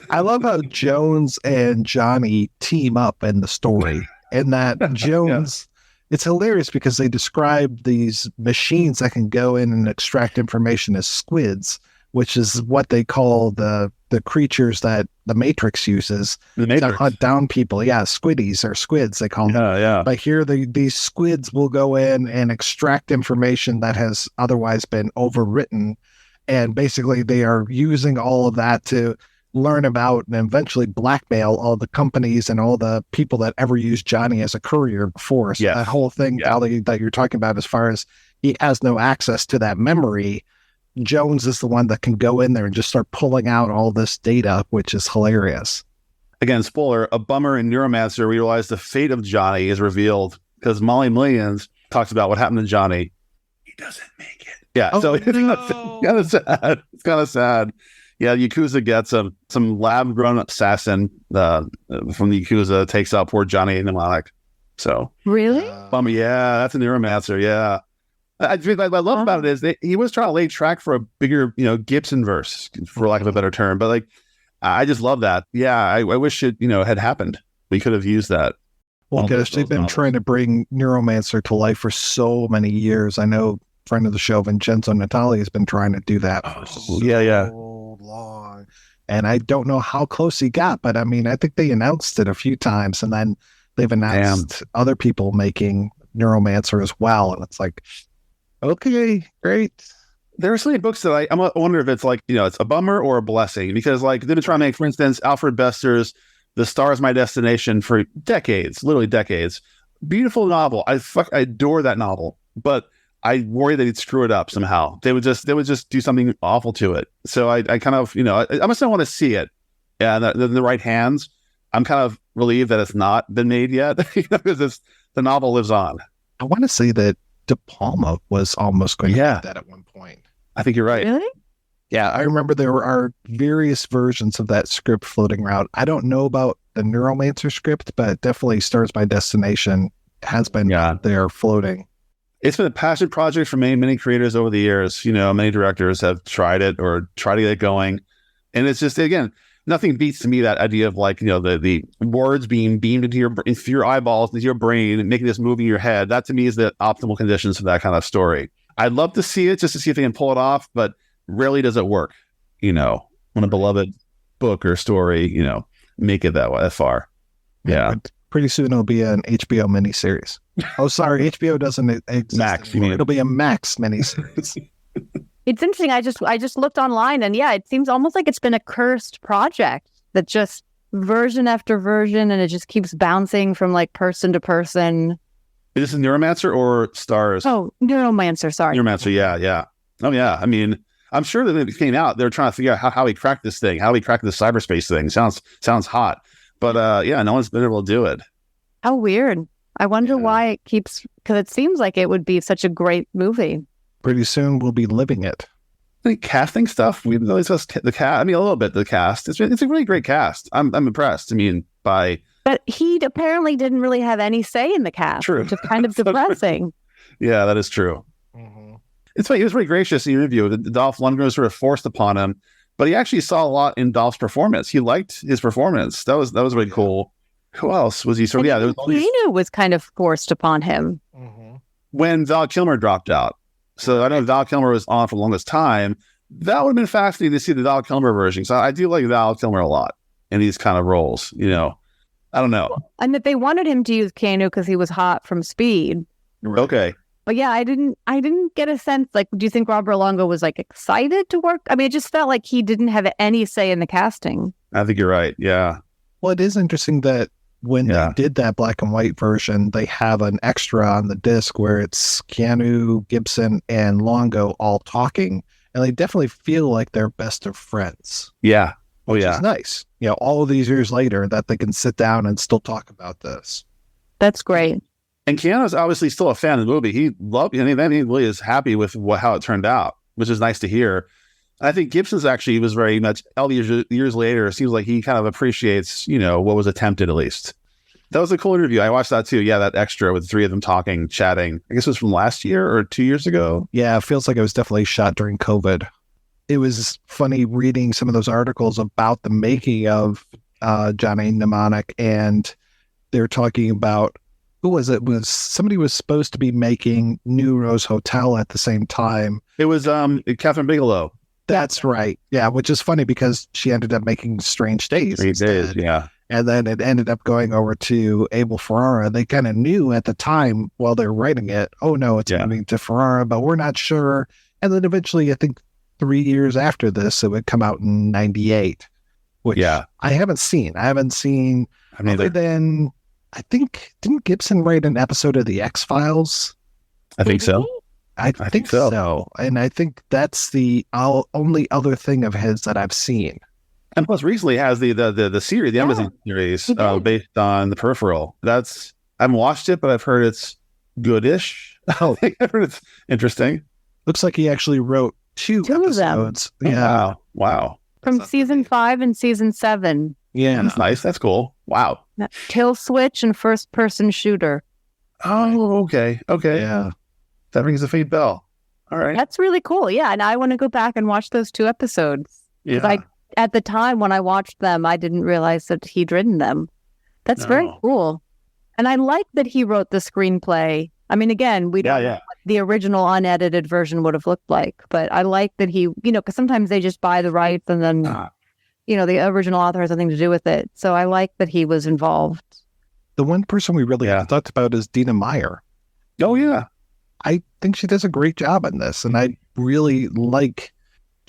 I love how Jones and Johnny team up in the story, and that Jones, it's hilarious because they describe these machines that can go in and extract information as squids, which is what they call the creatures that the Matrix uses to hunt down people. Yeah, squiddies or squids, they call them. Yeah. But here, these squids will go in and extract information that has otherwise been overwritten, and basically they are using all of that to learn about and eventually blackmail all the companies and all the people that ever used Johnny as a courier before. So that whole thing, Ali, that you're talking about, as far as he has no access to that memory, Jones is the one that can go in there and just start pulling out all this data, which is hilarious. Again, spoiler, a bummer in Neuromancer, we realize the fate of Johnny is revealed because Molly Millions talks about what happened to Johnny. He doesn't make it. Yeah, so it's kind of sad. It's kind of sad. Yeah, Yakuza gets some lab-grown assassin from the Yakuza takes out poor Johnny Mnemonic. So really, bummer. Yeah, that's a Neuromancer. Yeah, what I love about it is he was trying to lay track for a bigger, Gibson verse, for lack of a better term. But I just love that. Yeah, I wish it, had happened. We could have used that. Well, because they've been trying to bring Neuromancer to life for so many years. I know friend of the show, Vincenzo Natali, has been trying to do that for so long. And I don't know how close he got, but I mean, I think they announced it a few times, and then they've announced other people making Neuromancer as well. And it's like, okay, great. There are so many books that I wonder if it's like, it's a bummer or a blessing, because they've been trying to make, for instance, Alfred Bester's The Star Is My Destination for decades, literally decades. Beautiful novel. I adore that novel, but I worry that he'd screw it up somehow. They would just do something awful to it. So I kind of, I must not want to see it. Yeah, in the right hands. I'm kind of relieved that it's not been made yet because the novel lives on. I want to say that De Palma was almost going to do that at one point. I think you're right. Really? Yeah, I remember there are various versions of that script floating around. I don't know about the Neuromancer script, but definitely Stars by Destination has been there floating. It's been a passion project for many creators over the years. Many directors have tried it or tried to get it going. And it's just, again, nothing beats to me that idea of the words being beamed into your eyeballs, into your brain, and making this movie in your head. That to me is the optimal conditions for that kind of story. I'd love to see it just to see if they can pull it off, but rarely does it work, when a beloved book or story, make it that far. Yeah. Pretty soon it'll be an HBO miniseries. Oh, sorry, HBO doesn't exist Max, anymore. It'll be a Max miniseries. It's interesting. I just looked online, and it seems almost like it's been a cursed project that just version after version, and it just keeps bouncing from like person to person. Is this a Neuromancer or Stars? Oh, Neuromancer, sorry. Neuromancer, yeah. Oh, yeah. I mean, I'm sure that when it came out, they're trying to figure out how he cracked this thing, how he cracked the cyberspace thing. Sounds hot. But no one's been able to do it. How weird. I wonder why it keeps, because it seems like it would be such a great movie. Pretty soon we'll be living it. The casting stuff, we always discussed the cast. I mean, a little bit the cast. It's a really great cast. I'm impressed. I mean, But he apparently didn't really have any say in the cast, True. which is kind of depressing. Yeah, that is true. It's funny. He was very gracious in the interview. Dolph Lundgren was sort of forced upon him, but he actually saw a lot in Dolph's performance. He liked his performance. That was really cool. Who else was he? So there was Keanu was kind of forced upon him when Val Kilmer dropped out. So I know Val Kilmer was on for the longest time. That would have been fascinating to see the Val Kilmer version. So I do like Val Kilmer a lot in these kind of roles. I don't know. And that they wanted him to use Keanu because he was hot from Speed. Okay. But yeah, I didn't get a sense, like, do you think Robert Longo was like excited to work? I mean, it just felt like he didn't have any say in the casting. I think you're right. Yeah. Well, it is interesting that when they did that black and white version, they have an extra on the disc where it's Keanu, Gibson, and Longo all talking, and they definitely feel like they're best of friends. Yeah. Oh, which yeah. is nice. All of these years later, that they can sit down and still talk about this. That's great. And Keanu's obviously still a fan of the movie. He loved it. He really is happy with how it turned out, which is nice to hear. I think Gibson's actually was very much, all these years later, it seems like he kind of appreciates, what was attempted at least. That was a cool interview. I watched that too. Yeah, that extra with the three of them talking, chatting. I guess it was from last year or 2 years ago. Yeah, it feels like it was definitely shot during COVID. It was funny reading some of those articles about the making of Johnny Mnemonic, and they're talking about, who was it? Somebody was supposed to be making New Rose Hotel at the same time. It was Catherine Bigelow. That's right. Yeah, which is funny because she ended up making Strange Days. Strange Days, yeah. And then it ended up going over to Abel Ferrara. They kind of knew at the time while they were writing it, oh no, it's moving to Ferrara, but we're not sure. And then eventually, I think 3 years after this, it would come out in 98, which I haven't seen. Other than, I think, didn't Gibson write an episode of The X-Files? I think so. I think so. And I think that's the only other thing of his that I've seen. And plus, recently has the series, the Amazon series, based on The Peripheral. I haven't watched it, but I've heard it's goodish. I've heard it's interesting. Looks like he actually wrote two episodes. Of them. Yeah. Wow. From season 5 and season 7. Yeah. That's nice. That's cool. Wow. Kill Switch and First Person Shooter. Oh, okay. Yeah. That rings a faint bell. All right. That's really cool. Yeah. And I want to go back and watch those 2 episodes. Yeah. At the time when I watched them, I didn't realize that he'd written them. That's very cool. And I like that he wrote the screenplay. I mean, again, we don't know what the original unedited version would have looked like, but I like that he, because sometimes they just buy the rights and then, the original author has nothing to do with it. So I like that he was involved. The one person we really haven't talked about is Dina Meyer. Oh, yeah. I think she does a great job in this, and I really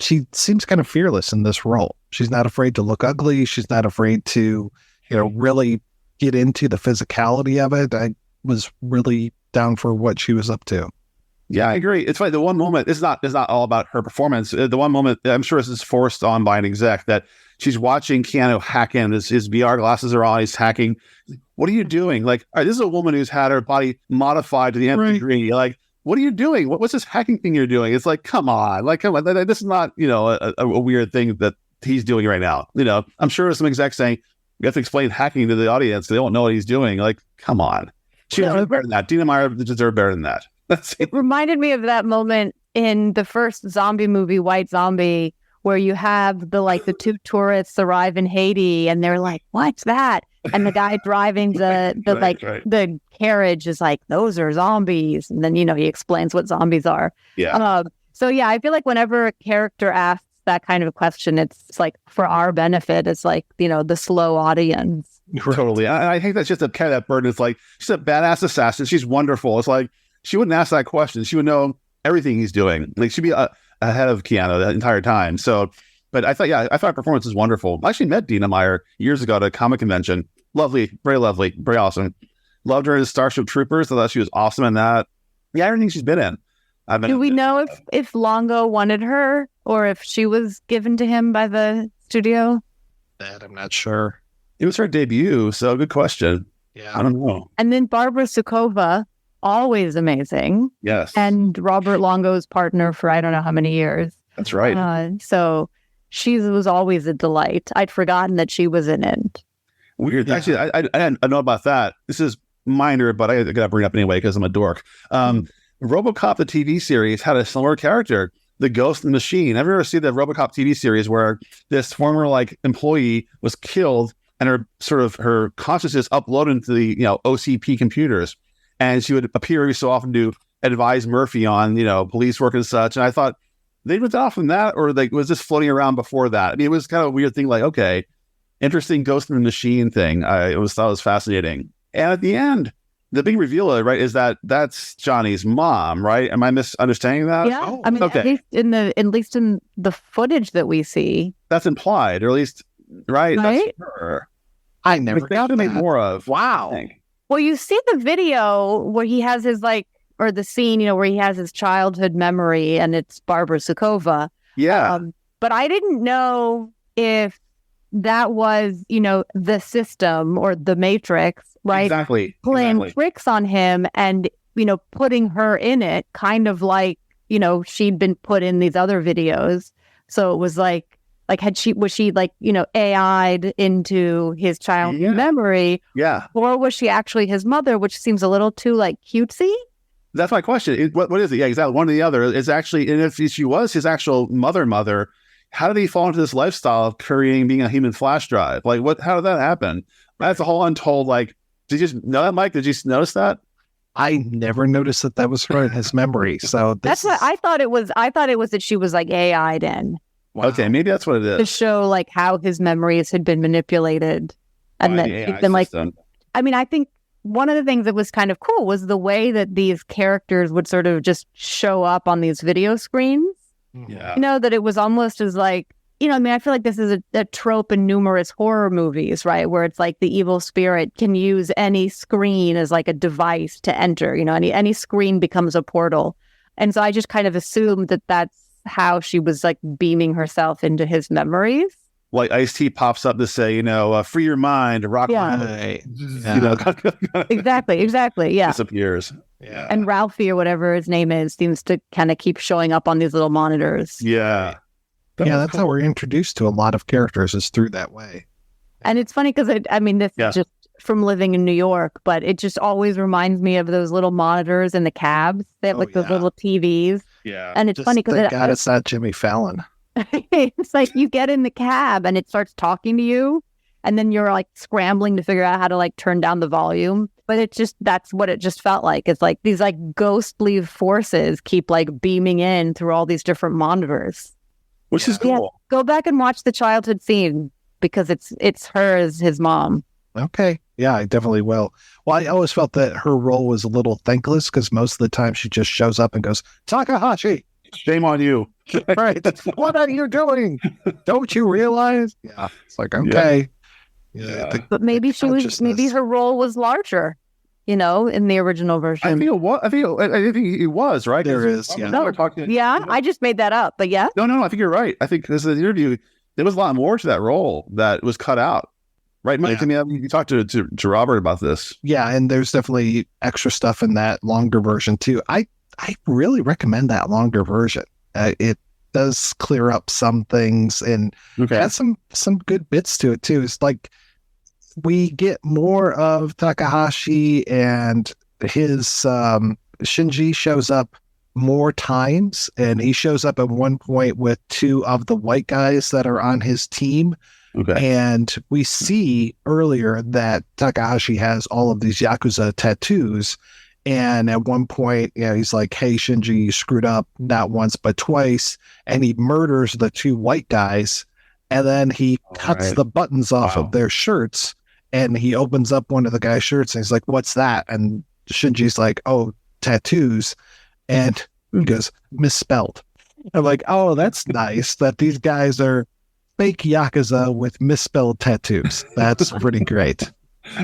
she seems kind of fearless in this role. She's not afraid to look ugly. She's not afraid to, really get into the physicality of it. I was really down for what she was up to. Yeah, I agree. It's funny. The one moment, it's not all about her performance. The one moment, I'm sure this is forced on by an exec, that she's watching Keanu hack in. His VR glasses are on. He's hacking. What are you doing? Like, all right, this is a woman who's had her body modified to the nth degree. Like, what are you doing? What's this hacking thing you're doing? It's like, come on. This is not, a weird thing that he's doing right now. I'm sure there's some execs saying, you have to explain hacking to the audience. They don't know what he's doing. Like, come on. She deserved better than that. Dina Meyer deserved better than that. It reminded me of that moment in the first zombie movie, White Zombie, where you have the two tourists arrive in Haiti and they're like, what's that? And the guy driving the carriage is like, those are zombies. And then, he explains what zombies are. Yeah. I feel like whenever a character asks that kind of a question, it's like for our benefit. It's like, the slow audience. Totally. I think that's just a carry that burden. It's like, she's a badass assassin. She's wonderful. It's like, she wouldn't ask that question. She would know everything he's doing. Like, she'd be ahead of Keanu the entire time. So, but I thought her performance was wonderful. I actually met Dina Meyer years ago at a comic convention. Lovely, very awesome. Loved her as Starship Troopers. I thought she was awesome in that. Yeah, everything she's been in. Do we know if Longo wanted her or if she was given to him by the studio? That I'm not sure. It was her debut, so good question. Yeah, I don't know. And then Barbara Sukova, always amazing. Yes. And Robert Longo's partner for I don't know how many years. That's right. So she was always a delight. I'd forgotten that she was in it. Weird. Yeah. Actually, I didn't know about that. This is minor, but I got to bring it up anyway because I'm a dork. RoboCop, the TV series, had a similar character, the Ghost in the Machine. Have you ever seen the RoboCop TV series where this former employee was killed and her consciousness uploaded into the OCP computers, and she would appear every so often to advise Murphy on police work and such. And I thought they ripped off from that, or was this floating around before that? I mean, it was kind of a weird thing. Like, okay, interesting Ghost in the Machine thing. I thought it was fascinating. And at the end, the big reveal, right, is that that's Johnny's mom, right? Am I misunderstanding that? Yeah, oh. I mean, okay. At least in the footage that we see, that's implied, or at least, right? Right. That's her. I never. They have to make more of. Wow. Well, you see the video where he has his or the scene, where he has his childhood memory, and it's Barbara Sukova. Yeah. But I didn't know if that was, the system or the Matrix. Right. Exactly. Playing tricks on him and, putting her in it kind of like, she'd been put in these other videos. So it was was she AI'd into his childhood memory? Yeah. Or was she actually his mother, which seems a little too cutesy? That's my question. What is it? Yeah, exactly. One or the other is actually, and if she was his actual mother, how did he fall into this lifestyle of being a human flash drive? How did that happen? That's a whole untold, did you just know that, Mike? Did you notice that? I never noticed that was her in his memory. So that's what I thought it was. I thought it was that she was AI'd in. Wow. Okay, maybe that's what it is. To show how his memories had been manipulated, and that he'd been I mean, I think one of the things that was kind of cool was the way that these characters would sort of just show up on these video screens. Yeah. That it was almost as I feel like this is a trope in numerous horror movies, right? Where it's the evil spirit can use any screen as a device to enter, any screen becomes a portal. And so I just kind of assumed that that's how she was beaming herself into his memories. Ice-T pops up to say, free your mind, rock my mind. Exactly. Yeah. Disappears. Yeah. And Ralphie or whatever his name is seems to kind of keep showing up on these little monitors. Yeah. That's how we're introduced to a lot of characters, is through that way. And it's funny because this is just from living in New York, but it just always reminds me of those little monitors in the cabs. They have those little TVs. Yeah. And it's funny because it's not Jimmy Fallon. It's you get in the cab and it starts talking to you, and then you're scrambling to figure out how to turn down the volume. But that's what it just felt like. It's these ghostly forces keep beaming in through all these different monitors. Which is cool. Yeah, go back and watch the childhood scene because it's her as his mom. Okay. Yeah, I definitely will. Well, I always felt that her role was a little thankless because most of the time she just shows up and goes, Takahashi, shame on you. Right. What are you doing? Don't you realize? Yeah. It's okay. Yeah. But maybe her role was larger. In the original version. I think it was, right? There is, I just made that up, but yeah. No, I think you're right. I think this is an interview. there was a lot more to that role that was cut out. Right, Mike? Yeah. I mean, you talked to Robert about this. Yeah, and there's definitely extra stuff in that longer version too. I really recommend that longer version. It does clear up some things and has some good bits to it too. It's like we get more of Takahashi, and his Shinji shows up more times, and he shows up at one point with two of the white guys that are on his team. And we see earlier that Takahashi has all of these Yakuza tattoos. And at one point, he's like, hey, Shinji, you screwed up not once, but twice. And he murders the two white guys. And then he cuts the buttons off of their shirts. And he opens up one of the guy's shirts and he's like, what's that? And Shinji's like, oh, tattoos. And he goes, misspelled. I'm like, oh, that's nice that these guys are fake Yakuza with misspelled tattoos. That's pretty great.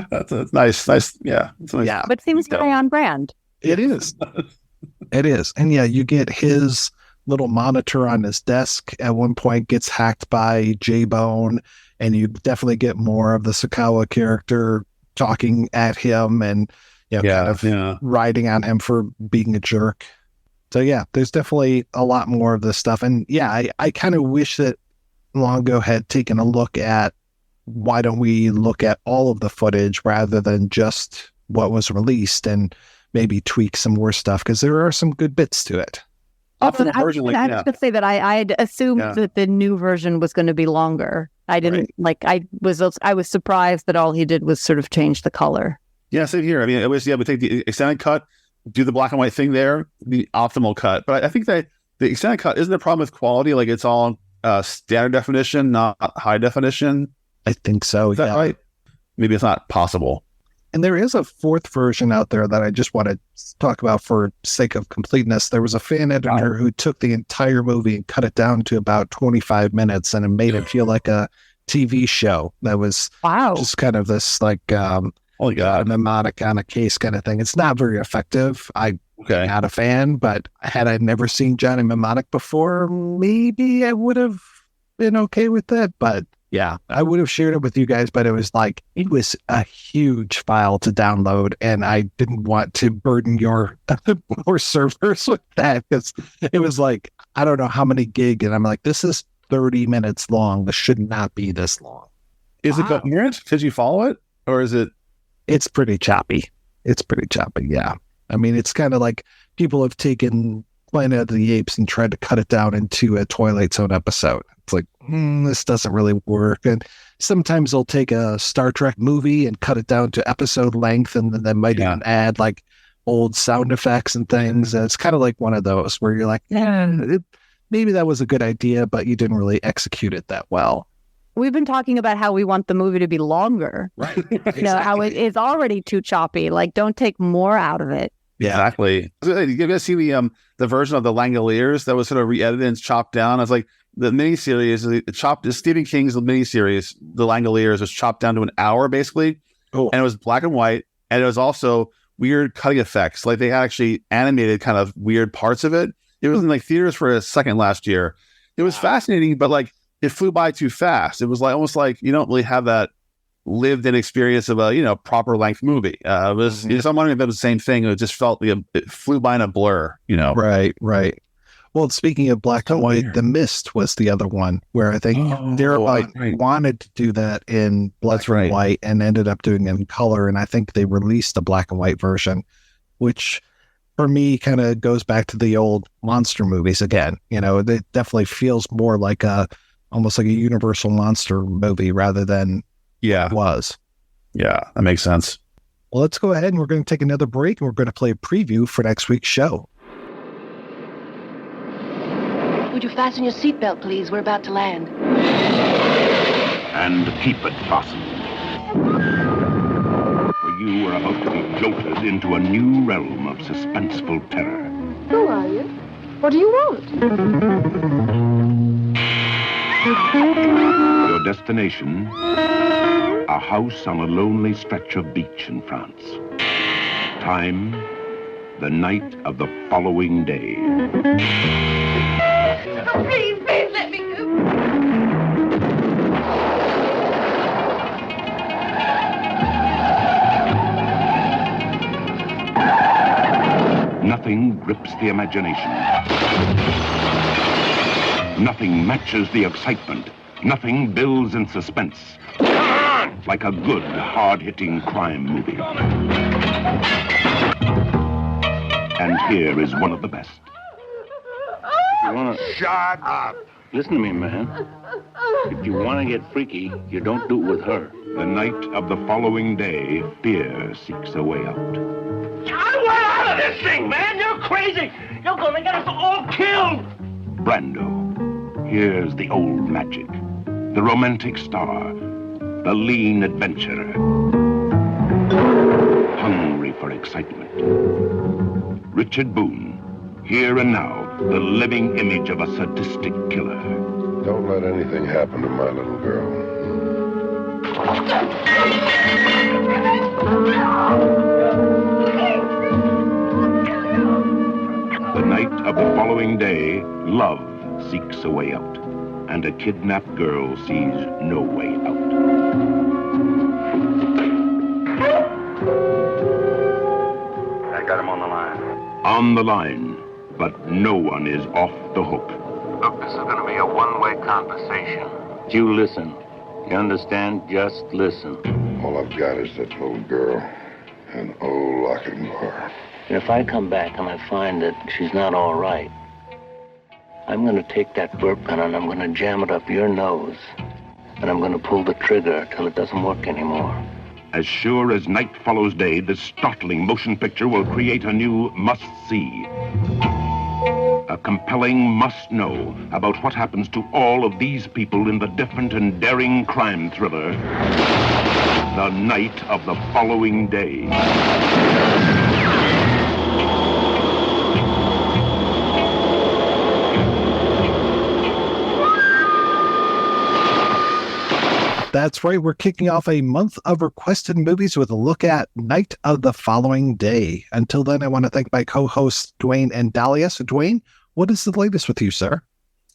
That's nice. Yeah. Yeah. But seems very on brand. It is. It is. And yeah, you get his little monitor on his desk at one point gets hacked by J-Bone, and you definitely get more of the Sakawa character talking at him and riding on him for being a jerk. So yeah, there's definitely a lot more of this stuff. And yeah, I kind of wish that Longo had taken a look at why don't we look at all of the footage rather than just what was released and maybe tweak some more stuff, because there are some good bits to it. I was going to say that I had assumed that the new version was going to be longer. I didn't I was surprised that all he did was sort of change the color. Yeah, same here. I mean, it was, we take the extended cut, do the black and white thing there, the optimal cut. But I think that the extended cut isn't a problem with quality. Like, it's all standard definition, not high definition. I think so. Is that right? Maybe it's not possible. And there is a fourth version out there that I just want to talk about for sake of completeness. There was a fan editor who took the entire movie and cut it down to about 25 minutes and it made it feel like a TV show that was just kind of this like mnemonic on a case kind of thing. It's not very effective. I'm not a fan, but had I never seen Johnny Mnemonic before, maybe I would have been okay with that. But yeah, I would have shared it with you guys, but it was a huge file to download, and I didn't want to burden your servers with that, because it was like, I don't know how many gig, and I'm like, this is 30 minutes long. This should not be this long. Is it coherent? Did you follow it? Or is it? It's pretty choppy. Yeah. I mean, it's kind of like people have taken Planet of the Apes and tried to cut it down into a Twilight Zone episode. It's like, this doesn't really work. And sometimes they'll take a Star Trek movie and cut it down to episode length, and then they might even add like old sound effects and things. And it's kind of like one of those where you're like, maybe that was a good idea, but you didn't really execute it that well. We've been talking about how we want the movie to be longer. Right. Exactly. How it is already too choppy. Like, don't take more out of it. Yeah, exactly. You guys see the version of the Langoliers that was sort of re-edited and chopped down? I was like, the miniseries, the Stephen King's miniseries, The Langoliers, was chopped down to an hour basically, and it was black and white, and it was also weird cutting effects. Like, they actually animated kind of weird parts of it. It was in like theaters for a second last year. It was fascinating, but like it flew by too fast. It was like almost like you don't really have that lived-in experience of a proper length movie. It was I'm wondering if it was the same thing. It just felt it flew by in a blur. Right. Well, speaking of black and white, The Mist was the other one where I think Darabont wanted to do that in black and white and ended up doing it in color. And I think they released a black and white version, which for me kind of goes back to the old monster movies again. It definitely feels more like almost like a Universal monster movie rather than it was. Yeah, that makes sense. Well, let's go ahead and we're going to take another break, and we're going to play a preview for next week's show. Would you fasten your seatbelt, please? We're about to land. And keep it fastened. For you are about to be jolted into a new realm of suspenseful terror. Who are you? What do you want? Your destination, a house on a lonely stretch of beach in France. Time, the night of the following day. Oh, please let me go. Nothing grips the imagination. Nothing matches the excitement. Nothing builds in suspense. Like a good, hard-hitting crime movie. And here is one of the best. You wanna... Shut up! Listen to me, man. If you want to get freaky, you don't do it with her. The night of the following day, fear seeks a way out. I want out of this thing, man! You're crazy! You're gonna get us all killed! Brando. Here's the old magic. The romantic star. The lean adventurer. Hungry for excitement. Richard Boone. Here and now, the living image of a sadistic killer. Don't let anything happen to my little girl. The night of the following day, love seeks a way out, and a kidnapped girl sees no way out. I got him on the line. On the line, but no one is off the hook. Look, this is going to be a one-way conversation. You listen. You understand? Just listen. All I've got is that little girl and old locking bar. And if I come back and I find that she's not all right, I'm going to take that burp gun and I'm going to jam it up your nose. And I'm going to pull the trigger till it doesn't work anymore. As sure as night follows day, this startling motion picture will create a new must-see. A compelling must-know about what happens to all of these people in the different and daring crime thriller, The Night of the Following Day. That's right. We're kicking off a month of requested movies with a look at Night of the Following Day. Until then, I want to thank my co-hosts, Dwayne and Dahlia. So, Dwayne, what is the latest with you, sir?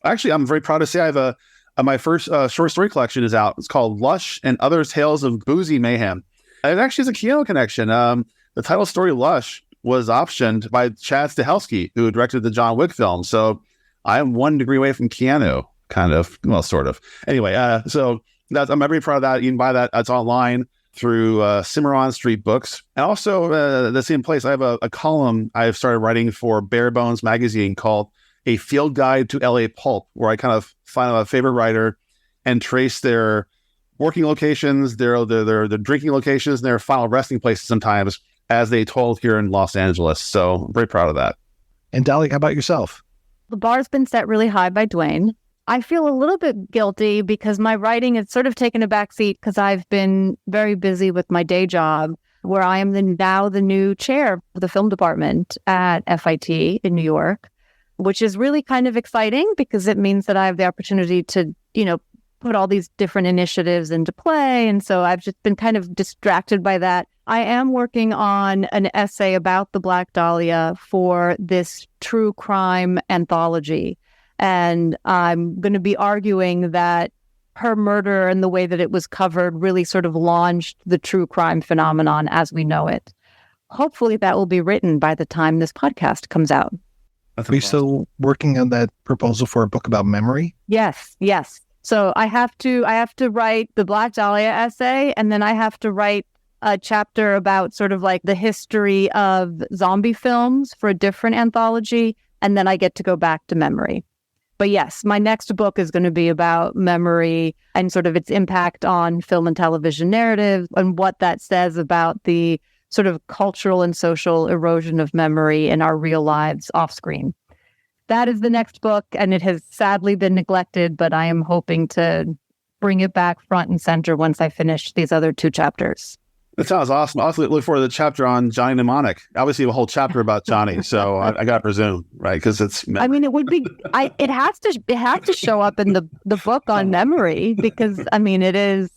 Actually, I'm very proud to say I have my first short story collection is out. It's called Lush and Other Tales of Boozy Mayhem. It actually is a Keanu connection. The title story, Lush, was optioned by Chad Stahelski, who directed the John Wick film. So I am 1 degree away from Keanu, kind of. Well, sort of. Anyway, I'm very proud of that. You can buy that. It's online through Cimarron Street Books. And also, the same place, I have a column I've started writing for Bare Bones Magazine called A Field Guide to LA Pulp, where I kind of find a favorite writer and trace their working locations, their drinking locations, and their final resting places sometimes as they told here in Los Angeles. So I'm very proud of that. And Dahlia, how about yourself? The bar's been set really high by Dwayne. I feel a little bit guilty because my writing has sort of taken a backseat because I've been very busy with my day job, where I am now the new chair of the film department at FIT in New York, which is really kind of exciting because it means that I have the opportunity to, put all these different initiatives into play. And so I've just been kind of distracted by that. I am working on an essay about the Black Dahlia for this true crime anthology. And I'm going to be arguing that her murder and the way that it was covered really sort of launched the true crime phenomenon as we know it. Hopefully that will be written by the time this podcast comes out. Are you still working on that proposal for a book about memory? Yes. So I have to write the Black Dahlia essay, and then I have to write a chapter about sort of like the history of zombie films for a different anthology, and then I get to go back to memory. But yes, my next book is going to be about memory and sort of its impact on film and television narrative and what that says about the sort of cultural and social erosion of memory in our real lives off screen. That is the next book, and it has sadly been neglected, but I am hoping to bring it back front and center once I finish these other 2 chapters. That sounds awesome. I also look forward to the chapter on Johnny Mnemonic. Obviously, a whole chapter about Johnny, so I got to presume, right? Because it's. I mean, it would be. It has to show up in the book on memory because I mean, it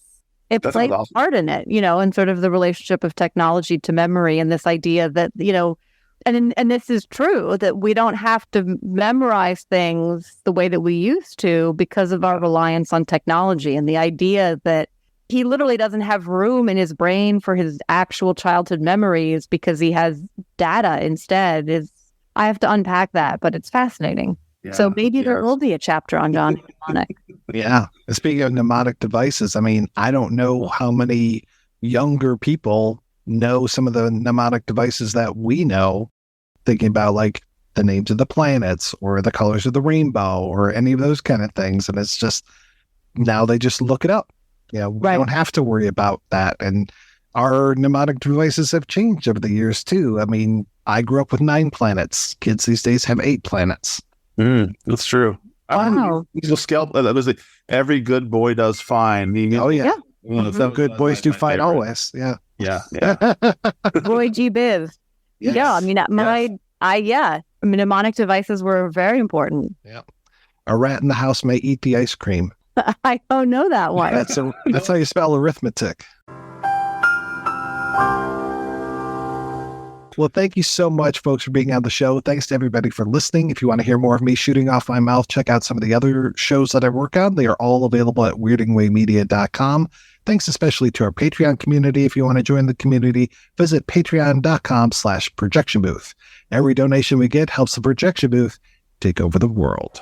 plays a part in it, and sort of the relationship of technology to memory, and this idea that and this is true that we don't have to memorize things the way that we used to because of our reliance on technology, and the idea that he literally doesn't have room in his brain for his actual childhood memories because he has data instead is I have to unpack that, but it's fascinating. So maybe there will be a chapter on Johnny Mnemonic. Yeah. And speaking of mnemonic devices, I mean, I don't know how many younger people know some of the mnemonic devices that we know, thinking about like the names of the planets or the colors of the rainbow or any of those kind of things. And it's just, now they just look it up. We don't have to worry about that. And our mnemonic devices have changed over the years too. I mean, I grew up with 9 planets. Kids these days have 8 planets. That's true. Wow. Every good boy does fine. Oh, yeah. Some good boys do fine always. Yeah. Yeah. Roy G. Biv. Yes. Yeah. I mean, mnemonic devices were very important. Yeah. A rat in the house may eat the ice cream. I don't know that one. That's how you spell arithmetic. Well, thank you so much, folks, for being on the show. Thanks to everybody for listening. If you want to hear more of me shooting off my mouth, check out some of the other shows that I work on. They are all available at weirdingwaymedia.com. Thanks especially to our Patreon community. If you want to join the community, visit patreon.com/projection booth. Every donation we get helps the projection booth take over the world.